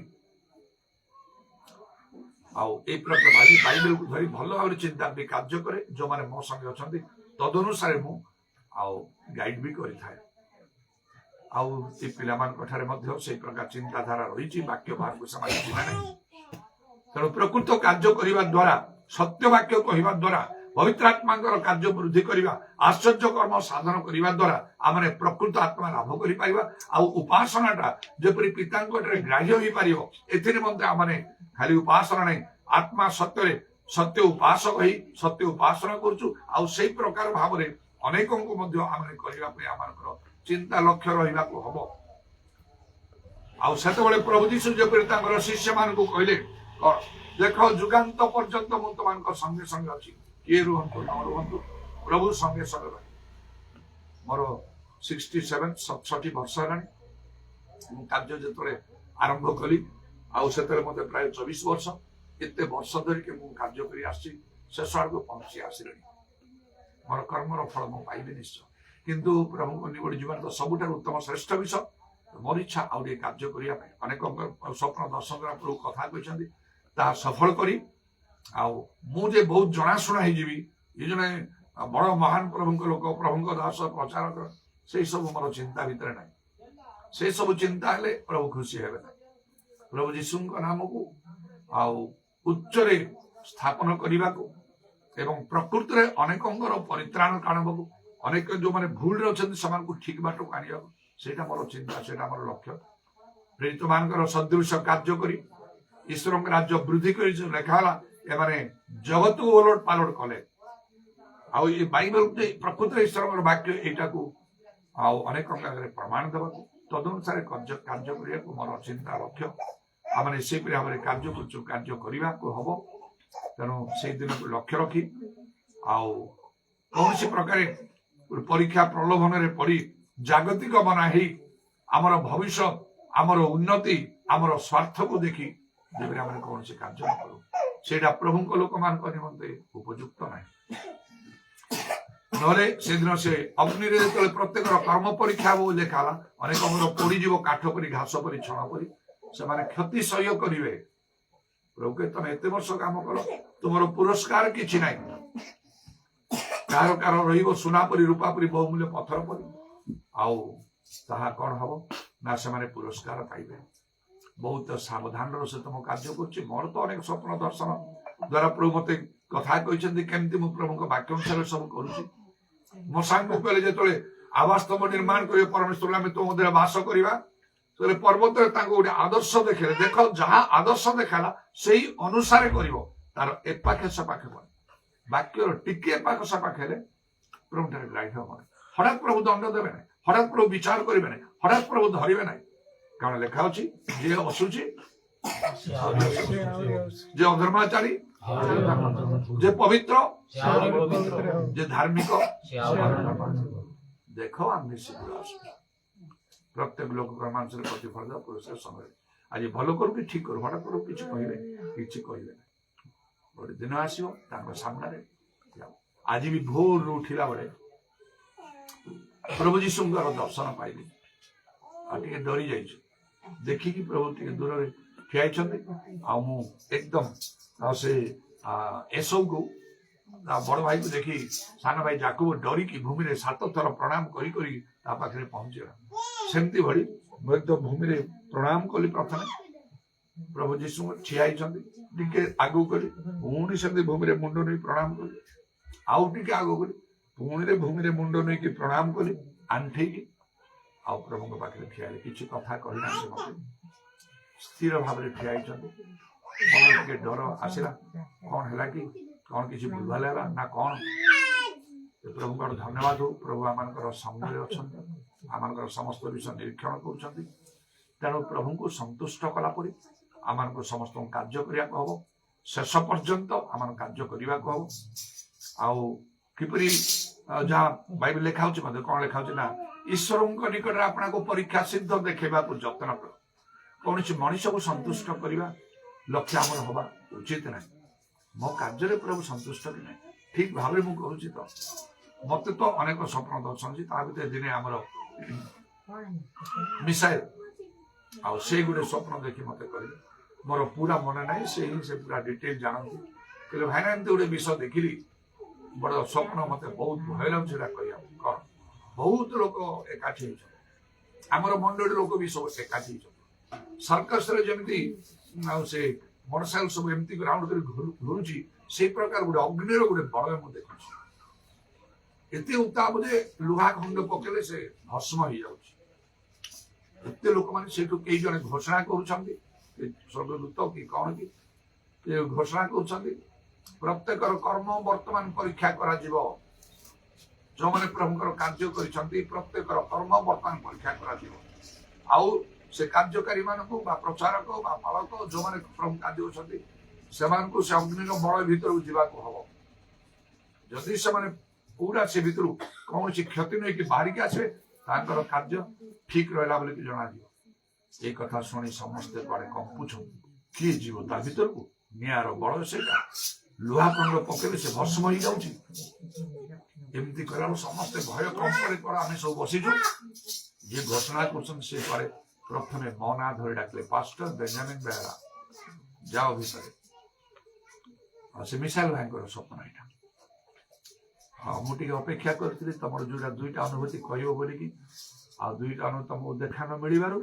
ଆଉ ଏଇ ପ୍ରକାର ଭାବି ବାଇବେଲକୁ ଧରି ଭଲ ଭାବରେ ଚିନ୍ତା ବି କାର୍ଯ୍ୟ କରେ। ଯୋଉମାନେ ମୋ ସଙ୍ଗେ ଅଛନ୍ତି ତଦନୁସାରେ ମୁଁ ଆଉ ଗାଇଡ ବି କରିଥାଏ। ଆଉ ଏ ପିଲାମାନଙ୍କ ଠାରେ ମଧ୍ୟ ସେଇ ପ୍ରକାର ଚିନ୍ତାଧାରା ରହିଛି, ବାକ୍ୟ ବାହାରକୁ ସେମାନେ ଯିବେ ନାହିଁ। ତେଣୁ ପ୍ରକୃତ କାର୍ଯ୍ୟ କରିବା ଦ୍ୱାରା, ସତ୍ୟ ବାକ୍ୟ କହିବା ଦ୍ୱାରା, ପବିତ୍ର ଆତ୍ମାଙ୍କର କାର୍ଯ୍ୟ ବୃଦ୍ଧି କରିବା, ଆଶ୍ଚର୍ଯ୍ୟ କର୍ମ ସାଧନ କରିବା ଦ୍ୱାରା ଆମେ ପ୍ରକୃତ ଆତ୍ମା ଲାଭ କରିପାରିବା। ଆଉ ଉପାସନାଟା ଯେପରି ପିତାଙ୍କ ଠାରେ ଗ୍ରାହ୍ୟ ହୋଇପାରିବ, ଏଥିରେ ମଧ୍ୟ ଆମେ ଖାଲି ଉପାସନା ନାହିଁ, ଆତ୍ମା ସତ୍ୟରେ ସତ୍ୟ ଉପାସକ ହେଇ ସତ୍ୟ ଉପାସନା କରୁଛୁ। ଆଉ ସେଇ ପ୍ରକାର ଭାବରେ ଅନେକଙ୍କୁ ମଧ୍ୟ ଆମେ କରିବା ପାଇଁ ଆମମାନଙ୍କର ଚିନ୍ତା ଲକ୍ଷ୍ୟ ରହିବାକୁ ହବ। ଆଉ ସେତେବେଳେ ପ୍ରଭୁ ଯୀଶୁ ଯେପରି ତାଙ୍କର ଶିଷ୍ୟମାନଙ୍କୁ କହିଲେ, ଦେଖ ଯୁଗାନ୍ତ ପର୍ଯ୍ୟନ୍ତ ମୁଁ ତୁମମାନଙ୍କ ସଙ୍ଗେ ସଙ୍ଗେ ଅଛି, କିଏ ରୁହନ୍ତୁ ନ ରୁହନ୍ତୁ, ପ୍ରଭୁ ସଙ୍ଗେ ସଙ୍ଗେ ରହି। ମୋର 67 ବର୍ଷ ହେଲାଣି। ମୁଁ କାର୍ଯ୍ୟ ଯେତେବେଳେ ଆରମ୍ଭ କଲି, ଆଉ ସେତେବେଳେ ମତେ ପ୍ରାୟ 24 ବର୍ଷ। ଏତେ ବର୍ଷ ଧରିକି ମୁଁ କାର୍ଯ୍ୟ କରି ଆସିଛି, ଶେଷ ଆଡକୁ ପହଞ୍ଚି ଆସିଲିଣି। ମୋର କର୍ମର ଫଳ ମୁଁ ପାଇବି ନିଶ୍ଚୟ। କିନ୍ତୁ ପ୍ରଭୁଙ୍କୁ ନିବଡ଼ି ଜୀବନ ତ ସବୁଠାରୁ ଉତ୍ତମ ଶ୍ରେଷ୍ଠ ବିଷୟ। ମୋର ଇଚ୍ଛା ଆଉ ଟିକେ କାର୍ଯ୍ୟ କରିବା ପାଇଁ। ଅନେକ ସ୍ୱପ୍ନ ଦର୍ଶନ ଦ୍ୱାରା ପ୍ରଭୁ କଥା କହିଛନ୍ତି, ତାହା ସଫଳ କରି ଆଉ ମୁଁ ଯେ ବହୁତ ଜଣାଶୁଣା ହେଇଯିବି, ଏ ଜଣେ ବଡ଼ ମହାନ ପ୍ରଭୁଙ୍କ ଲୋକ, ପ୍ରଭୁଙ୍କ ଦାସ, ପ୍ରଚାରକ, ସେଇ ସବୁ ମୋର ଚିନ୍ତା ଭିତରେ ନାହିଁ। ସେ ସବୁ ଚିନ୍ତା ହେଲେ ପ୍ରଭୁ ଖୁସି ହେବେ ନାହିଁ। ପ୍ରଭୁ ଯୀଶୁଙ୍କ ନାମକୁ ଆଉ ଉଚ୍ଚରେ ସ୍ଥାପନ କରିବାକୁ ଏବଂ ପ୍ରକୃତିରେ ଅନେକଙ୍କର ପରିତ୍ରାଣ ଆଣିବାକୁ, ଅନେକ ଯୋଉମାନେ ଭୁଲରେ ଅଛନ୍ତି ସେମାନଙ୍କୁ ଠିକ ବାଟକୁ ଆଣିବାକୁ, ସେଇଟା ମୋର ଚିନ୍ତା, ସେଇଟା ମୋର ଲକ୍ଷ୍ୟ। ପ୍ରେରିତ ମାନଙ୍କର ସଦୃଶ କାର୍ଯ୍ୟ କରି ଈଶ୍ୱରଙ୍କ ରାଜ୍ୟ ବୃଦ୍ଧି କରି ଯୋଉ ଲେଖା ହେଲା, ଏମାନେ ଜଗତକୁ ଓଲଟ ପାଲଟ କଲେ। ଆଉ ଏ ବାଇବଲ ପ୍ରକୃତରେ ଈଶ୍ୱରଙ୍କର ବାକ୍ୟ ଏଇଟାକୁ ଆଉ ଅନେକଙ୍କ ଆଗରେ ପ୍ରମାଣ ଦେବାକୁ, ତଦନୁସାରେ କାର୍ଯ୍ୟ କରିବାକୁ ମୋର ଚିନ୍ତା ଲକ୍ଷ୍ୟ। ଆମେ ସେପରି ଭାବରେ କାର୍ଯ୍ୟ କରୁଛୁ, କାର୍ଯ୍ୟ କରିବାକୁ ହବ। ତେଣୁ ସେଇ ଦିନକୁ ଲକ୍ଷ୍ୟ ରଖି ଆଉ କୌଣସି ପ୍ରକାର ପରୀକ୍ଷା ପ୍ରଲୋଭନରେ ପଡି ଜାଗତିକ ମନା ହେଇ ଆମର ଭବିଷ୍ୟତ, ଆମର ଉନ୍ନତି, ଆମର ସ୍ୱାର୍ଥକୁ ଦେଖି ଯେପରି ଆମେ କୌଣସି କାର୍ଯ୍ୟ ନ କରୁ, ସେଇଟା ପ୍ରଭୁଙ୍କ ଲୋକମାନଙ୍କ ନିମନ୍ତେ ଉପଯୁକ୍ତ ନାହିଁ। ନହେଲେ ସେଦିନ ସେ ଅଗ୍ନିରେ ଯେତେବେଳେ ପ୍ରତ୍ୟେକର କର୍ମ ପରୀକ୍ଷା ହବ ଲେଖା ହେଲା, ଅନେକଙ୍କର ପୋଡିଯିବ କାଠ ପରି, ଘାସ ପରି, ଛଣ ପରି, ସେମାନେ କ୍ଷତି ସହ୍ୟ କରିବେ। ପ୍ରଭୁ ତମେ ଏତେ ବର୍ଷ କାମ କର, ତୁମର ପୁରସ୍କାର କିଛି ନାହିଁ। କାହାର କାହାର ରହିବ ସୁନା ପରି, ରୂପା ପରି, ବହୁମୂଲ୍ୟ ପଥର ପରି। ଆଉ ତାହା କଣ ହବ ନା ସେମାନେ ପୁରସ୍କାର ପାଇବେ। ବହୁତ ସାବଧାନର ସହିତ ମୁଁ କାର୍ଯ୍ୟ କରୁଛି। ମୋର ତ ଅନେକ ସ୍ୱପ୍ନ ଦର୍ଶନ ଦ୍ୱାରା ପ୍ରଭୁ ମତେ କଥା କହିଛନ୍ତି କେମିତି ମୁଁ ପ୍ରଭୁଙ୍କ ବାକ୍ୟ ଅନୁସାରେ ସବୁ କରୁଛି। ମୋ ସାଙ୍ଗକୁ କହିଲେ ଯେତେବେଳେ ଆବାସ ତମ ନିର୍ମାଣ କରିବେ ପରମେଶ୍ୱର, ଆମେ ତମ ମଧ୍ୟରେ ବାସ କରିବା, ସେତେବେଳେ ପର୍ବତରେ ତାଙ୍କୁ ଗୋଟେ ଆଦର୍ଶ ଦେଖେଇଲେ। ଦେଖ ଯାହା ଆଦର୍ଶ ଦେଖାଲା ସେଇ ଅନୁସାରେ କରିବ, ତାର ଏପାଖେ ସେପାଖେ ପଡେ। ବାକ୍ୟର ଟିକେ ଏପାଖ ସେପାଖ ହେଲେ ପ୍ରଭୁଠାରେ ଗ୍ରାହ୍ୟ ହବ ନାହିଁ। ହଠାତ୍ ପ୍ରଭୁ ଦଣ୍ଡ ଦେବେ ନାହିଁ, ହଠାତ୍ ପ୍ରଭୁ ବିଚାର କରିବେ ନାହିଁ, ହଠାତ୍ ପ୍ରଭୁ ଧରିବେ ନାହିଁ। କାରଣ ଲେଖା ଅଛି, ଯିଏ ଅସୁଛି ଯେ ଅଧର୍ମାଚାରୀ, ଯେ ପବିତ୍ର, ଯେ ଧାର୍ମିକ, ଦେଖ ଆମେ ଶୀଘ୍ର ଆସୁ। ପ୍ରତ୍ୟେକ ଲୋକ କର୍ମାନୁସାରେ ପ୍ରତିଫଳ ଦେବା ପୁରସ୍କାର ସମୟରେ। ଆଜି ଭଲ କରୁ କି ଠିକ କରୁ, ହଠାତ୍ କରୁ କିଛି କହିବେ, କିଛି କହିବେ ନାହିଁ। ଗୋଟେ ଦିନ ଆସିବ ତାଙ୍କ ସାମ୍ନାରେ। ଆଜି ବି ଭୋରରୁ ଉଠିଲା ବେଳେ ପ୍ରଭୁ ଯୀଶୁଙ୍କର ଦର୍ଶନ ପାଇଲି, ଆଉ ଟିକେ ଡରି ଯାଇଛି। ଦେଖିକି ପ୍ରଭୁ ଟିକେ ଦୂରରେ ଠିଆ ହେଇଛନ୍ତି, ଆଉ ମୁଁ ଏକଦମ ସେ ଏସବୁକୁ ବଡ ଭାଇକୁ ଦେଖି ସାନ ଭାଇ ଯାକୁ ଡରିକି ଭୂମିରେ 7 ଥର ପ୍ରଣାମ କରି କରି ତା ପାଖରେ ପହଞ୍ଚିଗଲା। ସେମିତି ଭଳି ମୁଁ ଏକଦମ ଭୂମିରେ ପ୍ରଣାମ କଲି। ପ୍ରଥମେ ପ୍ରଭୁ ଯୀଶୁ ଠିଆ ହେଇଛନ୍ତି, ଟିକେ ଆଗକୁ କଲି, ପୁଣି ସେମିତି ଭୂମିରେ ମୁଣ୍ଡ ନେଇ ପ୍ରଣାମ କଲି। ଆଉ ଟିକେ ଆଗକୁ କଲି, ପୁଣିରେ ଭୂମିରେ ମୁଣ୍ଡ ନେଇକି ପ୍ରଣାମ କଲି ଆଣ୍ଠେଇକି। ଆଉ ପ୍ରଭୁଙ୍କ ପାଖରେ ଠିଆ ହେଲି। କିଛି କଥା କହିନାହାନ୍ତି, ମତେ ସ୍ଥିର ଭାବରେ ଠିଆ ହେଇଛନ୍ତି। ମନରେ ଟିକେ ଡର ଆସିଲା, କଣ ହେଲା କି, କଣ କିଛି ଭୁଲଭାଲ ହେଲା ନା କଣ। ପ୍ରଭୁଙ୍କର ଧନ୍ୟବାଦ ହଉ, ପ୍ରଭୁ ଆମମାନଙ୍କର ସାମ୍ନାରେ ଅଛନ୍ତି, ଆମମାନଙ୍କର ସମସ୍ତ ବିଷୟ ନିରୀକ୍ଷଣ କରୁଛନ୍ତି। ତେଣୁ ପ୍ରଭୁଙ୍କୁ ସନ୍ତୁଷ୍ଟ କଲା ପରି ଆମମାନଙ୍କୁ ସମସ୍ତଙ୍କୁ କାର୍ଯ୍ୟ କରିବାକୁ ହବ। ଶେଷ ପର୍ଯ୍ୟନ୍ତ ଆମର କାର୍ଯ୍ୟ କରିବାକୁ ହବ। ଆଉ କିପରି ଯାହା ବାଇବେଲ ଲେଖା ହଉଛି, ମଧ୍ୟ କଣ ଲେଖା ହଉଛି ନା, ଈଶ୍ୱରଙ୍କ ନିକଟରେ ଆପଣଙ୍କୁ ପରୀକ୍ଷା ସିଦ୍ଧ ଦେଖେଇବାକୁ ଯତ୍ନ କର। କୌଣସି ମଣିଷକୁ ସନ୍ତୁଷ୍ଟ କରିବା ଲକ୍ଷ୍ୟ ଆମର ହବା ଉଚିତ ନାହିଁ। ମୋ କାର୍ଯ୍ୟରେ ପ୍ରଭୁ ସନ୍ତୁଷ୍ଟ କି ନାହିଁ, ଠିକ ଭାବରେ ମୁଁ କରୁଛି ତ। ମତେ ତ ଅନେକ ସ୍ୱପ୍ନ ଦର୍ଶନ, ତା ଭିତରେ ଦିନେ ଆମର ମିସାଇଲ, ଆଉ ସେଇ ଗୋଟେ ସ୍ୱପ୍ନ ଦେଖି ମତେ କହିଲେ, ମୋର ପୁରା ମନେ ନାହିଁ, ସେ ହିଁ ସେ ପୁରା ଡିଟେଲ ଜାଣନ୍ତି। କହିଲେ ଭାଇନା ଏମିତି ଗୋଟେ ବିଷୟ ଦେଖିଲି, ବଡ ସ୍ୱପ୍ନ, ମତେ ବହୁତ ଭୟ ଲାଗୁଛି ସେଟା କହିବାକୁ। କଣ, ବହୁତ ଲୋକ ଏକାଠି ହେଇଛନ୍ତି, ଆମର ମଣ୍ଡଳୀ ଲୋକ ବି ସବୁ ଏକାଠି ହେଇଛନ୍ତି। ସର୍କସରେ ଯେମିତି ଆଉ ସେ ମୋଟରସାଇକେଲ ସବୁ ଏମିତି ରାଉଣ୍ଡ କରି ଘୁରୁଛି, ସେଇ ପ୍ରକାର ଗୋଟେ ଅଗ୍ନିର ଗୋଟେ ବଳୟ ମୁଁ ଦେଖୁଛି। ଏତେ ଉତ୍ତାପ ଯେ ଲୁହା ଖଣ୍ଡ ପକେଇଲେ ସେ ଭସ୍ମ ହେଇଯାଉଛି। ଏତେ ଲୋକମାନେ ସେଇଠୁ କେହି ଜଣେ ଘୋଷଣା କରୁଛନ୍ତି, ସ୍ୱର୍ଗଦୂତ କି କଣ କି ଘୋଷଣା କରୁଛନ୍ତି, ପ୍ରତ୍ୟେକର କର୍ମ ବର୍ତ୍ତମାନ ପରୀକ୍ଷା କରାଯିବ। ଯୋଉମାନେ ପ୍ରଭୁଙ୍କର କାର୍ଯ୍ୟ କରିଛନ୍ତି, ପ୍ରତ୍ୟେକର କର୍ମ ବର୍ତ୍ତମାନ ପରୀକ୍ଷା କରାଯିବ। ଆଉ ସେ କାର୍ଯ୍ୟକାରୀ ମାନଙ୍କୁ ବା ପ୍ରଚାରକ ବା ପାଳକ ଯୋଉମାନେ ପ୍ରଭୁ କାର୍ଯ୍ୟ କରୁଛନ୍ତି, ସେମାନଙ୍କୁ ସେ ଅଗ୍ନିର ବଳୟ ଭିତରକୁ ଯିବାକୁ ହବ। ଯଦି ସେମାନେ ପୁରା ସେ ଭିତରୁ କୌଣସି କ୍ଷତି ନେଇକି ବାହାରିକି ଆସିବେ, ତାଙ୍କର କାର୍ଯ୍ୟ ଠିକ ରହିଲା ବୋଲିକି ଜଣାଯିବ। ଏଇ କଥା ଶୁଣି ସମସ୍ତେ କୁଆଡେ କମ୍ପୁଛନ୍ତି, କିଏ ଯିବ ତା ଭିତରକୁ? ନିଆଁର ବଳୟ ସେଇଟା। ଲୁହା ଖଣ୍ଡ ପକେଇଲେ ସେ ଭସ୍ମ ହେଇଯାଉଛି। ଏମିତି କଲାରୁ ସମସ୍ତେ ଭୟ କମ୍ପରେ କର ଆମେ ସବୁ ବସିଛୁ। ଯିଏ ଘୋଷଣା କରୁଛନ୍ତି ସେ ପରେ ପ୍ରଥମେ ମୋ ନାଁ ଧରି ଡାକିଲେ, ପାଷ୍ଟର ବେଞ୍ଜାମିନ ବେହେରା ଯାଅ ଭିତରେ। ଆଉ ସେ ମିସାଇଲ ଭାଇଙ୍କର ସ୍ୱପ୍ନ ଏଇଟା। ଆଉ ମୁଁ ଟିକେ ଅପେକ୍ଷା କରିଥିଲି ତମର ଯୋଉଟା ଦୁଇଟା ଅନୁଭୂତି କହିବ ବୋଲିକି। ଆଉ ଦୁଇଟା ଅନୁଭୂତି ତମକୁ ଦେଖା ନ ମିଳିବାରୁ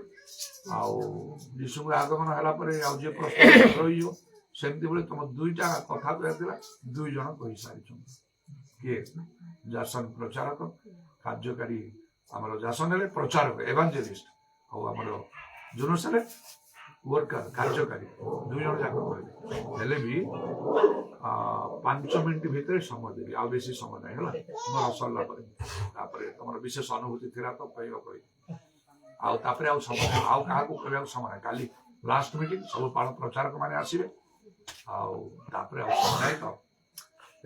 ଆଉ ଯୀଶୁଙ୍କ ଆଗମନ ହେଲା ପରେ ଆଉ ଯିଏ ପ୍ରସ୍ତୁତ ରହିଯିବ ସେମିତି ବେଳେ ତମ ଦୁଇଟା କଥା କହିଥିଲା, 2 ଜଣ କହିସାରିଛନ୍ତି। କିଏ? ଜାସନ ପ୍ରଚାରକ, କାର୍ଯ୍ୟକାରୀ ଆମର ଜାସନ ହେଲେ ପ୍ରଚାରକ ଏଭାଞ୍ଜେଲିଷ୍ଟ, ଆଉ ଆମର ଜୁନସ୍ ହେଲେ ୱାର୍କର କାର୍ଯ୍ୟକାରୀ। 2 ଜଣ ଯାକ କହିଲେ। ହେଲେ ବି 5 ମିନିଟ୍ ଭିତରେ ସମୟ ଦେବି, ଆଉ ବେଶୀ ସମୟ ନାହିଁ ହେଲା। ମୋର ସରିଲା ପରେ ତାପରେ ତମର ବିଶେଷ ଅନୁଭୂତି ଥିଲା ତ କହିବ କହିବି। ଆଉ ତାପରେ ଆଉ ସମୟ ନାହିଁ, ଆଉ କାହାକୁ କହିବାକୁ ସମୟ ନାହିଁ। କାଲି ଲାଷ୍ଟ ମିଟିଂ, ସବୁ ପ୍ରଚାରକ ମାନେ ଆସିବେ। ଆଉ ତାପରେ ଆଉ ସମୟ ନାହିଁ ତ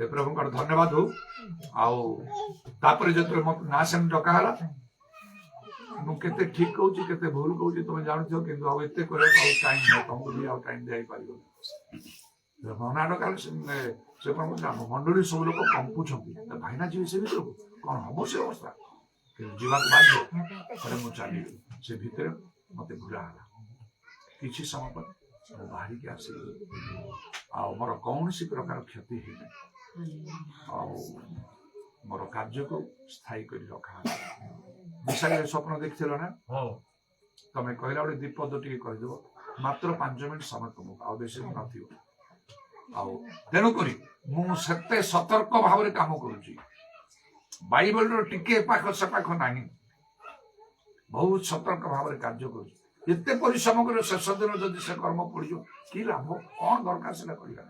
ଏ ପ୍ରଭୁଙ୍କର ଧନ୍ୟବାଦ ହଉ। ଆଉ ତାପରେ ଯେତେବେଳେ ମତେ ନା ସେମିତି ଡକା ହେଲା, ମୁଁ କେତେ ଠିକ କହୁଛି କେତେ ଭୁଲ କହୁଛି ତମେ ଜାଣୁଥିବ, କିନ୍ତୁ ଆଉ ଏତେ କରିବାକୁ ଆଉ ଟାଇମ ନାହିଁ, ତମକୁ ବି ଆଉ ଟାଇମ ଦେଇପାରିବନି। ମନା ଡକାଲେ ସେ କଣ କରୁଛି, ଆମ ମଣ୍ଡଳୀ ସବୁ ଲୋକ କମ୍ପୁଛନ୍ତି, ଭାଇନା ଯିବେ ସେ ଭିତରକୁ, କଣ ହବ ସେ ଅବସ୍ଥା, କିନ୍ତୁ ଯିବାକୁ ବାଧ୍ୟ। ପରେ ମୁଁ ଚାଲିଗଲି। ସେ ଭିତରେ ମତେ ଭୁଲା ହେଲା। କିଛି ସମୟ ପରେ ମୁଁ ବାହାରିକି ଆସିଲି। ଆଉ ମୋର କୌଣସି ପ୍ରକାର କ୍ଷତି ହେଇନାହିଁ। ଆଉ ମୋର କାର୍ଯ୍ୟକୁ ସ୍ଥାୟୀ କରି ରଖା ହେଲା। ମିଶାଇଲେ ସ୍ୱପ୍ନ ଦେଖିଥିଲ ନା? ତମେ କହିଲା ବେଳେ 2 ପଦ ଟିକେ କହିଦେବ, ମାତ୍ର 5 ମିନିଟ୍ ସମୟ ତମକୁ, ଆଉ ବେଶୀ ନଥିବ। ଆଉ ତେଣୁକରି ମୁଁ ସେତେ ସତର୍କ ଭାବରେ କାମ କରୁଛି। ବାଇବଲର ଟିକେ ପାଖ ସେପାଖ ନାହିଁ, ବହୁତ ସତର୍କ ଭାବରେ କାର୍ଯ୍ୟ କରୁଛି। ଏତେ ପରିଶ୍ରମ କରି ଶେଷ ଦିନ ଯଦି ସେ କର୍ମ ପଡିଯିବ କି ଲାଭ? କଣ ଦରକାର ସେଟା କରିବା?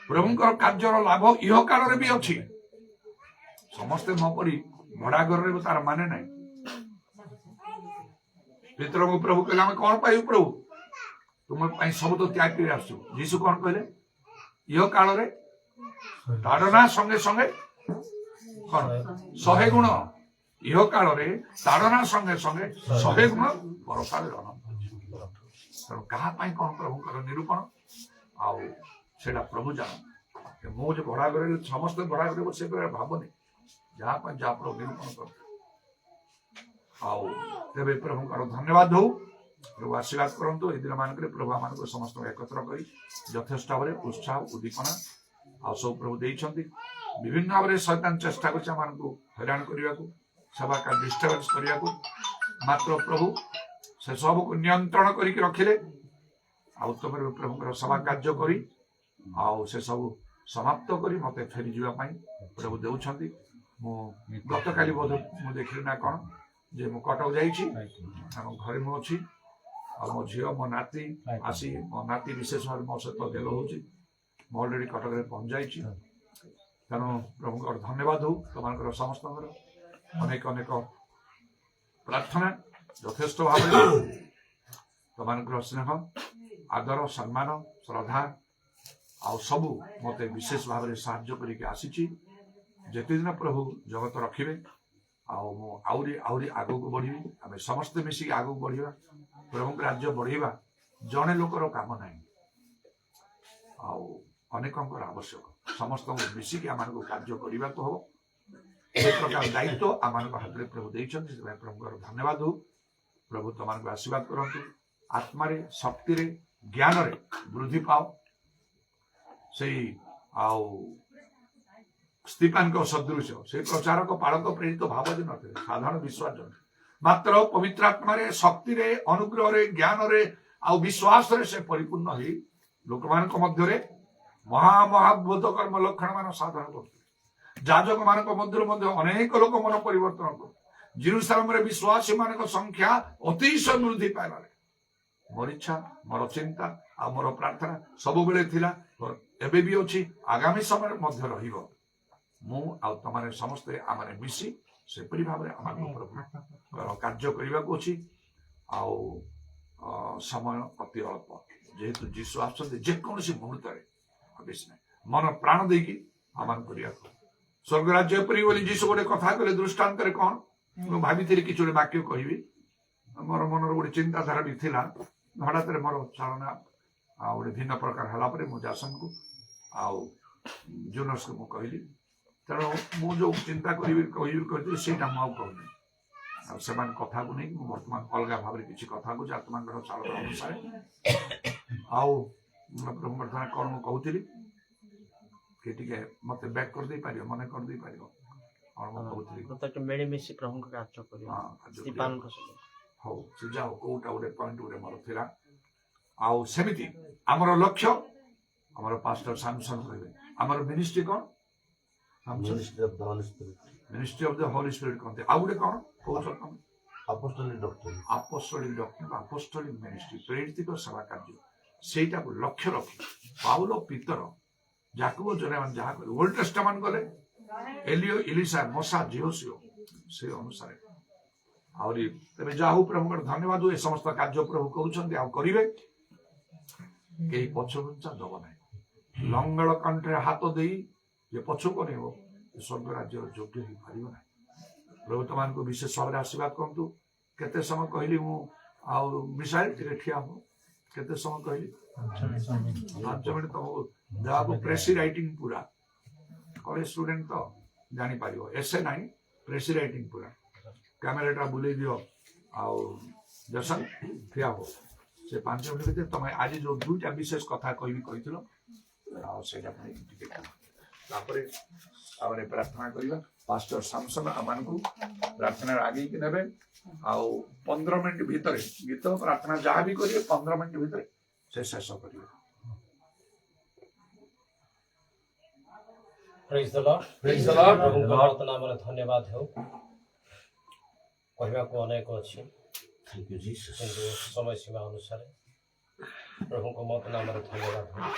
ପ୍ରଭୁଙ୍କର କାର୍ଯ୍ୟର ଲାଭ ଇହ କାଳରେ ବି ଅଛି। ସମସ୍ତେ ମୋ ପରି ଭଡା ଘରରେ ତାର ମାନେ ନାହିଁ। ଭିତରକୁ ପ୍ରଭୁ କହିଲେ, ଆମେ କଣ ପାଇବୁ ପ୍ରଭୁ? ତୁମ ପାଇଁ ସବୁ ତ ତ୍ୟାଗ କରି ଆସୁଛୁ। ଯୀଶୁ କଣ କହିଲେ? ଇହ କାଳରେ ତାଡନା ସଙ୍ଗେ ସଙ୍ଗେ କଣ 100 ଗୁଣ, ଇହ କାଳରେ ତାଡନା ସଙ୍ଗେ ସଙ୍ଗେ 100 ଗୁଣ ବରଷାରେ ଅନନ୍ତ। ତେଣୁ କାହା ପାଇଁ କଣ ପ୍ରଭୁଙ୍କର ନିରୂପଣ, ଆଉ ସେଇଟା ପ୍ରଭୁ ଜାଣନ୍ତି। ମୁଁ ଯେ ଭଡା ଘରେ ସମସ୍ତେ ଭଡା ଘରେ ବସେ ଭାବନି, ଯାହା ପାଇଁ ଯାହା ପ୍ରଭୁ ନିରୂପଣ କର। ଆଉ ତେବେ ପ୍ରଭୁଙ୍କର ଧନ୍ୟବାଦ ହଉ। ପ୍ରଭୁ ଆଶୀର୍ବାଦ କରନ୍ତୁ। ଏଇ ଦିନ ମାନଙ୍କରେ ପ୍ରଭୁ ଆମମାନଙ୍କୁ ସମସ୍ତଙ୍କୁ ଏକତ୍ର କରି ଯଥେଷ୍ଟ ଭାବରେ ଉତ୍ସାହ ଉଦ୍ଦୀପନା ଆଉ ସବୁ ପ୍ରଭୁ ଦେଇଛନ୍ତି। ବିଭିନ୍ନ ଭାବରେ ଶୈତାନ ଚେଷ୍ଟା କରୁଛି ଆମମାନଙ୍କୁ ହଇରାଣ କରିବାକୁ, ସେବା ଡିଷ୍ଟର୍ବାନ୍ସ କରିବାକୁ। ମାତ୍ର ପ୍ରଭୁ ସେ ସବୁକୁ ନିୟନ୍ତ୍ରଣ କରିକି ରଖିଲେ। ଆଉ ତମର ପ୍ରଭୁଙ୍କର ସେବା କାର୍ଯ୍ୟ କରି ଆଉ ସେ ସବୁ ସମାପ୍ତ କରି ମତେ ଫେରି ଯିବା ପାଇଁ ପ୍ରଭୁ ଦେଉଛନ୍ତି। ମୁଁ ଗତକାଲି ବୋଧ ମୁଁ ଦେଖିଲି ନା କଣ ଯେ ମୁଁ କଟକ ଯାଇଛି, ଆମ ଘରେ ମୁଁ ଅଛି। ଆଉ ମୋ ଝିଅ ମୋ ନାତି ଆସି, ମୋ ନାତି ବିଶେଷ ଭାବରେ ମୋ ସହିତ ଗେଲ ହଉଛି। ମୁଁ ଅଲରେଡି କଟକରେ ପହଞ୍ଚାଇଛି। ତେଣୁ ପ୍ରଭୁଙ୍କର ଧନ୍ୟବାଦ ହଉ। ତମାନଙ୍କର ସମସ୍ତଙ୍କର ଅନେକ ଅନେକ ପ୍ରାର୍ଥନା, ଯଥେଷ୍ଟ ଭାବରେ ତମାନଙ୍କର ସ୍ନେହ, ଆଦର, ସମ୍ମାନ, ଶ୍ରଦ୍ଧା ଆଉ ସବୁ ମତେ ବିଶେଷ ଭାବରେ ସାହାଯ୍ୟ କରିକି ଆସିଛି। ଯେତେଦିନ ପ୍ରଭୁ ଜଗତ ରଖିବେ ଆଉ ମୁଁ ଆହୁରି ଆହୁରି ଆଗକୁ ବଢିବି। ଆମେ ସମସ୍ତେ ମିଶିକି ଆଗକୁ ବଢିବା, ପ୍ରଭୁଙ୍କ ରାଜ୍ୟ ବଢେଇବା। ଜଣେ ଲୋକର କାମ ନାହିଁ, ଆଉ ଅନେକଙ୍କର ଆବଶ୍ୟକ। ସମସ୍ତଙ୍କୁ ମିଶିକି ଆମମାନଙ୍କୁ କାର୍ଯ୍ୟ କରିବାକୁ ହବ। ଏ ପ୍ରକାର ଦାୟିତ୍ୱ ଆମମାନଙ୍କ ହାତରେ ପ୍ରଭୁ ଦେଇଛନ୍ତି। ସେଥିପାଇଁ ପ୍ରଭୁଙ୍କର ଧନ୍ୟବାଦ ହଉ। ପ୍ରଭୁ ତମାନଙ୍କୁ ଆଶୀର୍ବାଦ କରନ୍ତୁ। ଆତ୍ମାରେ, ଶକ୍ତିରେ, ଜ୍ଞାନରେ ବୃଦ୍ଧି ପାଅ। ସେଇ ଆଉ ସ୍ତିଫାନଙ୍କ ସଦୃଶ ସେଇ ପ୍ରଚାରକ, ପାଳକ, ପ୍ରେରିତ ଭାବ ଯେ ନଥିଲେ, ସାଧାରଣ ବିଶ୍ୱାସ ଜଣେ। ମାତ୍ର ପବିତ୍ର ଆତ୍ମାରେ, ଶକ୍ତିରେ, ଅନୁଗ୍ରହରେ, ଜ୍ଞାନରେ ଆଉ ବିଶ୍ୱାସରେ ସେ ପରିପୂର୍ଣ୍ଣ ହେଇ ଲୋକମାନଙ୍କ ମଧ୍ୟରେ ମହାମହାଦ୍ଭୁତ କର୍ମ ଲକ୍ଷଣ ମାନ ସାଧନ କରୁଥିଲେ। ଯାଜକ ମାନଙ୍କ ମଧ୍ୟରୁ ମଧ୍ୟ ଅନେକ ଲୋକ ମନ ପରିବର୍ତ୍ତନ କରୁ। ଜେରୁସାଲେମରେ ବିଶ୍ୱାସୀ ମାନଙ୍କ ସଂଖ୍ୟା ଅତିଶୟ ବୃଦ୍ଧି ପାଇବାରେ ମୋର ଇଚ୍ଛା, ମୋର ଚିନ୍ତା ଆଉ ମୋର ପ୍ରାର୍ଥନା ସବୁବେଳେ ଥିଲା, ଏବେ ବି ଅଛି, ଆଗାମୀ ସମୟରେ ମଧ୍ୟ ରହିବ। ମୁଁ ଆଉ ତମାନେ ସମସ୍ତେ ଆମେ ମିଶି ସେପରି ଭାବରେ ଆମକୁ କାର୍ଯ୍ୟ କରିବାକୁ ଅଛି। ଆଉ ସମୟ ଅତି ଅଳ୍ପ, ଯେହେତୁ ଯୀଶୁ ଆସୁଛନ୍ତି ଯେକୌଣସି ମୁହୂର୍ତ୍ତରେ, ବେଶୀ ନାହିଁ, ମନ ପ୍ରାଣ ଦେଇକି ଆମମାନଙ୍କୁ କରିବାକୁ। ସ୍ୱର୍ଗ ରାଜ୍ୟ ଏପରି ବୋଲି ଯୀଶୁ ଗୋଟେ କଥା କହିଲେ ଦୃଷ୍ଟାନ୍ତରେ। କଣ ମୁଁ ଭାବିଥିଲି କିଛି ଗୋଟେ ବାକ୍ୟ କହିବି, ମୋର ମନର ଗୋଟେ ଚିନ୍ତାଧାରା ବି ଥିଲା। ହଠାତରେ ମୋର ଚାଳନା ଆଉ ଗୋଟେ ଭିନ୍ନ ପ୍ରକାର ହେଲା ପରେ ମୁଁ ଜାସନକୁ ଆଉ ଜୁନସ୍କୁ ମୁଁ କହିଲି ତେଣୁ ମୁଁ ଯୋଉ ଚିନ୍ତା କହିବି କହିଥିଲି ସେଇଟା ମୁଁ ଆଉ କହୁନି ଆଉ ସେମାନେ କଥାକୁ ନେଇକି ମୁଁ ବର୍ତ୍ତମାନ ଅଲଗା ଭାବରେ କିଛି କଥା କହୁଛି ଆତ୍ମାଙ୍କର ଚାଳନା ଅନୁସାରେ ଆଉ ବର୍ତ୍ତମାନ କ'ଣ ମୁଁ କହୁଥିଲି କି ଟିକେ ମତେ ବ୍ୟାକ୍ କରିଦେଇ ପାରିବ ମନେ କରିଦେଇ ପାରିବ କ'ଣ ମୁଁ କହୁଥିଲି ମିଳିମିଶି ପ୍ରଭୁଙ୍କ କାର୍ଯ୍ୟ କରିବ ଦୀପାନଙ୍କ ସହିତ ହଉ ସେ ଯାଉ କୋଉଟା ଗୋଟେ ପଏଣ୍ଟ ଗୋଟେ ମୋର ଥିଲା ଆଉ ସେମିତି ଆମର ଲକ୍ଷ୍ୟ ଆମର ପାଷ୍ଟର ସାମସନ କହିବେ ଆମର ମିନିଷ୍ଟ୍ରି କ'ଣ Ministry of the Holy Spirit. Ministry of the Holi spirit କହନ୍ତି ଆଉ ଗୋଟେ କ'ଣ କହୁଛ ତମେ Apostolic doctrine. ଆପୋଷ୍ଟୋଲିକ ଡକ୍ଟ୍ରିନ୍ ଆପୋଷ୍ଟୋଲିକ ମିନିଷ୍ଟ୍ରି ପ୍ରେରିତ ସେବା କାର୍ଯ୍ୟ ସେଇଟାକୁ ଲକ୍ଷ୍ୟ ରଖି ପାଉଲ ପିତର ଯାକୁବ ଯୋଉମାନେ ଯାହା କଲେ ଓଲ୍ଡ ଟେଷ୍ଟାମେଣ୍ଟ ଗଲେ ଏଲିଓ ଇଲିସା ମଶା ଜିହୋସିଓ ସେ ଅନୁସାରେ ଆହୁରି ତେବେ ଯାହା ହଉ ପ୍ରଭୁଙ୍କର ଧନ୍ୟବାଦ ଏ ସମସ୍ତ କାର୍ଯ୍ୟ ପ୍ରଭୁ କରୁଛନ୍ତି ଆଉ କରିବେ କେହି ପଛଘୁଞ୍ଚା ଦବ ନାହିଁ ଲଙ୍ଗଳ କଣ୍ଠରେ ହାତ ଦେଇ ଯେ ପଛକୁ ନେବ ସ୍ୱର୍ଗ ରାଜ୍ୟର ଯୋଗ୍ୟ ହେଇପାରିବ ନାହିଁ ପ୍ରଭୁ ତମାନଙ୍କୁ ବିଶେଷ ଭାବରେ ଆଶୀର୍ବାଦ କରନ୍ତୁ କେତେ ସମୟ କହିଲି ମୁଁ ଆଉ ମିଶାଇଲ ଟିକେ ଠିଆ ହବ କେତେ ସମୟ କହିଲି 5 ମିନିଟ୍ ତମକୁ ଦେବାକୁ ପ୍ରେସି ରାଇଟିଂ ପୁରା କଲେଜ ଷ୍ଟୁଡେଣ୍ଟ ତ ଜାଣିପାରିବ ଏସେ ନାହିଁ ପ୍ରେସି ରାଇଟିଂ ପୁରା କ୍ୟାମେରାଟା ବୁଲେଇ ଦିଅ ଆଉ ଜସନ ଠିଆ ହବ ସେ 5 ମିନିଟ୍ ଭିତରେ ତମେ ଆଜି ଯୋଉ 2ଟା ବିଶେଷ କଥା କହିଥିଲ ଆଉ ସେଇଟା ପାଇଁ ଟିକେ ତାପରେ ଆମେ ପ୍ରାର୍ଥନା କରିବା ପାଷ୍ଟର ସାମସନ ଆମମାନଙ୍କୁ ପ୍ରାର୍ଥନାରେ ଆଗେଇକି ନେବେ ଆଉ 15 ମିନିଟ୍ ଭିତରେ ଗୀତ ପ୍ରାର୍ଥନା ଯାହା ବି କରିବେ 15 ମିନିଟ୍ ଭିତରେ ସେ ଶେଷ କରିବେ Praise the Lord. Praise the Lord. ପ୍ରଭୁଙ୍କ ବର୍ତ୍ତମାନ ଆମର ଧନ୍ୟବାଦ ହେଉ କହିବାକୁ ଅନେକ ଅଛି Thank you, Jesus. କିନ୍ତୁ ସମୟ ସୀମା ଅନୁସାରେ ପ୍ରଭୁଙ୍କ ବର୍ତ୍ତମାନ ଆମର ଧନ୍ୟବାଦ ହେଉ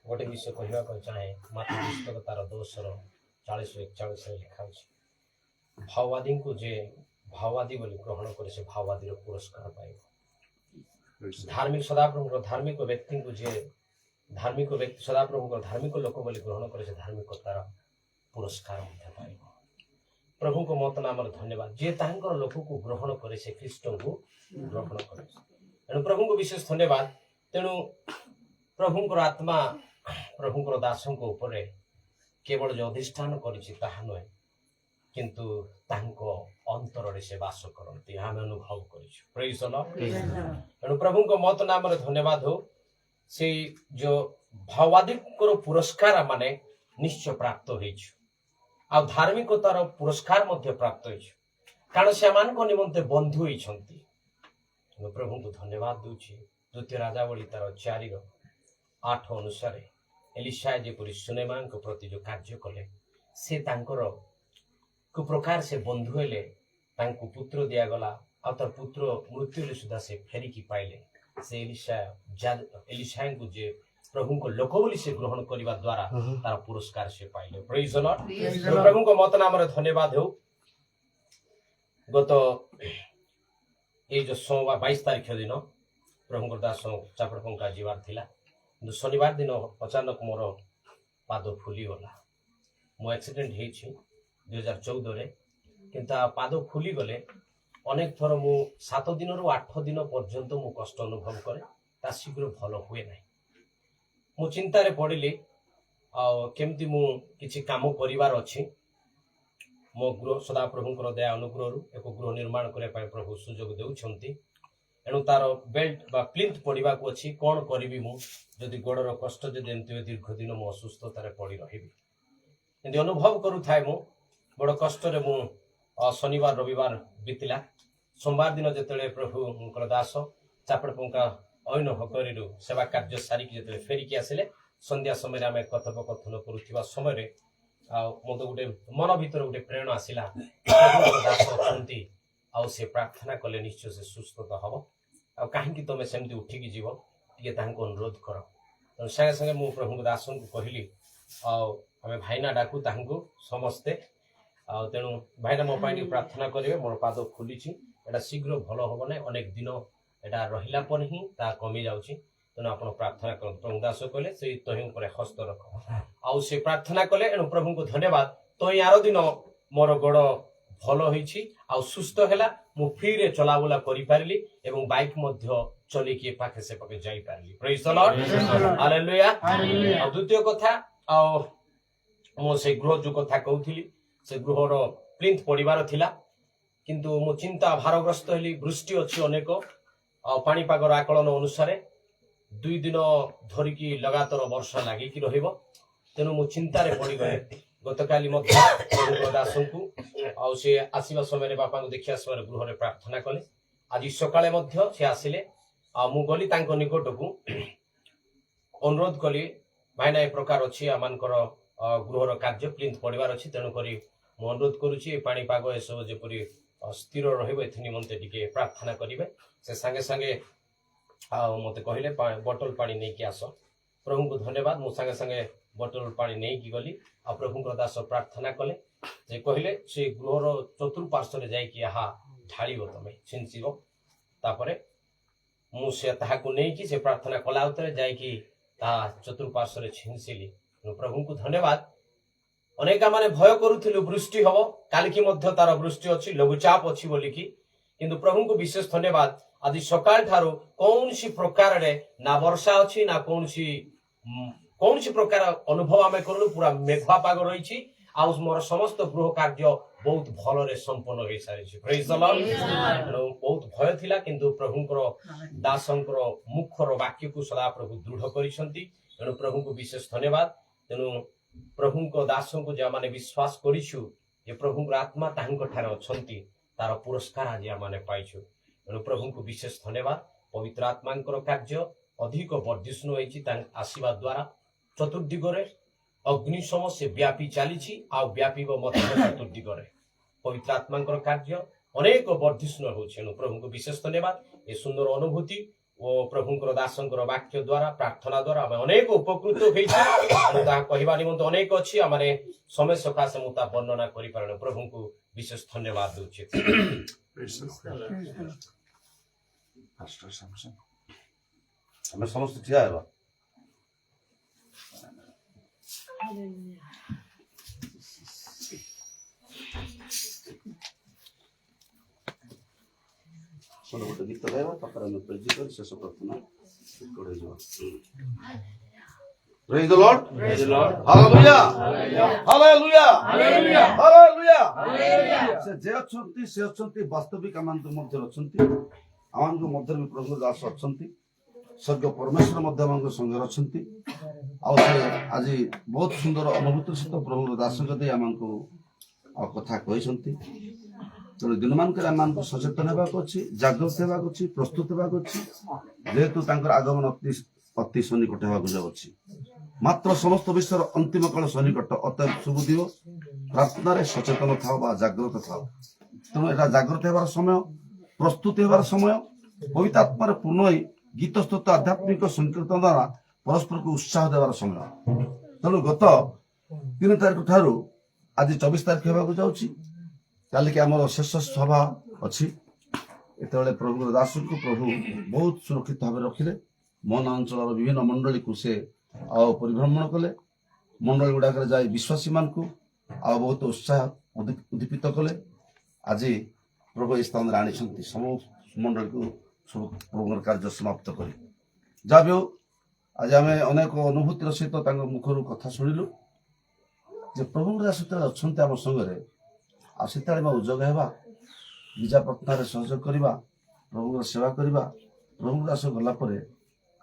ଗୋଟେ ବିଷୟ କହିବାକୁ ଚାହେଁ ମାତ୍ର ପୁସ୍ତକ ତାର 10:40-41 ଲେଖା ଅଛି ଭାଓବାଦୀଙ୍କୁ ଯେ ଭାଓବାଦୀ ବୋଲି ଗ୍ରହଣ କରି ସେ ଭାଓବାଦୀର ପୁରସ୍କାର ପାଇବ ଧାର୍ମିକ ସଦାପ୍ରଭୁଙ୍କର ଧାର୍ମିକ ବ୍ୟକ୍ତିଙ୍କୁ ଯେ ଧାର୍ମିକ ବ୍ୟକ୍ତି ସଦାପ୍ରଭୁଙ୍କର ଧାର୍ମିକ ଲୋକ ବୋଲି ଗ୍ରହଣ କରି ସେ ଧାର୍ମିକତାର ପୁରସ୍କାର ମଧ୍ୟ ପାଇବ ପ୍ରଭୁଙ୍କ ମତ ନାମରେ ଧନ୍ୟବାଦ ଯିଏ ତାଙ୍କର ଲୋକକୁ ଗ୍ରହଣ କରେ ସେ ଖ୍ରୀଷ୍ଟଙ୍କୁ ଗ୍ରହଣ କରେ ତେଣୁ ପ୍ରଭୁଙ୍କୁ ବିଶେଷ ଧନ୍ୟବାଦ ତେଣୁ ପ୍ରଭୁଙ୍କର ଆତ୍ମା ପ୍ରଭୁଙ୍କର ଦାସଙ୍କ ଉପରେ କେବଳ ଯେ ଅଧିଷ୍ଠାନ କରିଛି ତାହା ନୁହେଁ କିନ୍ତୁ ତାଙ୍କ ଅନ୍ତରରେ ସେ ବାସ କରନ୍ତି ଆମେ ଅନୁଭବ କରିଛୁ ପ୍ରେଜ୍ ଦ ଲର୍ଡ ତେଣୁ ପ୍ରଭୁଙ୍କ ମତ ନାମରେ ଧନ୍ୟବାଦ ହଉ ସେଇ ଯୋଉ ଭାଓବାଦୀଙ୍କର ପୁରସ୍କାର ମାନେ ନିଶ୍ଚୟ ପ୍ରାପ୍ତ ହେଇଛୁ ଆଉ ଧାର୍ମିକତାର ପୁରସ୍କାର ମଧ୍ୟ ପ୍ରାପ୍ତ ହେଇଛୁ କାରଣ ସେମାନଙ୍କ ନିମନ୍ତେ ବନ୍ଧୁ ହେଇଛନ୍ତି ତେଣୁ ପ୍ରଭୁଙ୍କୁ ଧନ୍ୟବାଦ ଦଉଛି ଦ୍ୱିତୀୟ ରାଜାବଳୀ ତାର 4:8 ଅନୁସାରେ ଏଲିଶା ଯେପରି ସୁନେମାଙ୍କ ପ୍ରତି ଯୋଉ କାର୍ଯ୍ୟ କଲେ ସେ ତାଙ୍କର କୁ ପ୍ରକାର ସେ ବନ୍ଧୁ ହେଲେ ତାଙ୍କୁ ପୁତ୍ର ଦିଆଗଲା ଆଉ ତାର ପୁତ୍ର ମୃତ୍ୟୁ ହେଲେ ସୁଦ୍ଧା ସେ ଫେରିକି ପାଇଲେ ସେ ଏଲିଶାଙ୍କୁ ଯେ ପ୍ରଭୁଙ୍କ ଲୋକ ବୋଲି ସେ ଗ୍ରହଣ କରିବା ଦ୍ୱାରା ତାର ପୁରସ୍କାର ସେ ପାଇଲେ ପ୍ରେଜ୍ ଦ ଲର୍ଡ ପ୍ରଭୁଙ୍କ ମତ ନାମରେ ଧନ୍ୟବାଦ ହେଉ ଗତ ଏଇ ଯୋଉ ସୋମବାର 22 ତାରିଖ ଦିନ ପ୍ରଭୁଙ୍କର ଦାସ ଚାପଡ଼ପଙ୍କା ଯିବାର ଥିଲା କିନ୍ତୁ ଶନିବାର ଦିନ ଅଚାନକ ମୋର ପାଦ ଫୁଲିଗଲା ମୋ ଆକ୍ସିଡେଣ୍ଟ ହେଇଛି 2014ରେ କିନ୍ତୁ ପାଦ ଫୁଲିଗଲେ ଅନେକ ଥର ମୁଁ 7 ଦିନରୁ 8 ଦିନ ପର୍ଯ୍ୟନ୍ତ ମୁଁ କଷ୍ଟ ଅନୁଭବ କରେ ତା ଶୀଘ୍ର ଭଲ ହୁଏ ନାହିଁ ମୁଁ ଚିନ୍ତାରେ ପଡ଼ିଲି ଆଉ କେମିତି ମୁଁ କିଛି କାମ କରିବାର ଅଛି ମୋ ଗୃହ ସଦାପ୍ରଭୁଙ୍କର ଦୟା ଅନୁଗ୍ରହରୁ ଏକ ଗୃହ ନିର୍ମାଣ କରିବା ପାଇଁ ପ୍ରଭୁ ସୁଯୋଗ ଦେଉଛନ୍ତି ଏଣୁ ତାର ବେଲ୍ଟ ବା ପ୍ଲିନ୍ଥ ପଡ଼ିବାକୁ ଅଛି କ'ଣ କରିବି ମୁଁ ଯଦି ଗୋଡ଼ର କଷ୍ଟ ଯଦି ଏମିତି ହୁଏ ଦୀର୍ଘ ଦିନ ମୁଁ ଅସୁସ୍ଥତାରେ ପଡ଼ି ରହିବି ଏମିତି ଅନୁଭବ କରୁଥାଏ ମୁଁ ବଡ଼ କଷ୍ଟରେ ମୁଁ ଶନିବାର ରବିବାର ବିତିଲା ସୋମବାର ଦିନ ଯେତେବେଳେ ପ୍ରଭୁଙ୍କର ଦାସ ଚାପଡ଼ପଙ୍କା ଐନ ହକରିରୁ ସେବା କାର୍ଯ୍ୟ ସାରିକି ଯେତେବେଳେ ଫେରିକି ଆସିଲେ ସନ୍ଧ୍ୟା ସମୟରେ ଆମେ କଥୋପକଥନ କରୁଥିବା ସମୟରେ ଆଉ ମୋତେ ଗୋଟେ ମନ ଭିତରେ ଗୋଟେ ପ୍ରେରଣା ଆସିଲା ଦାସ ଅଛନ୍ତି ଆଉ ସେ ପ୍ରାର୍ଥନା କଲେ ନିଶ୍ଚୟ ସେ ସୁସ୍ଥତା ହବ ଆଉ କାହିଁକି ତମେ ସେମିତି ଉଠିକି ଯିବ ଟିକେ ତାଙ୍କୁ ଅନୁରୋଧ କର ତେଣୁ ସାଙ୍ଗେ ସାଙ୍ଗେ ମୁଁ ପ୍ରଭୁଙ୍କ ଦାସଙ୍କୁ କହିଲି ଆଉ ଆମେ ଭାଇନା ଡାକୁ ତାଙ୍କୁ ସମସ୍ତେ ଆଉ ତେଣୁ ଭାଇନା ମୋ ପାଇଁ ଟିକେ ପ୍ରାର୍ଥନା କରିବେ ମୋର ପାଦ ଫୁଲିଛି ଏଇଟା ଶୀଘ୍ର ଭଲ ହବ ନାହିଁ ଅନେକ ଦିନ ଏଇଟା ରହିଲା ପରେ ହିଁ ତାହା କମି ଯାଉଛି ତେଣୁ ଆପଣ ପ୍ରାର୍ଥନା କରନ୍ତୁ ପ୍ରଭୁ ଦାସ କହିଲେ ସେଇ ତହିଁ ଉପରେ ହସ୍ତ ରଖ ଆଉ ସେ ପ୍ରାର୍ଥନା କଲେ ଏଣୁ ପ୍ରଭୁଙ୍କୁ ଧନ୍ୟବାଦ ତହିଁ ଆର ଦିନ ମୋର ଗୋଡ଼ ଭଲ ହେଇଛି ଆଉ ସୁସ୍ଥ ହେଲା ମୁଁ ଫ୍ରିରେ ଚଲାବୁଲା କରିପାରିଲି ଏବଂ ବାଇକ୍ ମଧ୍ୟ ଚଳିକି ପାଖେ ସେ ପାଖେ ଯାଇପାରିଲି। ପ୍ରେଜ୍ ଦ ଲର୍ଡ, ହାଲେଲୁୟା। ଆଉ ଦ୍ୱିତୀୟ କଥା, ଆଉ ମୁଁ ସେ ଗୃହ ଯୋଉ କଥା କହୁଥିଲି, ସେ ଗୃହର ପ୍ଲିନ୍ଥ ପଡ଼ିବାର ଥିଲା, କିନ୍ତୁ ମୁଁ ଚିନ୍ତା ଭାରଗ୍ରସ୍ତ ହେଲି। ବୃଷ୍ଟି ଅଛି ଅନେକ, ଆଉ ପାଣିପାଗର ଆକଳନ ଅନୁସାରେ 2 ଦିନ ଧରିକି ଲଗାତାର ବର୍ଷା ଲାଗିକି ରହିବ। ତେଣୁ ମୁଁ ଚିନ୍ତାରେ ପଡ଼ିଗଲି। ଗତକାଲି ମଧ୍ୟ ପ୍ରଭୁଙ୍କ ଦାସଙ୍କୁ ଆଉ ସେ ଆସିବା ସମୟରେ ବାପାଙ୍କୁ ଦେଖି ଆସିବାର ଗୃହରେ ପ୍ରାର୍ଥନା କଲେ। ଆଜି ସକାଳେ ମଧ୍ୟ ସେ ଆସିଲେ, ଆଉ ମୁଁ ଗଲି ତାଙ୍କ ନିକଟକୁ, ଅନୁରୋଧ କଲି, ଭାଇନା ଏ ପ୍ରକାର ଅଛି ଆମମାନଙ୍କର ଗୃହର କାର୍ଯ୍ୟ ପ୍ଲିନ୍ଥ ପଡ଼ିବାର ଅଛି, ତେଣୁକରି ମୁଁ ଅନୁରୋଧ କରୁଛି ଏ ପାଣିପାଗ ଏସବୁ ଯେପରି ସ୍ଥିର ରହିବ ଏଥି ନିମନ୍ତେ ଟିକେ ପ୍ରାର୍ଥନା କରିବେ। ସେ ସାଙ୍ଗେ ସାଙ୍ଗେ ଆଉ ମତେ କହିଲେ ବୋଟଲ ପାଣି ନେଇକି ଆସ। ପ୍ରଭୁଙ୍କୁ ଧନ୍ୟବାଦ। ମୁଁ ସାଙ୍ଗେ ସାଙ୍ଗେ ବୋଟଲ ପାଣି ନେଇକି ଗଲି, ଆଉ ପ୍ରଭୁଙ୍କର ଦାସ ପ୍ରାର୍ଥନା କଲେ। ସେ କହିଲେ ସେ ଗୃହର ଚତୁଃପାର୍ଶ୍ୱରେ ଯାଇକି ଏହା ଢାଳିବ, ତମେ ଛିଞ୍ଚିବ। ତାପରେ ମୁଁ ସେ ତାହାକୁ ନେଇକି ସେ ପ୍ରାର୍ଥନା କଲା ଉତ୍ତରେ ଯାଇକି ତାହା ଚତୁଃପାର୍ଶ୍ୱରେ ଛିଞ୍ଚିଲି। ପ୍ରଭୁଙ୍କୁ ଧନ୍ୟବାଦ। ଅନେକ ମାନେ ଭୟ କରୁଥିଲୁ ବୃଷ୍ଟି ହବ, କାଲିକି ମଧ୍ୟ ତାର ବୃଷ୍ଟି ଅଛି, ଲଘୁଚାପ ଅଛି ବୋଲିକି, କିନ୍ତୁ ପ୍ରଭୁଙ୍କୁ ବିଶେଷ ଧନ୍ୟବାଦ। ଆଜି ସକାଳ ଠାରୁ କୌଣସି ପ୍ରକାରରେ ନା ବର୍ଷା ଅଛି ନା କୌଣସି ପ୍ରକାର ଅନୁଭବ ଆମେ କରୁନୁ। ପୁରା ମେଘୁଆ ପାଗ ରହିଛି, ଆଉ ମୋର ସମସ୍ତ ଗୃହ କାର୍ଯ୍ୟ ବହୁତ ଭଲରେ ସମ୍ପନ୍ନ ହେଇସାରିଛି। ପ୍ରେଜ୍ ଦ ଲର୍ଡ। ବହୁତ ଭୟ ଥିଲା, କିନ୍ତୁ ପ୍ରଭୁଙ୍କର ଦାସଙ୍କର ମୁଖର ବାକ୍ୟକୁ ସଦାପ୍ରଭୁ ଦୃଢ କରିଛନ୍ତି। ତେଣୁ ପ୍ରଭୁଙ୍କୁ ବିଶେଷ ଧନ୍ୟବାଦ। ତେଣୁ ପ୍ରଭୁଙ୍କ ଦାସଙ୍କୁ ଯେଉଁମାନେ ବିଶ୍ୱାସ କରିଛୁ ଯେ ପ୍ରଭୁଙ୍କର ଆତ୍ମା ତାହାଙ୍କ ଠାରେ ଅଛନ୍ତି, ତାର ପୁରସ୍କାର ଆଜି ଆମେ ପାଇଛୁ। ତେଣୁ ପ୍ରଭୁଙ୍କୁ ବିଶେଷ ଧନ୍ୟବାଦ। ପବିତ୍ର ଆତ୍ମାଙ୍କର କାର୍ଯ୍ୟ ଅଧିକ ବର୍ଦ୍ଧିଷ୍ଣୁ ହୋଇଛି ତାଙ୍କ ଆସିବା ଦ୍ୱାରା। ଚତୁର୍ଦିଗରେ ଅଗ୍ନି ସମ ସେ ବ୍ୟାପି ଚାଲିଛି, ଆଉ ବ୍ୟାପିବ ମଧ୍ୟ ଚତୁର୍ଦିଗରେ। ପବିତ୍ର ଆତ୍ମାଙ୍କର କାର୍ଯ୍ୟ ଅନେକ ବର୍ଦ୍ଧିଷ୍ଣୁ ହେଉଛି। ତେଣୁ ପ୍ରଭୁଙ୍କୁ ବିଶେଷ ଧନ୍ୟବାଦ। ଏ ସୁନ୍ଦର ଅନୁଭୂତି ଓ ପ୍ରଭୁଙ୍କର ଦାସଙ୍କର ବାକ୍ୟ ଦ୍ୱାରା, ପ୍ରାର୍ଥନା ଦ୍ୱାରା ଆମେ ଅନେକ ଉପକୃତ ହେଇଛୁ। ତାହା କହିବା ନିମନ୍ତେ ଅନେକ ଅଛି, ଆମେ ସମୟ ସକାଶେ ମୁଁ ତାହା ବର୍ଣ୍ଣନା କରିପାରୁନି। ପ୍ରଭୁଙ୍କୁ ବିଶେଷ ଧନ୍ୟବାଦ ଦେଉଛି। ଆମେ ସମସ୍ତେ ଠିଆ ହେବା। ଗୋଟେ ଗୀତ ଗାଇବା, ତାପରେ ଆମେ ପ୍ରେଜ୍ କରି ଶେଷ ପ୍ରାର୍ଥନା କରାଯିବ। Praise the Lord. Praise the Lord. Hallelujah. Hallelujah. Hallelujah. ସେ ଯେ ଅଛନ୍ତି ସେ ଅଛନ୍ତି, ବାସ୍ତବିକ ଆମମାନଙ୍କ ମଧ୍ୟରେ ଅଛନ୍ତି। ଆମମାନଙ୍କ ମଧ୍ୟରେ ବି ପ୍ରଭୁଙ୍କ ଦାସ ଅଛନ୍ତି। ସ୍ୱର୍ଗ ପରମେଶ୍ୱର ମଧ୍ୟ ଆମଙ୍କ ସଙ୍ଗରେ ଅଛନ୍ତି। ଆଉ ସେ ଆଜି ବହୁତ ସୁନ୍ଦର ଅନୁଭୂତିର ସହିତ ପ୍ରଭୁଙ୍କ ଦାସଙ୍କ ଦେଇ ଆମକୁ କଥା କହିଛନ୍ତି। ତେଣୁ ଦିନମାନଙ୍କରେ ଆମମାନଙ୍କୁ ସଚେତନ ହେବାକୁ ଅଛି, ଜାଗ୍ରତ ହେବାକୁ ଅଛି, ପ୍ରସ୍ତୁତ ହେବାକୁ ଅଛି, ଯେହେତୁ ତାଙ୍କର ଆଗମନ ଅତି ସନ୍ନିକଟ ହେବାକୁ ଯାଉଛି। ମାତ୍ର ସମସ୍ତ ବିଷୟର ଅନ୍ତିମ କାଳ ସନ୍ନିକଟ। ଅତଏବ ସୁବୁଦ୍ଧିବ ପ୍ରାର୍ଥନାରେ ସଚେତନ ଥାଅ ବା ଜାଗ୍ରତ ଥାଅ। ତେଣୁ ଏଟା ଜାଗ୍ରତ ହେବାର ସମୟ, ପ୍ରସ୍ତୁତି ହେବାର ସମୟ, ପବିତ୍ର ଆତ୍ମାରେ ପୂର୍ଣ୍ଣ ହୋଇ ଗୀତ ସ୍ତୋତ୍ର ଆଧ୍ୟାତ୍ମିକ ସଂକୀର୍ତ୍ତନ ଦ୍ୱାରା ପରସ୍ପରକୁ ଉତ୍ସାହ ଦେବାର ସମୟ। ତେଣୁ ଗତ 3 ତାରିଖ ଠାରୁ ଆଜି 24 ତାରିଖ ହେବାକୁ ଯାଉଛି। କାଲିକି ଆମର ଶେଷ ସଭା ଅଛି। ଏତେବେଳେ ପ୍ରଭୁଙ୍କର ଦାସଙ୍କୁ ପ୍ରଭୁ ବହୁତ ସୁରକ୍ଷିତ ଭାବରେ ରଖିଲେ। ମନ ଅଞ୍ଚଳର ବିଭିନ୍ନ ମଣ୍ଡଳୀକୁ ସେ ଆଉ ପରିଭ୍ରମଣ କଲେ। ମଣ୍ଡଳୀ ଗୁଡ଼ାକରେ ଯାଇ ବିଶ୍ୱାସୀମାନଙ୍କୁ ଆଉ ବହୁତ ଉତ୍ସାହ ଉଦ୍ଦୀପିତ କଲେ। ଆଜି ପ୍ରଭୁ ଏହି ସ୍ଥାନରେ ଆଣିଛନ୍ତି ସମସ୍ତ ମଣ୍ଡଳୀକୁ ସବୁ ପ୍ରଭୁଙ୍କର କାର୍ଯ୍ୟ ସମାପ୍ତ କରି। ଯାହା ବି ହଉ, ଆଜି ଆମେ ଅନେକ ଅନୁଭୂତିର ସହିତ ତାଙ୍କ ମୁଖରୁ କଥା ଶୁଣିଲୁ ଯେ ପ୍ରଭୁଙ୍କର ଦାସ ଯେତେବେଳେ ଅଛନ୍ତି ଆମ ସଙ୍ଗରେ, ଆଉ ସେତେବେଳେ ଆମେ ଉଦ୍ଯୋଗ ହେବା, ନିଜ ପ୍ରାର୍ଥନାରେ ସହଯୋଗ କରିବା, ପ୍ରଭୁଙ୍କର ସେବା କରିବା। ପ୍ରଭୁଙ୍କ ଦାସ ଗଲା ପରେ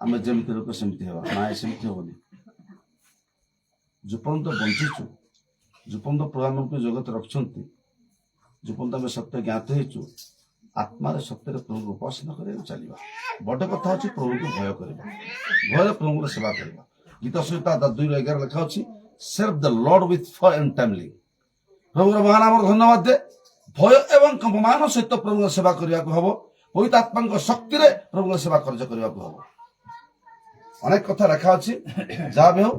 ଆମେ ଯେମିତି ଲୋକ ସେମିତି ହେବା, ନାଇଁ ସେମିତି ହବନି। ଯେପର୍ଯ୍ୟନ୍ତ ବଞ୍ଚିଛୁ, ଯେପର୍ଯ୍ୟନ୍ତ ପ୍ରଭୁ ଆମକୁ ଜଗତ ରଖିଛନ୍ତି, ଯେପର୍ଯ୍ୟନ୍ତ ଆମେ ସତ୍ୟ ଜ୍ଞାତ ହେଇଛୁ, ଆତ୍ମାରେ ସତ୍ୟରେ ପ୍ରଭୁଙ୍କୁ ଉପାସନା କରିବାକୁ ଚାଲିବା। ବଡ଼ କଥା ହଉଛି ପ୍ରଭୁଙ୍କୁ ଭୟ କରିବା, ଭୟରେ ପ୍ରଭୁଙ୍କର ସେବା କରିବା। ଗୀତ ସଂହିତା 2:11 ଲେଖା ଅଛି, serve the Lord with fear and trembling। ପ୍ରଭୁଙ୍କର ମହାନ ଆମର ଧନ୍ୟବାଦ ଦେ। ଭୟ ଏବଂ କମ୍ପମାନ ସହିତ ପ୍ରଭୁଙ୍କ ସେବା କରିବାକୁ ହବ। ପବିତ୍ର ଆତ୍ମାଙ୍କ ଶକ୍ତିରେ ପ୍ରଭୁଙ୍କ ସେବା କାର୍ଯ୍ୟ କରିବାକୁ ହବ। ଅନେକ କଥା ଲେଖା ଅଛି। ଯାହା ବି ହଉ,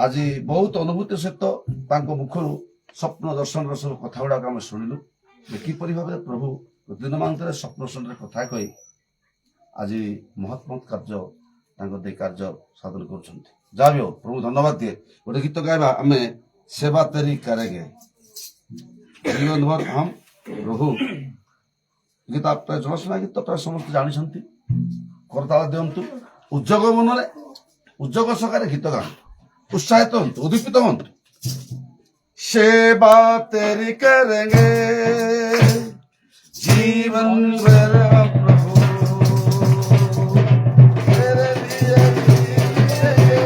ଆଜି ବହୁତ ଅନୁଭୂତି ସହିତ ତାଙ୍କ ମୁଖରୁ ସ୍ୱପ୍ନ ଦର୍ଶନର ସବୁ କଥା ଗୁଡାକ ଆମେ ଶୁଣିଲୁ। କିପରି ଭାବରେ ପ୍ରଭୁ ଦିନମାନଙ୍କରେ ସ୍ୱପ୍ନ ଦର୍ଶନରେ କଥା କହି ଆଜି ମହତ୍ କାର୍ଯ୍ୟ ତାଙ୍କ ଦେଇ କାର୍ଯ୍ୟ ସାଧନ କରୁଛନ୍ତି। ଯାହା ବି ହଉ, ପ୍ରଭୁ ଧନ୍ୟବାଦ ଦିଏ। ଗୋଟେ ଗୀତ ଗାଇବା ଆମେ, ସେବା ତେରି କରେଙ୍ଗେ। ପ୍ରଭୁ ଗୀତ ପ୍ରାୟ ଜଣାଶୁଣା ଗୀତ ପ୍ରାୟ ସମସ୍ତେ ଜାଣିଛନ୍ତି। କରତାଳ ଦିଅନ୍ତୁ। ଉଦ୍ଯୋଗ ମନରେ ଉଦ୍ଯୋଗ ସହକାରେ ଗୀତ ଗାଆନ୍ତୁ, ଉତ୍ସାହିତ ହୁଅନ୍ତୁ, ଉଦ୍ଦୀପିତ ହୁଅନ୍ତୁ। सेवा तेरी करेंगे जीवन भर प्रभु, तेरे लिए जिएंगे।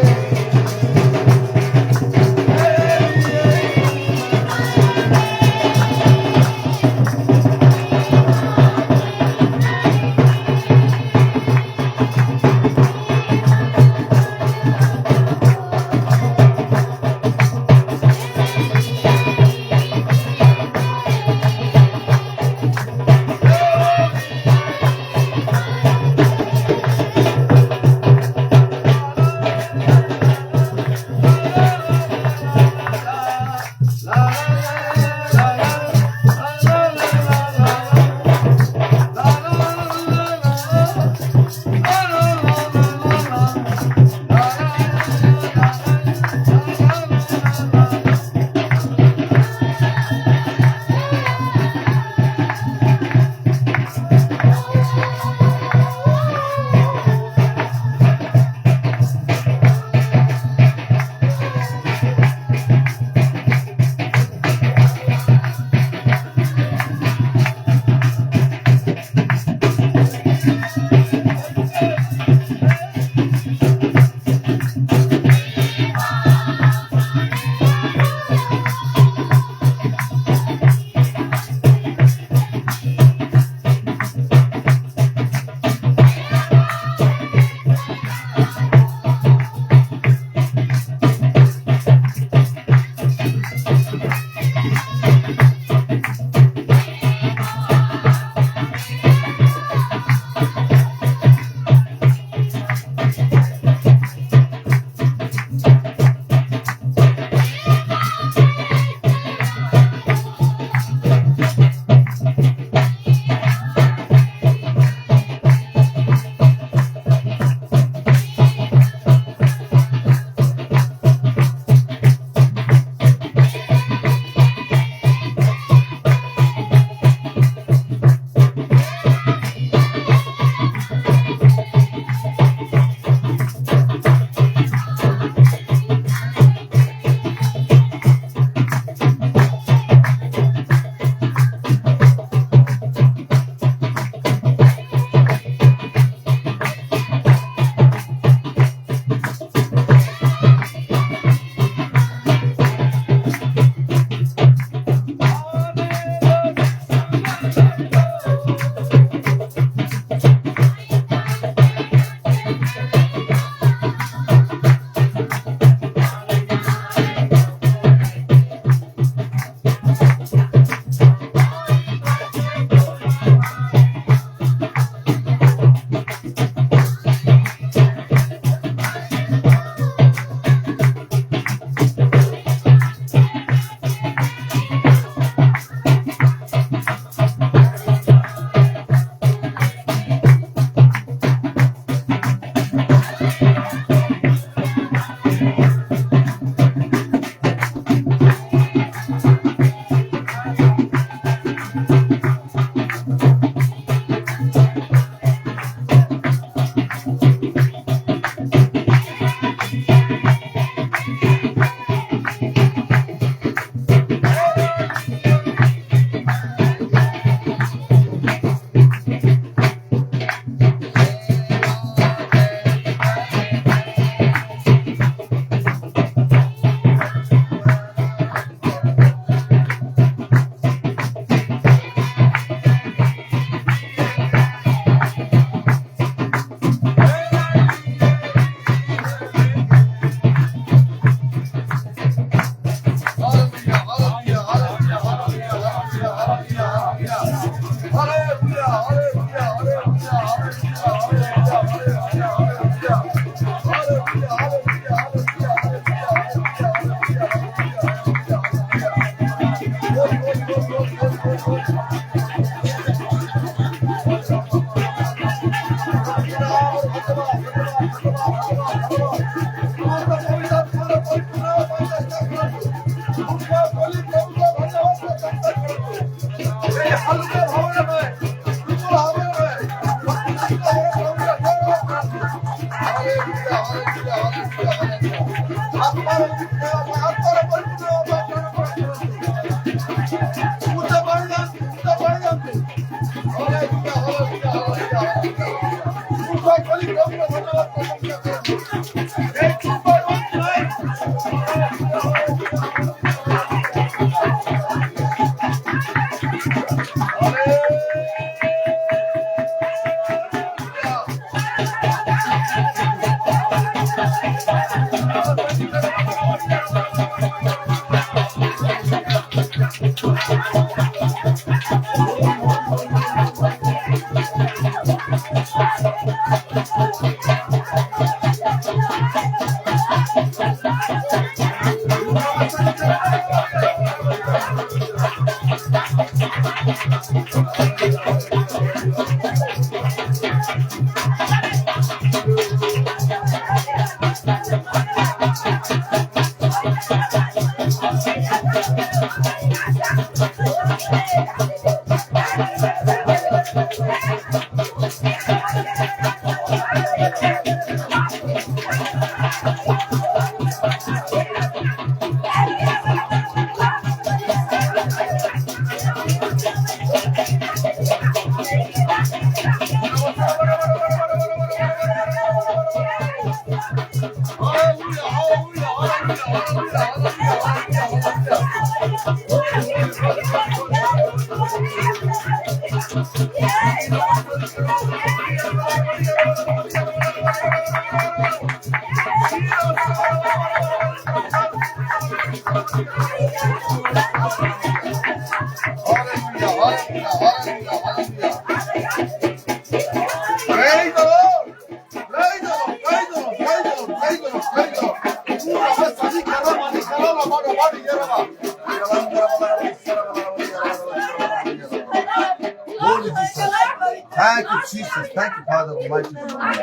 Thank you, Jesus. Thank you, Father Almighty. Praise the Lord.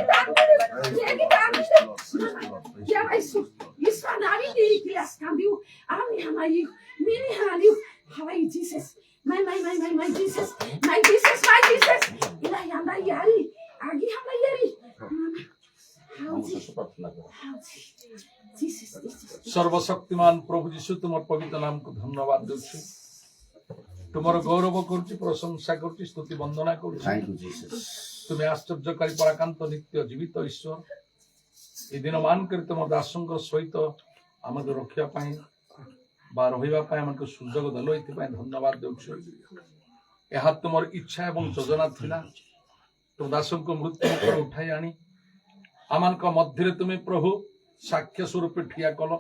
Praise the Lord. Praise the Lord. Jesus, my Jesus, my Jesus, my Jesus. Ilahi anda yari, agi anda yari. Jesus, सर्वशक्तिमान प्रभु जीशु तुम पवित्र नाम को धन्यवाद देउछु तुमर गौरव करुछि प्रशंसा करुछि स्तुति वंदना करुछि Thank you, Jesus. तुमे आश्चर्यकारी पराकांत नित्य जीवित ईश्वर ए दिन मान कर तुम दासंग सहित आमको रखिया पाई बा रहिबा पाई हमको सुजोग दलो एथि पाई धन्यवाद देउछु एहा तुमर इच्छा एवं योजना थिला तुम दासंग को मृत्यु पर उठाई आनी आमानक मध्य तुमे प्रभु साक्ष्य स्वरूप ठिया कल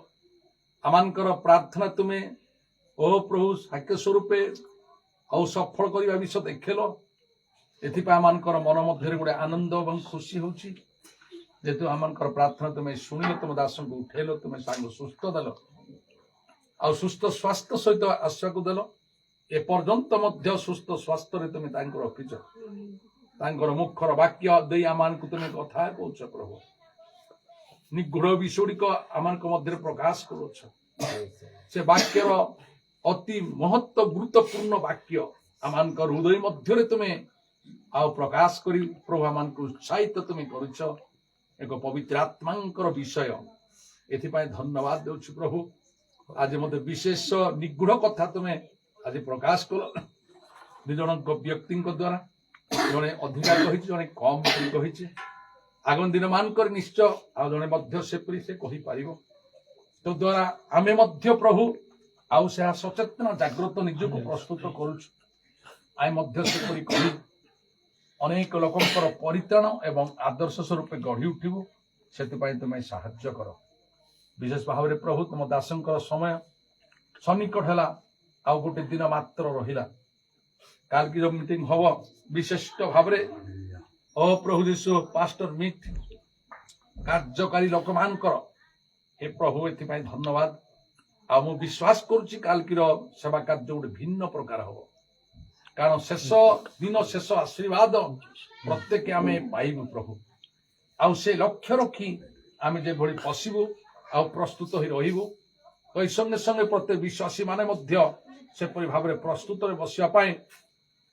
आमानकर प्रार्थना तुमे ओ प्रभु साक्ष्य स्वरूप औ सफल करबा विषय देखल एथिपा आमानकर मन मध्य गोटे आनंद और खुशी होची जेतु आमानकर प्रार्थना तुमे सुनिल तुम दासन को उठेल तुमे सांग सुस्थ दल आ सुस्थ स्वास्थ्य सहित आशा को दल ए पर्यंत मध्य सुस्थ स्वास्थ्य रे तुमे तांको रखिछ तांकर मुखर वाक्य दे आमान को तुमे कथा कहउछ प्रभु निगूढ़ विषयक आमान मध्य प्रकाश करुछ से वाक्यर अति महत्व गुरुत्वपूर्ण वाक्य आमान हृदय मध्य तुम्हें आ प्रकाश करी प्रभु आमान को उत्साहित तुम्हें करुछ एक पवित्र आत्मांकर विषय एथिपाई धन्यवाद देउछु प्रभु आज मते विशेष निगूढ़ कथा तुम्हें आज प्रकाश कल दुजन व्यक्ति द्वारा जड़े अधिका कही जड़े कम कही आगामी दिन मानकर निश्चय आ जड़े मध्य सेपरी से कही पारिबो तो द्वारा आमे मध्य प्रभु आउ से सचेतन जागृत निजको प्रस्तुत करुछु आइ मध्य सेपरी कही अनेक लोकंकर परित्राण एवं आदर्श स्वरूप गढ़ी उठिबो सेतिपाई तुमे साहाय्य कर विशेष भाव में प्रभु तुम दासंकर समय सन्निकट है आउ गोटे दिन मात्र रहिला काल की जब मीटिंग हब विशिष्ट भाव ओ प्रभु जीशु पास्टर मिट कार्यकारी लोक मानकर हे प्रभु एथिपाई धन्यवाद आ मु विश्वास करुछि काल की सेवा कार्य गोटे भिन्न प्रकार हब कारण शेष दिन शेष आशीर्वाद प्रत्येक आमे पाइबु प्रभु आउ से लक्ष्य रखी आमे जे भली पसिबु आउ प्रस्तुत हो रहिबु तो संगे संगे प्रत्येक विश्वासी माने मध्य सेपरि भाव में प्रस्तुत रे बसिया पाए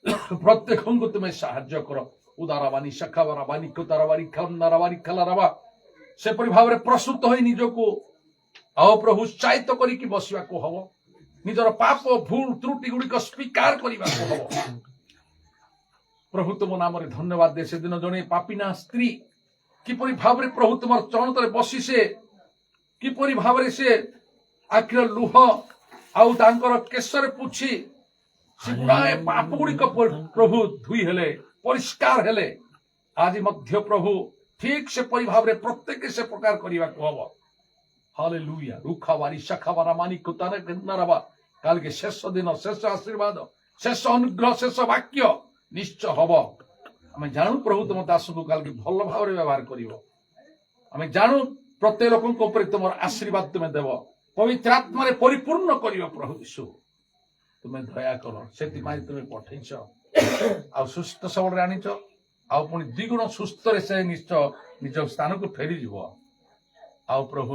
प्रत्येक को तुम्हें साहाय्य कर उदाराबानी शाखाबाराबानी कुताराबारी खलनाराबारी खलाराबा ସେପରି ଭାବରେ ପ୍ରସ୍ତୁତ ହୋଇ ନିଜକୁ ଆଉ ପ୍ରଭୁ ଉତ୍ସାହିତ କରିକି ବସିବାକୁ ହବ। ନିଜର ପାପ ଭୁଲ ତ୍ରୁଟି ଗୁଡିକ ସ୍ୱୀକାର କରିବାକୁ ହବ। ପ୍ରଭୁ ତୁମ ନାମରେ ଧନ୍ୟବାଦ ଦେ। ସେଦିନ ଜଣେ ପାପିନା ସ୍ତ୍ରୀ କିପରି ଭାବରେ ପ୍ରଭୁ ତୁମର ଚରଣ ତଳେ ବସି ସେ କିପରି ଭାବରେ ସେ ଆଖିର ଲୁହ ଆଉ ତାଙ୍କର କେଶରେ ପୁଛି ସେ ଗୁଡାଏ ପାପ ଗୁଡିକ ପ୍ରଭୁ ଧୋଇ ହେଲେ, ପରିଷ୍କାର ହେଲେ। ଆଜି ମଧ୍ୟ ପ୍ରଭୁ ଠିକ ସେପରି ଭାବରେ ପ୍ରତ୍ୟେକ ସେ ପ୍ରକାର କରିବାକୁ ହବ। ହାଲେଲୁୟା। ରୁଖାବାରି ଶାଖାବାରା ମାନିକୁତାରେ କେନ୍ଦରବା କାଲକେ ଶେଷ ଦିନ, ଶେଷ ଆଶୀର୍ବାଦ, ଶେଷ ଅନୁଗ୍ରହ, ଶେଷ ବାକ୍ୟ ନିଶ୍ଚୟ ହବ। ଆମେ ଜାଣୁ ପ୍ରଭୁ ତୁମ ଦାସଙ୍କୁ କାଲକେ ଭଲ ଭାବରେ ବ୍ୟବହାର କରିବ। ଆମେ ଜାଣୁ ପ୍ରତ୍ୟେକ ଲୋକଙ୍କ ଉପରେ ତୁମର ଆଶୀର୍ବାଦ ତୁମେ ଦେବ, ପବିତ୍ର ଆତ୍ମାରେ ପରିପୂର୍ଣ୍ଣ କରିବ। ପ୍ରଭୁ ଯୀଶୁ ତୁମେ ଦୟା କର, ସେଥିପାଇଁ ତୁମେ ପଠେଇଛ ଆଉ ସୁସ୍ଥ ସବଳରେ ଆଣିଛ। ଆଉ ପୁଣି ଦ୍ୱିଗୁଣ ସୁସ୍ଥରେ ସେ ନିଶ୍ଚୟ ନିଜ ସ୍ଥାନକୁ ଫେରିଯିବ। ଆଉ ପ୍ରଭୁ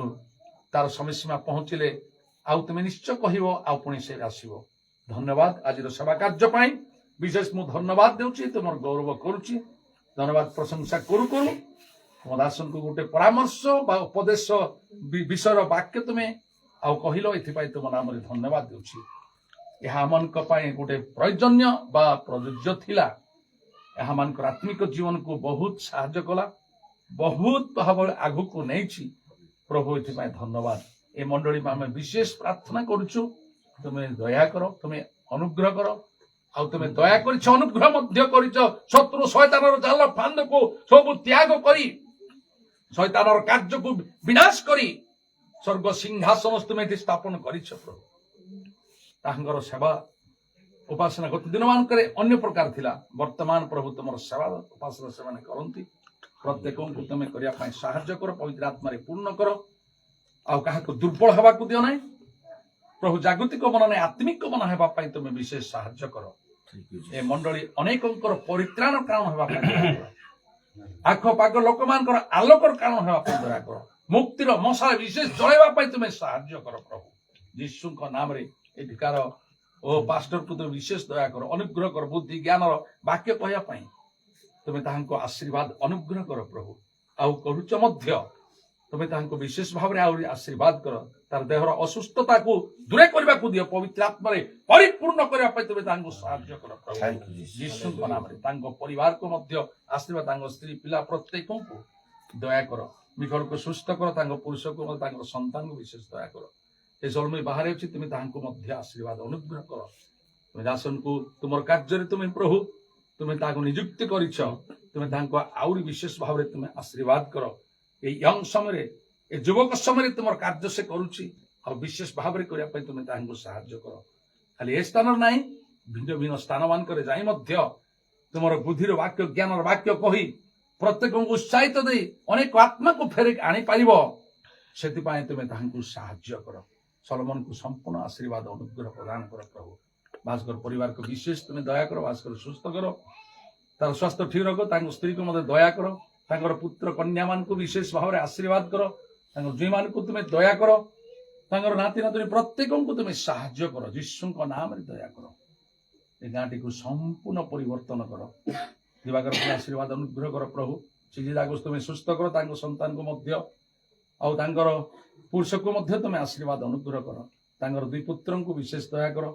ତାର ସମୟସୀମା ପହଞ୍ଚିଲେ ଆଉ ତୁମେ ନିଶ୍ଚୟ କହିବ, ଆଉ ପୁଣି ସେ ଆସିବ। ଧନ୍ୟବାଦ ଆଜିର ସେବା କାର୍ଯ୍ୟ ପାଇଁ। ବିଶେଷ ମୁଁ ଧନ୍ୟବାଦ ଦେଉଛି, ତୁମର ଗୌରବ କରୁଛି। ଧନ୍ୟବାଦ ପ୍ରଶଂସା କରୁ କରୁ ତୁମ ଦାସଙ୍କୁ ଗୋଟେ ପରାମର୍ଶ ବା ଉପଦେଶ ବିଷୟର ବାକ୍ୟ ତୁମେ ଆଉ କହିଲ, ଏଥିପାଇଁ ତୁମ ନାମରେ ଧନ୍ୟବାଦ ଦେଉଛି। ଏହା ଆମମାନଙ୍କ ପାଇଁ ଗୋଟେ ପ୍ରয়োଜନୀୟ ବା ପ୍ରଯୁଜ୍ୟ ଥିଲା। ଏହା ମାନଙ୍କର ଆତ୍ମିକ ଜୀବନକୁ ବହୁତ ସାହାଯ୍ୟ କଲା, ବହୁତ ଭାବରେ ଆଗକୁ ନେଇଛି। ପ୍ରଭୁ ଏଥିପାଇଁ ଧନ୍ୟବାଦ। ଏ ମଣ୍ଡଳୀ ଆମେ ବିଶେଷ ପ୍ରାର୍ଥନା କରୁଛୁ, ତୁମେ ଦୟା କର, ତୁମେ ଅନୁଗ୍ରହ କର। ଆଉ ତୁମେ ଦୟା କରିଛ, ଅନୁଗ୍ରହ ମଧ୍ୟ କରିଛ। ଶତ୍ରୁ ଶୈତାନର ଜାଲ ଫାନ୍ଦକୁ ସବୁ ତ୍ୟାଗ କରି, ଶୈତାନର କାର୍ଯ୍ୟକୁ ବିନାଶ କରି ସ୍ୱର୍ଗ ସିଂହାସନ ତୁମେ ଏଠି ସ୍ଥାପନ କରିଛ। ପ୍ରଭୁ ତାଙ୍କର ସେବା ଉପାସନା ଗତ ଦିନମାନଙ୍କରେ ଅନ୍ୟ ପ୍ରକାର ଥିଲା। ବର୍ତ୍ତମାନ ପ୍ରଭୁ ତୁମର ସେବା ଉପାସନା ସେମାନେ କରନ୍ତି। ପ୍ରତ୍ୟେକଙ୍କୁ ତୁମେ କରିବା ପାଇଁ ସାହାଯ୍ୟ କର, ପବିତ୍ର ଆତ୍ମାରେ ପୂର୍ଣ୍ଣ କର। ଆଉ କାହାକୁ ଦୁର୍ବଳ ହେବାକୁ ଦିଅ ନାହିଁ। ପ୍ରଭୁ ଜାଗତିକ ମନ ନାହିଁ, ଆତ୍ମିକ ମନ ହେବା ପାଇଁ ତୁମେ ବିଶେଷ ସାହାଯ୍ୟ କର। ଏ ମଣ୍ଡଳୀ ଅନେକଙ୍କର ପରିତ୍ରାଣ କାରଣ ହେବା ପାଇଁ ଦୟା କର। ଆଖପାଖ ଲୋକମାନଙ୍କର ଆଲୋକର କାରଣ ହେବା ପାଇଁ ଦୟା କର। ମୁକ୍ତିର ମଶାରେ ବିଶେଷ ଜଳାଇବା ପାଇଁ ତୁମେ ସାହାଯ୍ୟ କର। ପ୍ରଭୁ ଯୀଶୁଙ୍କ ନାମରେ ଏଠିକାର ଓ ପାଷ୍ଟରକୁ ତୁମେ ବିଶେଷ ଦୟା କର, ଅନୁଗ୍ରହ କର। ବୁଦ୍ଧି ଜ୍ଞାନର ବାକ୍ୟ କହିବା ପାଇଁ ତୁମେ ତାହାଙ୍କୁ ଆଶୀର୍ବାଦ ଅନୁଗ୍ରହ କର। ପ୍ରଭୁ ଆଉ କରୁଛ ମଧ୍ୟ, ତୁମେ ତାହାଙ୍କୁ ବିଶେଷ ଭାବରେ ଆହୁରି ଆଶୀର୍ବାଦ କର। ତାର ଦେହର ଅସୁସ୍ଥତାକୁ ଦୂର କରିବାକୁ ଦିଅ, ପବିତ୍ର ଆତ୍ମାରେ ପରିପୂର୍ଣ୍ଣ କରିବା ପାଇଁ ତୁମେ ତାଙ୍କୁ ସାହାଯ୍ୟ କର। ପ୍ରଭୁ ଯୀଶୁଙ୍କ ନାମରେ ତାଙ୍କ ପରିବାରକୁ ମଧ୍ୟ ଆଶୀର୍ବାଦ, ତାଙ୍କ ସ୍ତ୍ରୀ ପିଲା ପ୍ରତ୍ୟେକଙ୍କୁ ଦୟା କର। ମିକଳକୁ ସୁସ୍ଥ କର, ତାଙ୍କ ପୁରୁଷକୁ ମଧ୍ୟ, ତାଙ୍କର ସନ୍ତାନକୁ ବିଶେଷ ଦୟା କର। ଏ ଜନ୍ମ ବାହାରେ ଅଛି, ତୁମେ ତାହାଙ୍କୁ ମଧ୍ୟ ଆଶୀର୍ବାଦ ଅନୁଗ୍ରହ କର। ତୁମେ ଦାସଙ୍କୁ ତୁମର କାର୍ଯ୍ୟରେ ତୁମେ ପ୍ରଭୁ ତୁମେ ତାହାକୁ ନିଯୁକ୍ତି କରିଛ, ତୁମେ ତାହାଙ୍କୁ ଆହୁରି ବିଶେଷ ଭାବରେ ତୁମେ ଆଶୀର୍ବାଦ କର। এই ୟଙ୍ଗ ସମୟରେ, ଏ ଯୁବକ ସମୟରେ ତୁମର କାର୍ଯ୍ୟ ସେ କରୁଛି, ଆଉ ବିଶେଷ ଭାବରେ କରିବା ପାଇଁ ତୁମେ ତାହାଙ୍କୁ ସାହାଯ୍ୟ କର। ଖାଲି ଏ ସ୍ଥାନରେ ନାହିଁ, ଭିନ୍ନ ଭିନ୍ନ ସ୍ଥାନ ମାନଙ୍କରେ ଯାଇ ମଧ୍ୟ ତୁମର ବୁଦ୍ଧିର ବାକ୍ୟ, ଜ୍ଞାନର ବାକ୍ୟ କହି ପ୍ରତ୍ୟେକଙ୍କୁ ଉତ୍ସାହିତ ଦେଇ ଅନେକ ଆତ୍ମାକୁ ଫେରିକି ଆଣିପାରିବ। ସେଥିପାଇଁ ତୁମେ ତାହାଙ୍କୁ ସାହାଯ୍ୟ କର। ସଲୋମନକୁ ସମ୍ପୂର୍ଣ୍ଣ ଆଶୀର୍ବାଦ ଅନୁଗ୍ରହ ପ୍ରଦାନ କର। ପ୍ରଭୁ ଭାସ୍କର ପରିବାରକୁ ବିଶେଷ ତୁମେ ଦୟା କର, ଭାସ୍କର ସୁସ୍ଥ କର, ତାର ସ୍ୱାସ୍ଥ୍ୟ ଠିକ ରଖ, ତାଙ୍କ ସ୍ତ୍ରୀକୁ ମଧ୍ୟ ଦୟା କର, ତାଙ୍କର ପୁତ୍ର କନ୍ୟା ମାନଙ୍କୁ ବିଶେଷ ଭାବରେ ଆଶୀର୍ବାଦ କର, ତାଙ୍କ ଝିଅମାନଙ୍କୁ ତୁମେ ଦୟା କର, ତାଙ୍କର ନାତି ନାତୁଣୀ ପ୍ରତ୍ୟେକଙ୍କୁ ତୁମେ ସାହାଯ୍ୟ କର। ଯୀଶୁଙ୍କ ନାମରେ ଦୟା କର। ଏ ଗାଁଟିକୁ ସମ୍ପୂର୍ଣ୍ଣ ପରିବର୍ତ୍ତନ କର। ଦିବାକର ଆଶୀର୍ବାଦ ଅନୁଗ୍ରହ କର। ପ୍ରଭୁ ସିଜିଦାକୁ ତୁମେ ସୁସ୍ଥ କର, ତାଙ୍କ ସନ୍ତାନକୁ ମଧ୍ୟ ଆଉ ତାଙ୍କର ପୁରୁଷକୁ ମଧ୍ୟ ତୁମେ ଆଶୀର୍ବାଦ ଅନୁଗ୍ରହ କର। ତାଙ୍କର ଦୁଇ ପୁତ୍ରଙ୍କୁ ବିଶେଷ ଦୟା କର।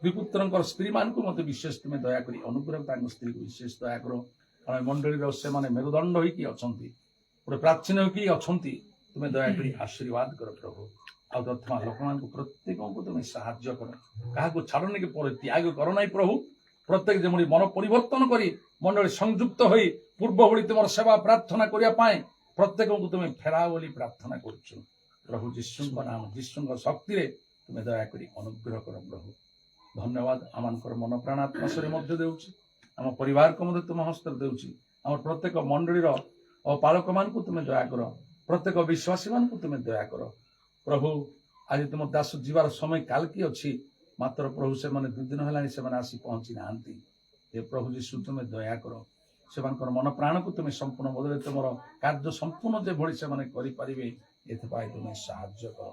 ଦୁଇ ପୁତ୍ରଙ୍କର ସ୍ତ୍ରୀ ମାନଙ୍କୁ ମଧ୍ୟ ବିଶେଷ ତୁମେ ଦୟା କରି ଅନୁଗ୍ରହ, ତାଙ୍କ ସ୍ତ୍ରୀକୁ ବିଶେଷ ଦୟା କର। କାରଣ ମଣ୍ଡଳୀର ସେମାନେ ମେରୁଦଣ୍ଡ ହୋଇକି ଅଛନ୍ତି, ଗୋଟେ ପ୍ରାଚୀନ ହୋଇକି ଅଛନ୍ତି, ତୁମେ ଦୟାକରି ଆଶୀର୍ବାଦ କର। ପ୍ରଭୁ ଆଉ ତଥା ଲୋକମାନଙ୍କୁ ପ୍ରତ୍ୟେକଙ୍କୁ ତୁମେ ସାହାଯ୍ୟ କର। କାହାକୁ ଛାଡ଼ନି କି ତ୍ୟାଗ କର ନାହିଁ। ପ୍ରଭୁ ପ୍ରତ୍ୟେକ ଯେଭଳି ମନ ପରିବର୍ତ୍ତନ କରି ମଣ୍ଡଳୀ ସଂଯୁକ୍ତ ହୋଇ ପୂର୍ବ ଭଳି ତୁମର ସେବା ପ୍ରାର୍ଥନା କରିବା ପାଇଁ ପ୍ରତ୍ୟେକଙ୍କୁ ତୁମେ ଫେରାଅ ବୋଲି ପ୍ରାର୍ଥନା କରୁଛୁ। ପ୍ରଭୁ ଯୀଶୁଙ୍କ ନାମ, ଯୀଶୁଙ୍କ ଶକ୍ତିରେ ତୁମେ ଦୟାକରି ଅନୁଗ୍ରହ କର। ପ୍ରଭୁ ଧନ୍ୟବାଦ। ଆମମାନଙ୍କର ମନ ପ୍ରାଣ ଆତ୍ମାଶରେ ମଧ୍ୟ ଦେଉଛି, ଆମ ପରିବାରକୁ ମଧ୍ୟ ତୁମ ହସ୍ତରେ ଦେଉଛି। ଆମର ପ୍ରତ୍ୟେକ ମଣ୍ଡଳୀର ପାଳକମାନଙ୍କୁ ତୁମେ ଦୟା କର, ପ୍ରତ୍ୟେକ ବିଶ୍ୱାସୀମାନଙ୍କୁ ତୁମେ ଦୟା କର। ପ୍ରଭୁ ଆଜି ତୁମ ଦାସ ଯିବାର ସମୟ କାଲକି ଅଛି, ମାତ୍ର ପ୍ରଭୁ ସେମାନେ 2 ଦିନ ହେଲାଣି ସେମାନେ ଆସି ପହଞ୍ଚି ନାହାନ୍ତି। ଏ ପ୍ରଭୁ ଯୀଶୁ ତୁମେ ଦୟା କର, ସେମାନଙ୍କର ମନ ପ୍ରାଣକୁ ତୁମେ ସମ୍ପୂର୍ଣ୍ଣ ବଦଳେ ତୁମର କାର୍ଯ୍ୟ ସମ୍ପୂର୍ଣ୍ଣ ଯେଭଳି ସେମାନେ କରିପାରିବେ, ଏଥିପାଇଁ ତୁମେ ସାହାଯ୍ୟ କର।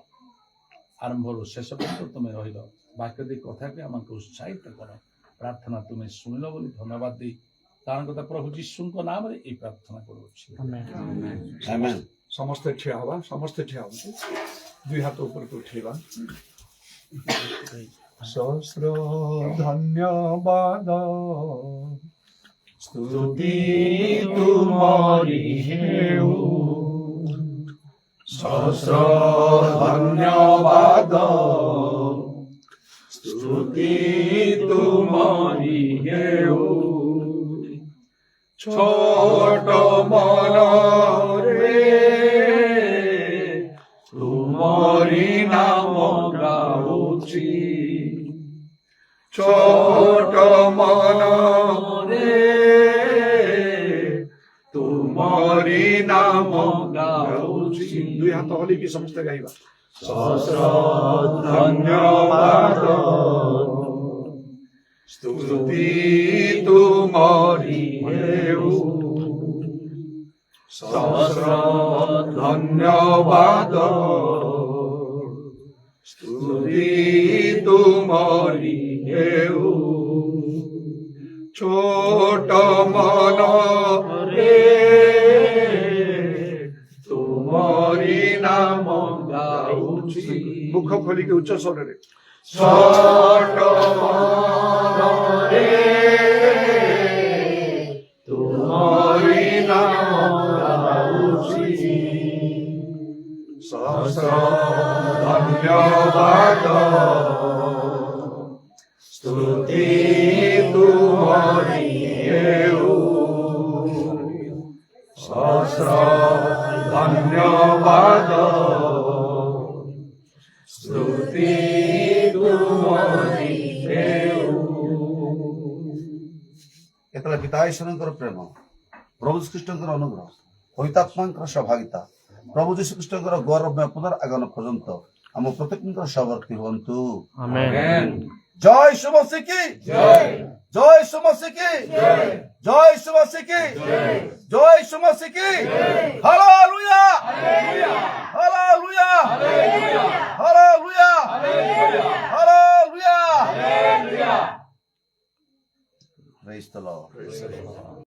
ଆରମ୍ଭରୁ ଶେଷ ପର୍ଯ୍ୟନ୍ତ ତୁମେ ରହିଲ, ବାକ୍ୟ ଦେଇ କଥାକୁ ଆମକୁ ଉତ୍ସାହିତ କର। ପ୍ରାର୍ଥନା ତୁମେ ଶୁଣିଲ ବୋଲି ଧନ୍ୟବାଦ ଦେଇ ତାଙ୍କ କଥା ପ୍ରଭୁ ଯୀଶୁଙ୍କ ନାମରେ ଏହି ପ୍ରାର୍ଥନା କରୁଅଛି। ସମସ୍ତେ ଠିଆ ହବା ସମସ୍ତେ ଠିଆ ହୁଅନ୍ତୁ ଦୁଇ ହାତ ଉପରକୁ ଉଠେଇବା ସହସ୍ର ଧନ୍ୟବାଦ ସ୍ତୁତି ତୁମରି ହେଉ ସହସ୍ର ଧନ୍ୟବାଦ ସ୍ତୁତି ତୁମରି ହେଉ ଛୋଟ ମନରେ ତୁମରି ନାମ ଗାଉଛି ଛୋଟ ମନରେ ତୁମରି ନାମ ଗାଉଛି ଦୁଇ ହାତ ହଲେଇକି ସମସ୍ତେ ଗାଇବା ସହସ୍ର ଧନ୍ୟବାଦ ସ୍ତୁତି ତୁମରି ହେଉ ସହସ୍ର ଧନ୍ୟବାଦ ସ୍ତୁତି ତୁମରି ହେଉ ଛୋଟ ମନରେ ତୁମରି ନାମ ଗାଉଛି ମୁଖ ଖୋଲିକି ଉଚ୍ଚ ସ୍ୱରରେ ଛୋଟ ମନରେ ତୁମରି ନାମ ଗାଉଛି ସହସ୍ର ଧନ୍ୟବାଦ ସ୍ତୁତି ତୁମରି ହେଉ ସହସ୍ର ଧନ୍ୟବାଦ ସ୍ତୁତି ତୁମରି ହେଉ ଯେତେବେଳେ ପିତା ଈଶ୍ୱରଙ୍କର ପ୍ରେମ ପ୍ରଭୁ ଶ୍ରୀକୃଷ୍ଣଙ୍କର ଅନୁଗ୍ରହ ପବିତ୍ରାତ୍ମାଙ୍କର ସହଭାଗିତା ପ୍ରଭୁ ଯୀଶୁଖ୍ରୀଷ୍ଟଙ୍କର ଗୌରବମୟ ପୁନରାଗମନ ପର୍ଯ୍ୟନ୍ତ ଆମ ପ୍ରତ୍ୟେକଙ୍କର ସହବର୍ତ୍ତୀ ହୁଅନ୍ତୁ ଜୟ ଯୀଶୁ ମସିହ କି ଜୟ ଯୀଶୁ ମସିହ କି ଜୟ ଯୀଶୁ ମସିହ କି ଜୟ ଯୀଶୁ ମସିହ କି ହାଲେଲୁୟା ହାଲେଲୁୟା ହାଲେଲୁୟା ହାଲେଲୁୟା ପ୍ରେଜ୍ ଦ ଲର୍ଡ